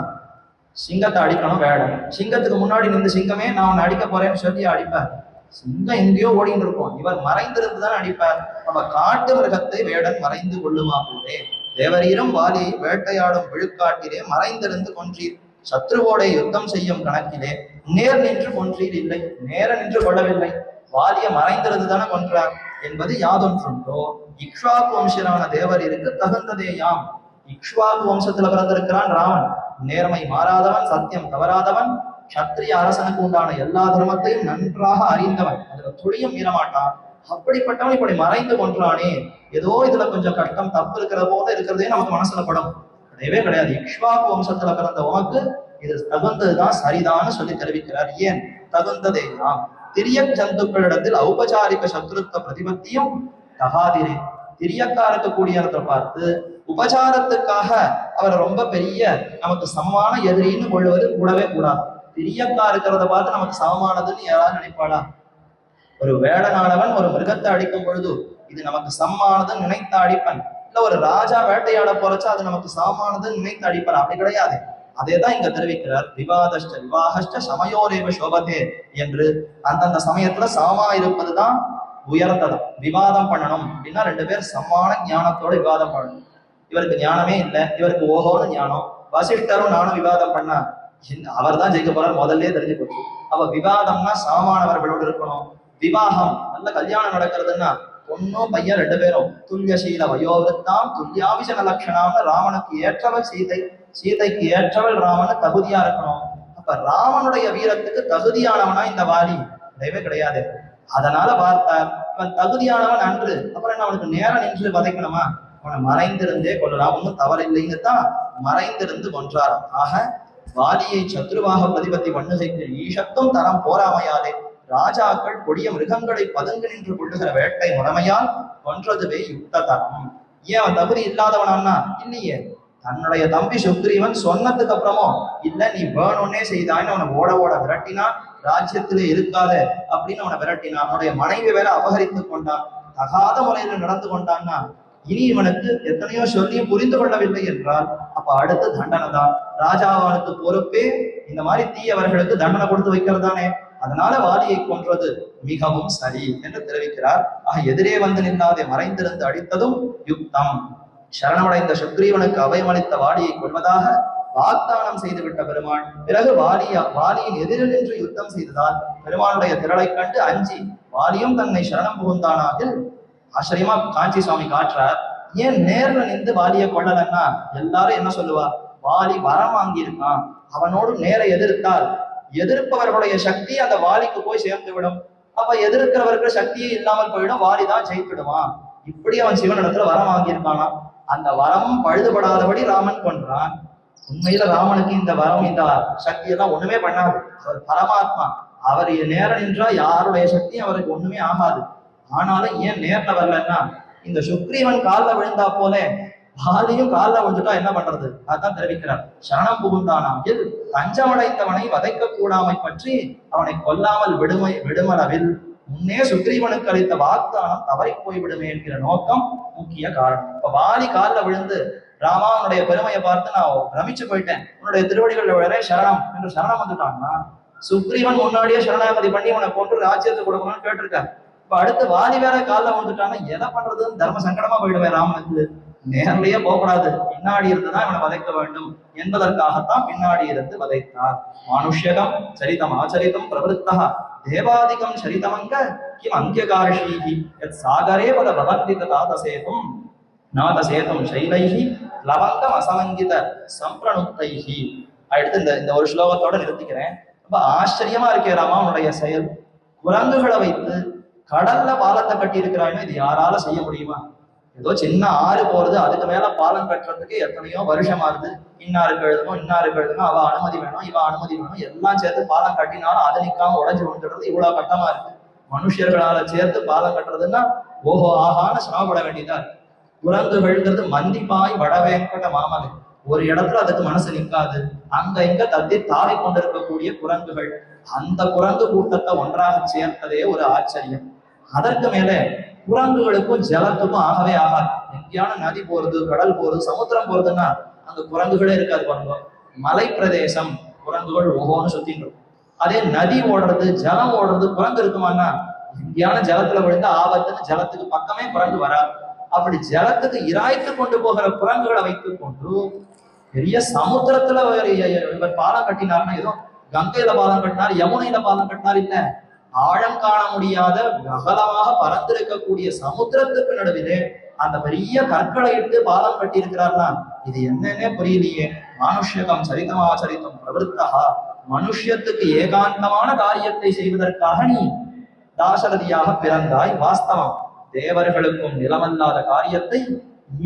சிங்கத்தை அடிக்கணும். வேடன் சிங்கத்துக்கு முன்னாடி நின்று சிங்கமே நான் உன்னை அடிக்க போறேன்னு சொல்லி அடிப்பார். சிங்கம் எங்கேயோ ஓடின்னு இருக்கும், இவர் மறைந்திருந்துதான் அடிப்பார். நம்ம காட்டு மிருகத்தை வேடன் மறைந்து கொள்ளுமா போலே. தேவரீரும் வாலியை வேட்டையாடும் விழுக்காட்டிலே மறைந்திருந்து கொன்றீர். சத்ருவோட யுத்தம் செய்யும் கணக்கிலே நேர் நின்று கொன்றீர் இல்லை, நேர நின்று கொள்ளவில்லை, வாலிய மறைந்திருந்து தானே கொன்றார் என்பது யாதொன்றுண்டோ. இக்ஷ்வாகு வம்சரான தேவரீருக்கு தகுந்ததேயாம். இக்ஷ்வாகு வம்சத்துல பிறந்திருக்கிறான் ராமன், நேர்மை மாறாதவன், சத்தியம் தவறாதவன்,
சத்திரிய அரசனுக்கு உண்டான எல்லா தர்மத்தையும் நன்றாக அறிந்தவன், அதுல துளியும் மீறமாட்டான். அப்படிப்பட்டவன் இப்படி மறைந்து கொன்றானே, ஏதோ இதுல கொஞ்சம் கஷ்டம் தப்பு இருக்கிற போல இருக்கிறதே நமக்கு மனசுல படும். கிடையவே கிடையாது. இக்ஷ்வாகு வம்சத்துல பிறந்த உனக்கு இது தகுந்ததுதான், சரிதான்னு சொல்லி தெரிவிக்கிறார். ஏன் தகுந்ததேனா திரிய ஜந்துக்களிடத்தில் ஔபச்சாரிக சத்ருத்வ பிரதிபத்தியும் தகாதிரே. திரியக்கா இருக்கக்கூடியதை பார்த்து உபச்சாரத்துக்காக அவரை ரொம்ப பெரிய நமக்கு சமமான எதிரின்னு கொள்வது கூடவே கூடாது. திரியக்கா இருக்கிறத பார்த்து நமக்கு சமமானதுன்னு யாராவது நினைப்பாளா? ஒரு வேடனானவன் ஒரு மிருகத்தை அடிக்கும் பொழுது இது நமக்கு சமமானதுன்னு நினைத்து அடிப்பன். இல்ல ஒரு ராஜா வேட்டையாட போறச்சா அது நமக்கு சமமானதுன்னு நினைத்து அடிப்பன். அப்படி கிடையாது. அதேதான் இங்க தெரிவிக்கிறார். விவாதஷ்ட விவாகஷ்ட சமயோரேவ சோபத்தே என்று. அந்தந்த சமயத்துல சமமா இருப்பதுதான் உயர்ந்ததும். விவாதம் பண்ணணும் அப்படின்னா ரெண்டு பேர் சமான ஞானத்தோட விவாதம் பண்ணணும். இவருக்கு ஞானமே இல்லை, இவருக்கு ஓஹோன்னு ஞானம். வசிஷ்டரும் நானும் விவாதம் பண்ணா அவர் தான் ஜெயிக்க போறார் முதல்ல தெரிஞ்சு போச்சு. அப்ப விவாதம்னா சமமானவர்களோடு இருக்கணும். விவாகம் நல்ல கல்யாணம் நடக்கிறதுன்னா பொண்ணும் பையன் ரெண்டு பேரும் துல்லியசீல வயோவிருத்தாம் துல்யாவிசன லட்சணம்னு ராமனுக்கு ஏற்றவள் சீதை, சீதைக்கு ஏற்றவள் ராமன் தகுதியா இருக்கணும். அப்ப ராமனுடைய வீரத்துக்கு தகுதியானவனா இந்த வாலி கிடையவே கிடையாது. அதனால பார்த்தார் இவன் தகுதியானவன் அன்று, அப்புறம் என்ன அவனுக்கு நேரம் நின்று வதைக்கணுமா? அவனை மறைந்திருந்தே கொள்ளலாம், ஒன்றும் தவறில்லைன்னு தான் மறைந்திருந்து கொன்றார். ஆக வாலியை சத்ருவாக பிரதிபத்தி பண்ணுகைக்கு ஈஷத்தும் தரம் போராமையாலே ராஜாக்கள் கொடிய மிருகங்களை பதுங்கு நின்று கொள்ளுகிற வேட்டை முறைமையால் கொன்றதுவே யுக்த தரம். ஏன் அவன் தகுதி இல்லாதவனான்னா? இல்லையே, தன்னுடைய தம்பி சுக்ரீவன் சொன்னதுக்கு அப்புறமும் இல்ல நீ வேணும்னே செய்தான்னு அவனை ஓட ஓட விரட்டினான். ராஜ்யத்திலே இருக்காத அப்படின்னு அவனை விரட்டினான். அவனுடைய மனைவி வேற அபகரித்து கொண்டான். தகாத முறையில நடந்து கொண்டான்னா இனி இவனுக்கு எத்தனையோ சொல்லியும் புரிந்து கொள்ளவில்லை என்றால் அப்ப அடுத்து தண்டனை தான். ராஜாவானுக்கு பொறுப்பே இந்த மாதிரி தீயவர்களுக்கு தண்டனை கொடுத்து வைக்கிறதானே. அதனால வாலியை கொன்றது மிகவும் சரி என்று தெரிவிக்கிறார். ஆக எதிரே வந்து நில்லாதே மறைந்திருந்து அடித்ததும் யுக்தம். சரணமடைந்த சுக்ரீவனுக்கு அபயமளித்த வாலியை கொள்வதாக வாக்தானம் செய்துவிட்ட பெருமாள் பிறகு வாலியின் எதிரில் நின்று யுத்தம் செய்ததால் பெருமாளுடைய திரளை கண்டு அஞ்சி வாலியும் தன்னை சரணம் புகுந்தானாகில். ஆச்சரியமா காஞ்சி சுவாமி காட்டுறார். ஏன் நேர்ல நின்று வாலியை கொள்ளலன்னா எல்லாரும் என்ன சொல்லுவா? வாலி வரம் வாங்கி இருக்கான், அவனோடு நேர எதிர்த்தால் எதிர்ப்பவர்களுடைய சக்தி அந்த வாலிக்கு போய் சேர்ந்து விடும். அப்ப எதிர்க்கிறவர்கள் சக்தியே இல்லாமல் போயிடும், வாலிதான் ஜெயிக்கிடுவான். இப்படி அவன் சிவனிடத்துல வரம் வாங்கியிருக்கானா? அந்த வரமும் பழுதுபடாதபடி ராமன் கொன்றான். உண்மையில ராமனுக்கு இந்த வரம் இந்த சக்தி எல்லாம் ஒண்ணுமே பண்ணாது. அவர் பரமாத்மா, அவர் நேரம் நின்றா யாருடைய சக்தியும் அவருக்கு ஒண்ணுமே ஆகாது. ஆனாலும் ஏன் நேர்ல வரலன்னா இந்த சுக்ரீவன் காலில் விழுந்தா போல வாலியும் காலில் விழுந்துட்டா என்ன பண்றது? அதான் தெரிவிக்கிறார். சரணம் புகுந்தானாகில் தஞ்சமடைந்தவனை வதைக்க கூடாமை பற்றி அவனை கொல்லாமல் விடுமளவில் முன்னே சுக்ரீவனுக்கு அளித்த வாக்தானம் தவறி போய்விடுமே என்கிற நோக்கம் முக்கிய காரணம். இப்ப வாலி காலில் விழுந்து ராமா உன்னுடைய பெருமையை பார்த்து நான் பிரமிச்சு போயிட்டேன், உன்னுடைய திருவடிகள் விழறே சரணம் என்று சரணம் வந்துட்டான்னா சுக்ரீவன் முன்னாடியே சரணாகதி பண்ணி உனக்கு கொண்டு ராஜ்யத்தை கொடுக்கணும்னு கேட்டிருக்காரு. இப்ப அடுத்து வாலி வேற காலில் வந்துட்டான்னா எதை பண்றதுன்னு தர்ம சங்கடமா போயிடுவேன். ராமனுக்கு நேர்லயே போகக்கூடாது, பின்னாடி இருந்துதான் இவனை வதைக்க வேண்டும் என்பதற்காகத்தான் பின்னாடி இருந்து வதைத்தார். மானுஷ்யகம் சரிதம் ஆச்சரித்தம் பிரவருத்தா தேவாதிகம் சரிதமங்க கிம் அங்கியகார்ஷீஹி யத் சாகரே பத பவந்தித தாதசேதும் நாதசேதும் சைலைஹி லவங்கம் அசமங்கித சம்பிரணுத்தைஹி. அடுத்து இந்த ஒரு ஸ்லோகத்தோட நிறுத்திக்கிறேன். ரொம்ப ஆச்சரியமா இருக்கே ராமா உன்னுடைய செயல். குரங்குகளை வைத்து கடல்ல பாலத்தை கட்டி இருக்கிறான்னு இது யாரால செய்ய முடியுமா? ஏதோ சின்ன ஆறு போறது, அதுக்கு மேல பாலம் கட்டுறதுக்கு எத்தனையோ வருஷம் ஆகுது. இன்னாருக்கு எழுதணும், அவ அனுமதி வேணும், இவ அனுமதி வேணும், எல்லாம் சேர்த்து பாலம் கட்டினாலும் அது நிக்காம உடஞ்சு விழுந்துடுறது. இவ்வளவு கட்டமா இருக்கு. மனுஷர்களால சேர்த்து பாலம் கட்டுறதுன்னா ஓஹோ ஆகான்னு சிரமப்பட வேண்டியதா இருக்கு. குரங்குகள்ங்கிறது மந்திப்பாய் வடவேங்கட மாமலை. ஒரு இடத்துல அதுக்கு மனசு நிற்காது, அங்க இங்க தத்தி தாவி கொண்டிருக்கக்கூடிய குரங்குகள். அந்த குரங்கு கூட்டத்தை ஒன்றாக சேர்த்ததே ஒரு ஆச்சரியம். அதற்கு மேலே குரங்குகளுக்கும் ஜலத்துக்கும் ஆகவே ஆகாது. எங்கேயான நதி போறது, கடல் போறது, சமுத்திரம் போறதுன்னா அங்க குரங்குகளே இருக்காது. பாருங்க, மலை பிரதேசம் குரங்குகள் ஒவ்வொன்னு சுத்தின்றோம். அதே நதி ஓடுறது, ஜலம் ஓடுறது, குரங்கு இருக்குமான்னா எங்கேயான ஜலத்துல விழுந்த ஆபத்துன்னு ஜலத்துக்கு பக்கமே குரங்கு வராது. அப்படி ஜலத்துக்கு இராய்த்து கொண்டு போகிற குரங்குகளை வைத்துக் கொண்டு பெரிய சமுத்திரத்துல இவர் பாலம் கட்டினார்னா ஏதோ கங்கையில பாலம் கட்டினார், யமுனையில பாலம் கட்டினார் இல்ல, ஆழம் காண முடியாத அகலமாக பறந்திருக்கக்கூடிய சமுத்திரத்துக்கு நடுவிலே அந்த பெரிய கற்களை இட்டு பாலம் கட்டி இருக்கிறார்னா இது என்னன்னே புரியலையே. மானுஷ்யகம் சரிதமாச்சரித்தம் பிரவருத்தா மனுஷத்துக்கு ஏகாந்தமான காரியத்தை செய்வதற்காக நீ தாசரதியாக பிறந்தாய், வாஸ்தவம். தேவர்களுக்கும் நிலமல்லாத காரியத்தை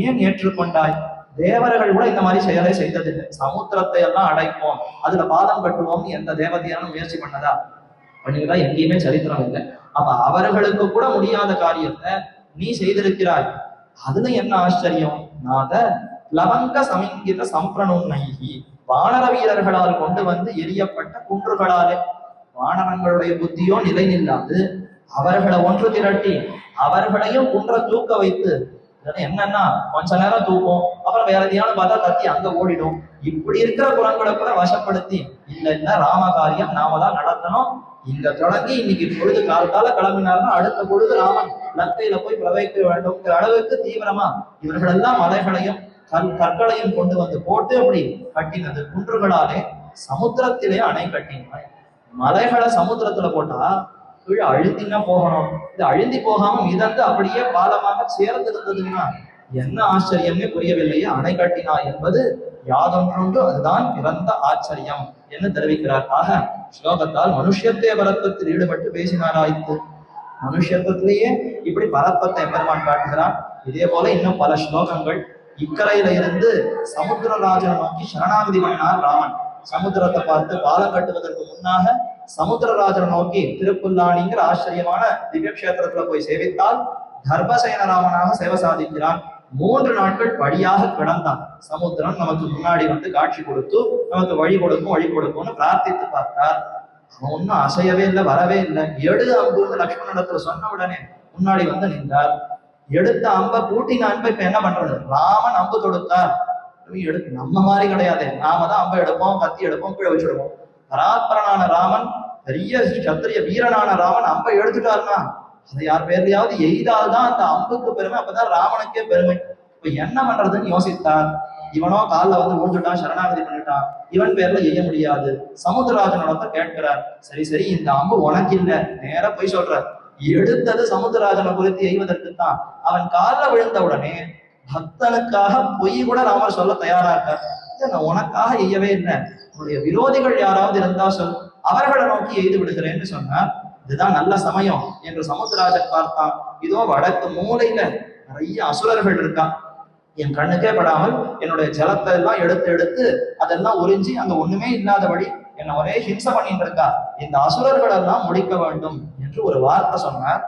ஏன் ஏற்றுக்கொண்டாய்? தேவர்கள் கூட இந்த மாதிரி செயலை செய்ததில்லை. சமுத்திரத்தை எல்லாம் அடைப்போம், அதுல பாதம் கட்டுவோம், எந்த தேவதையாலும் முயற்சி பண்ணதா? பண்ணிதான் எங்கேயுமே சரித்திரம் இல்லை. அப்ப அவர்களுக்கு கூட முடியாத காரியத்தை நீ செய்திருக்கிறாய். அதுல என்ன ஆச்சரியம்? நாத லவங்க சமிங்கித சம்பிரணுநைகி, வானர வீரர்களால் கொண்டு வந்து எரியப்பட்ட குன்றுகளாலே. வானரங்களுடைய புத்தியோ நிலை நில்லாது அவர்களை ஒன்று திரட்டி அவர்களையும் குன்ற தூக்க வைத்து, என்னன்னா கொஞ்ச நேரம் தூக்கும், அப்புறம் வேற எதையாலும் பார்த்தா கத்தி அங்க ஓடிடும். இப்படி இருக்கிற குரங்களை கூட வசப்படுத்தி, இல்ல இல்ல ராமகாரியம் நாம தான் நடத்தணும், இங்க தொடங்கி இன்னைக்கு பொழுது காலத்தால கிளம்பினார்னா அடுத்த பொழுது ராமன் லங்கையில போய் பிரவேசிக்க வேண்டும்ங்கிற அளவுக்கு தீவிரமா இவர்களெல்லாம் மலைகளையும் கற்களையும் கொண்டு வந்து போட்டு அப்படி கட்டினது. குன்றுகளாலே சமுத்திரத்திலே அணை கட்டினாய். மலைகளை சமுத்திரத்துல போட்டா கீழே அழுந்தினா போகணும், இது அழுந்தி போகாம மிதந்து அப்படியே பாலமாக சேர்ந்து இருந்ததுன்னா என்ன ஆச்சரியமே புரியவில்லையே. அணை கட்டினா என்பது யாதொன்று அதுதான் பிறந்த ஆச்சரியம் என்று தெரிவிக்கிறார். ஆக ஸ்லோகத்தால் மனுஷத்தே பரத்வத்தில் ஈடுபட்டு பேசினாராய்த்து. மனுஷத்திலேயே இப்படி பரத்வத்தை பெருமான் காட்டுகிறான். இதே போல இன்னும் பல ஸ்லோகங்கள். இக்கரையில இருந்து சமுத்திரராஜனை நோக்கி சரணாகதி பண்ணார் ராமன். சமுத்திரத்தை பார்த்து பாலம் கட்டுவதற்கு முன்னாக சமுத்திரராஜனை நோக்கி திருப்புல்லானிங்கிற ஆச்சரியமான திவ்ய கஷேத்திரத்துல போய் சேவித்தால் தர்மசேன ராமனாக சேவை சாதிக்கிறான். 3 நாட்கள் படியாக கிடந்தான். சமுத்திரம் நமக்கு முன்னாடி வந்து காட்சி கொடுத்து நமக்கு வழி கொடுக்கும்னு பிரார்த்தித்து பார்த்தார். அவன் ஒன்னும் அசையவே இல்லை, வரவே இல்லை. எடு அம்புன்னு லக்ஷ்மணத்துல சொன்ன உடனே முன்னாடி வந்து நின்றார். எடுத்த அம்பை பூட்டின அன்பை இப்ப என்ன பண்றது? ராமன் அம்பு தொடுத்தார். நம்ம மாதிரி கிடையாது, நாம தான் அம்பை எடுப்போம், கத்தி எடுப்போம், கீழே வச்சுடுவோம். பராத்பரனான ராமன், பெரிய சத்திரிய வீரனான ராமன் அம்பை எடுத்துட்டாருன்னா அதை யார் பேர்லயாவது எய்தால்தான் அந்த அம்புக்கு பெருமை, அப்பதான் ராமனுக்கே பெருமை. இப்ப என்ன பண்றதுன்னு யோசித்தார். இவனோ காலில் வந்து விழுந்துட்டான், சரணாகதி பண்ணிட்டான், இவன் பேர்ல எய்ய முடியாது. சமுத்திரராஜனோட கேட்கிறார். சரி இந்த அம்பு உனக்கு இல்லை, நேர போய் சொல்றார். எடுத்தது சமுத்திரராஜனை குறித்து எய்வதற்கு தான். அவன் காலில் விழுந்த உடனே பக்தனுக்காக பொய் கூட ராமர் சொல்ல தயாரா இருக்கார். நான் உனக்காக எய்யவே இல்லை, உன்னுடைய விரோதிகள் யாராவது இருந்தா சொல், அவர்களை நோக்கி எய்து விடுகிறேன்னு சொன்னார். இதுதான் நல்ல சமயம் என்று சமுத்திரராஜன் பார்த்தான். இதோ வடக்கு மூலையில நிறைய அசுரர்கள் இருக்கான். என் கண்ணுக்கே படாமல் என்னுடைய ஜலத்தை எல்லாம் எடுத்து அதெல்லாம் உறிஞ்சி அங்க ஒண்ணுமே இல்லாதபடி என்ன ஒரே ஹிம்சை பண்ணிட்டு இருக்கா. இந்த அசுரர்கள் எல்லாம் முடிக்க வேண்டும் என்று ஒரு வார்த்தை சொன்னார்.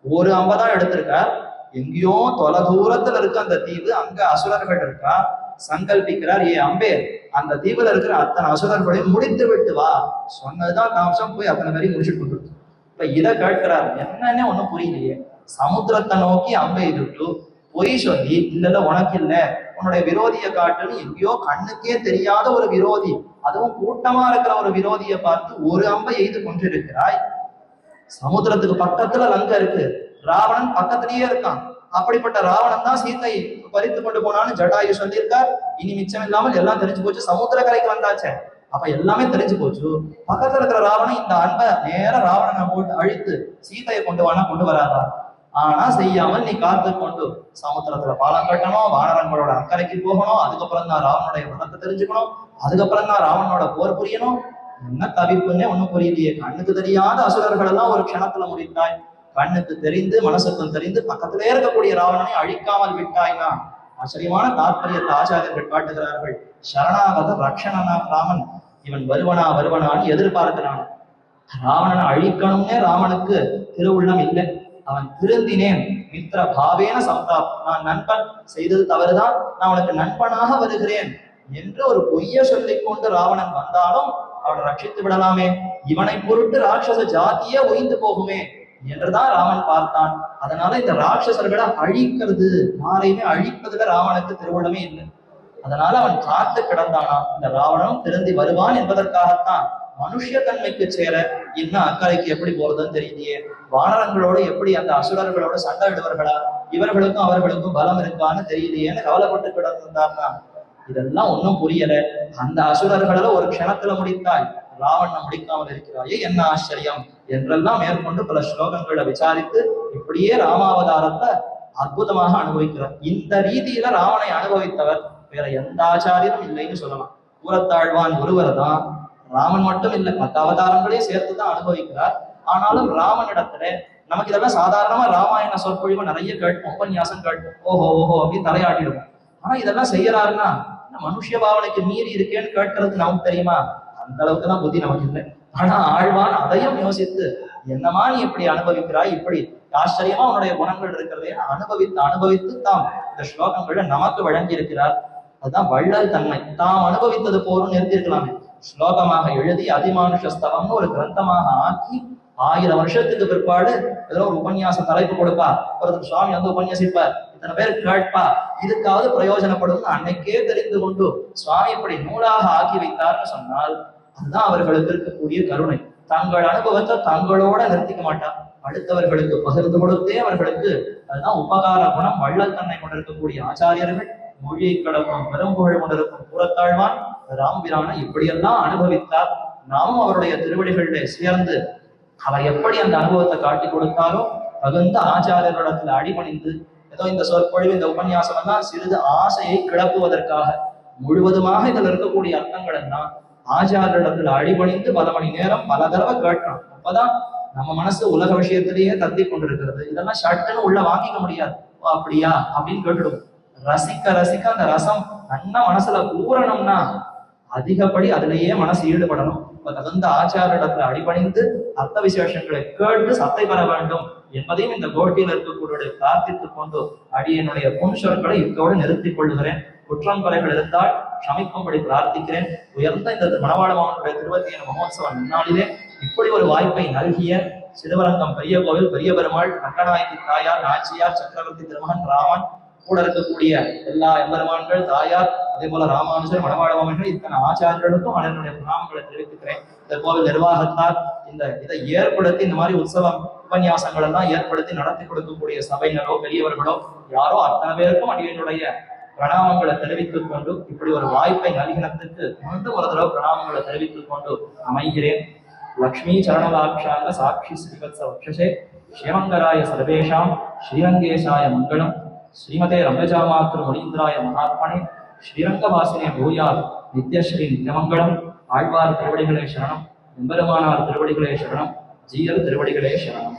ஒரு அம்பதான் எடுத்திருக்கார். எங்கேயோ தொலை தூரத்துல இருக்க அந்த தீவு, அங்க அசுரர்கள் இருக்கா. சங்கல்பிக்கிறார், ஏ அம்பே, அந்த தீவுல இருக்கிற அத்தனை அசுரர்களையும் முடித்து விட்டு வா. சொன்னதுதான் தாமசம், போய் அத்தனை பேரையும் முடிச்சுட்டு கொடுத்து. இப்ப இதை கேட்கிறார். என்னன்னே ஒண்ணும் புரியலையே. சமுத்திரத்தை நோக்கி அம்பை எதிர்த்து பொய் சொல்லி, இல்ல உனக்கு இல்ல, உன்னுடைய விரோதியை காட்டுன்னு எங்கேயோ கண்ணுக்கே தெரியாத ஒரு விரோதி, அதுவும் கூட்டமா இருக்கிற ஒரு விரோதியை பார்த்து ஒரு அம்பை எய்து கொண்டிருக்கிறாய். சமுத்திரத்துக்கு பக்கத்துல லங்கை இருக்கு, ராவணன் பக்கத்திலேயே இருக்கான். அப்படிப்பட்ட ராவணன் தான் சீத்தை பறித்து கொண்டு போனான்னு ஜடாயு சொல்லியிருக்கார். இனி மிச்சம் இல்லாமல் எல்லாம் தெரிஞ்சு போச்சு, சமுத்திர கரைக்கு வந்தாச்சே, அப்ப எல்லாமே தெரிஞ்சு போச்சு. பக்கத்துல இருக்கிற ராவணன் இந்த அன்பை நேர ராவணனை போட்டு அழித்து சீதையை கொண்டு வராதா? ஆனா செய்யாமல் நீ காத்து கொண்டு சமுத்திரத்துல பாலம் கட்டணும், வானரங்களோட அக்கறைக்கு போகணும், அதுக்கப்புறம் தான் ராவனுடைய குணத்தை தெரிஞ்சுக்கணும், அதுக்கப்புறம் தான் ராவனோட போர் புரியணும். என்ன தவிப்புன்னே ஒண்ணும் புரியலையே. கண்ணுக்கு தெரியாத அசுரர்கள் எல்லாம் ஒரு க்ஷணத்துல முடித்தாய். கண்ணுக்கு தெரிந்து மனசுக்கும் தெரிந்து பக்கத்திலே இருக்கக்கூடிய ராவணனை அழிக்காமல் விட்டாய்னா ஆச்சரியமான தாற்பயத்தை ஆச்சாரியர்கள் காட்டுகிறார்கள். சரணாகத ரக்ஷணனா ராமன், இவன் வருவனான்னு எதிர்பார்க்கிறான். ராவணனை அழிக்கணும்னே ராமனுக்கு திருவுள்ளம் இல்லை. அவன் திருந்தினேன், மித்திர பாவேன சம்தாப், நான் நண்பன் செய்தது தவறுதான், நான் அவனுக்கு நண்பனாக வருகிறேன் என்று ஒரு பொய்ய சொல்லிக் கொண்டு ராவணன் வந்தாலும் அவனை ரட்சித்து விடலாமே, இவனை பொருட்டு ராட்சச ஜாதியே ஒய்ந்து போகுமே என்றுதான் ராமன் பார்த்தான். அதனால இந்த ராட்சசர்களை அழிக்கிறது, யாரையுமே அழிப்பதுல ராவனுக்கு திருவுள்ளமே இல்லை. அதனால அவன் காத்து கிடந்தானா. இந்த ராவணனும் திருந்தி வருவான் என்பதற்காகத்தான் மனுஷ தன்மைக்கு சேர இன்னும் அக்கறைக்கு எப்படி போறதுன்னு தெரியலையே. வானரங்களோடு எப்படி அந்த அசுரர்களோட சண்டை விடுவார்களா, இவர்களுக்கும் அவர்களுக்கும் பலம் இருக்கான்னு தெரியலையேன்னு கவலைப்பட்டு கிடந்தார்னா. இதெல்லாம் ஒன்றும் புரியல. அந்த அசுரர்கள ஒரு க்ஷணத்துல முடித்தாய், ராவணனை முடிக்காமல் இருக்கிறாயே, என்ன ஆச்சரியம் என்றெல்லாம் மேற்கொண்டு பல ஸ்லோகங்களை விசாரித்து இப்படியே ராமாவதாரத்தை அற்புதமாக அனுபவிக்கிறார். இந்த ரீதியில ராவனை அனுபவித்தவர் வேற எந்த ஆச்சாரியரும் இல்லைன்னு சொல்லலாம். கூறத்தாழ்வான் ஒருவர் தான் ராமன் மட்டும் இல்லை, மற்ற அவதாரங்களையும் சேர்த்துதான் அனுபவிக்கிறார். ஆனாலும் ராமனிடத்துல நமக்கு இதெல்லாம் சாதாரணமா ராமாயண சொற்பொழிவு நிறைய கேட்போம், உபன்யாசம் கேட்போம், ஓஹோ ஓஹோ அப்படின்னு தலையாட்டிடுவோம். ஆனா இதெல்லாம் செய்யறாருன்னா மனுஷ பாவனைக்கு மீறி இருக்கேன்னு கேட்கறதுக்கு நமக்கு தெரியுமா? அந்த அளவுக்கு தான் புத்தி நமக்கு இல்லை. ஆனா ஆழ்வான் அதையும் யோசித்து, என்னமா நீ இப்படி அனுபவிக்கிறாய், இப்படி ஆச்சரியமா உன்னுடைய குணங்கள் இருக்கிறதே அனுபவித்து அனுபவித்து தாம் இந்த ஸ்லோகங்களை நமக்கு வழங்கி இருக்கிறார். அதுதான் வள்ளல் தன்மை. தாம் அனுபவித்தது போலும் நிறுத்திருக்கலாமே. ஸ்லோகமாக எழுதி அதிமானுஷஸ்தவம்னு ஒரு கிரந்தமாக ஆக்கி 1000 வருஷத்துக்கு பிற்பாடு ஏதோ ஒரு உபன்யாச தலைப்பு கொடுப்பா, ஒருத்தர் சுவாமி வந்து உபன்யாசிப்பார், இத்தனை பேர் கேட்பா, இதுக்காவது பிரயோஜனப்படும் அன்னைக்கே தெரிந்து கொண்டு சுவாமி இப்படி நூலாக ஆக்கி வைத்தார்னு சொன்னால் அதுதான் அவர்களுக்கு இருக்கக்கூடிய கருணை. தங்கள் அனுபவத்தை தங்களோட நிறுத்திக்க மாட்டார், அடுத்தவர்களுக்கு பகிர்ந்து கொடுத்தே அவர்களுக்கு. அதுதான் உபகார குணம். வள்ளல் தன்னை கொண்டிருக்கக்கூடிய ஆச்சாரியர்கள், மொழியை கடக்கும் பெரும்புகழ் கொண்டிருக்கும் கூறத்தாழ்வான் ராம்பிரானை இப்படியெல்லாம் அனுபவித்தார். நாமும் அவருடைய திருவடிகளிலே சேர்ந்து அவர் எப்படி அந்த அனுபவத்தை காட்டி கொடுத்தாரோ தகுந்த ஆச்சாரியர்களிடத்துல அடிபணிந்து, ஏதோ இந்த சொற்பொழிவு இந்த உபன்யாசம் எல்லாம் சிறிது ஆசையை கிளப்புவதற்காக, முழுவதுமாக இதில் இருக்கக்கூடிய அர்த்தங்கள் எல்லாம் ஆச்சாரியரிடத்துல அடிபணிந்து பல மணி நேரம் பல தடவை கேட்கணும். அப்பதான் நம்ம மனசு உலக விஷயத்திலேயே தத்தி கொண்டிருக்கிறது. இதெல்லாம் சட்டுன்னு உள்ள வாங்கிக்க முடியாது. அப்படியா அப்படின்னு கேட்டுடுவோம். ரசிக்க ரசிக்க அந்த ரசம் நன்னா மனசுல ஊறணும்னா அதிகப்படி அதிலேயே மனசு ஈடுபடணும். தகுந்த ஆச்சாரிடத்துல அடிபணிந்து அர்த்த விசேஷங்களை கேட்டு சத்தை பெற வேண்டும் என்பதையும் இந்த கோட்டியில் இருக்கக்கூடிய பிரார்த்தித்துக் கொண்டு அடியனுடைய பொன் சொற்களை இதோடு நிறுத்திக் கொள்ளுகிறேன். குற்றம் குறைகள் இருந்தால் க்ஷமிக்கும்படி பிரார்த்திக்கிறேன். உயர்ந்த இந்த மணவாள மாமனுடைய 27 மகோத்சவ முன்னாளிலே இப்படி ஒரு வாய்ப்பை நல்கிய சிறுவரங்கம் பெரிய கோவில் பெரிய பெருமாள், கட்டநாயகி தாயார், நாச்சியார், சக்கரவர்த்தி திருமகன் ராமன், கூட இருக்கக்கூடிய எல்லா எம்பெருமான்கள், தாயார், அதே போல ராமானுஜர், மணவாள மாமன்கள், இத்தனை ஆச்சாரியர்களுக்கும் அதனுடைய பிரணாமங்களை தெரிவித்துக்கிறேன். இந்த கோவில் நிர்வாகத்தார் இதை ஏற்படுத்தி இந்த மாதிரி உற்சவம் உபன்யாசங்கள் எல்லாம் ஏற்படுத்தி நடத்தி கொடுக்கக்கூடிய சபையினரோ பெரியவர்களோ யாரோ அத்தனை பேருக்கும் அடியனுடைய பிரணாமங்களை தெரிவித்துக் கொண்டு இப்படி ஒரு வாய்ப்பை நல்கினத்துக்கு மீண்டும் ஒரு தடவை பிரணாமங்களை தெரிவித்துக் கொண்டு அமைகிறேன். லக்ஷ்மீ சரணலாட்சாங்க சாட்சி ஸ்ரீவத்ச வக்ஷசே ஸ்ரீமங்கராய சர்வேஷாம் ஸ்ரீரங்கேஷாய மங்களம். ஸ்ரீமதே ரங்கஜாமாத்ரு முனீந்திராய மகாத்மனே ஸ்ரீரங்கவாசினே பூயாத் நித்யஸ்ரீ நித்யமங்கலம். ஆழ்வார் திருவடிகளே சரணம், எம்பெருமானார் திருவடிகளே சரணம், ஜீயர் திருவடிகளே சரணம்.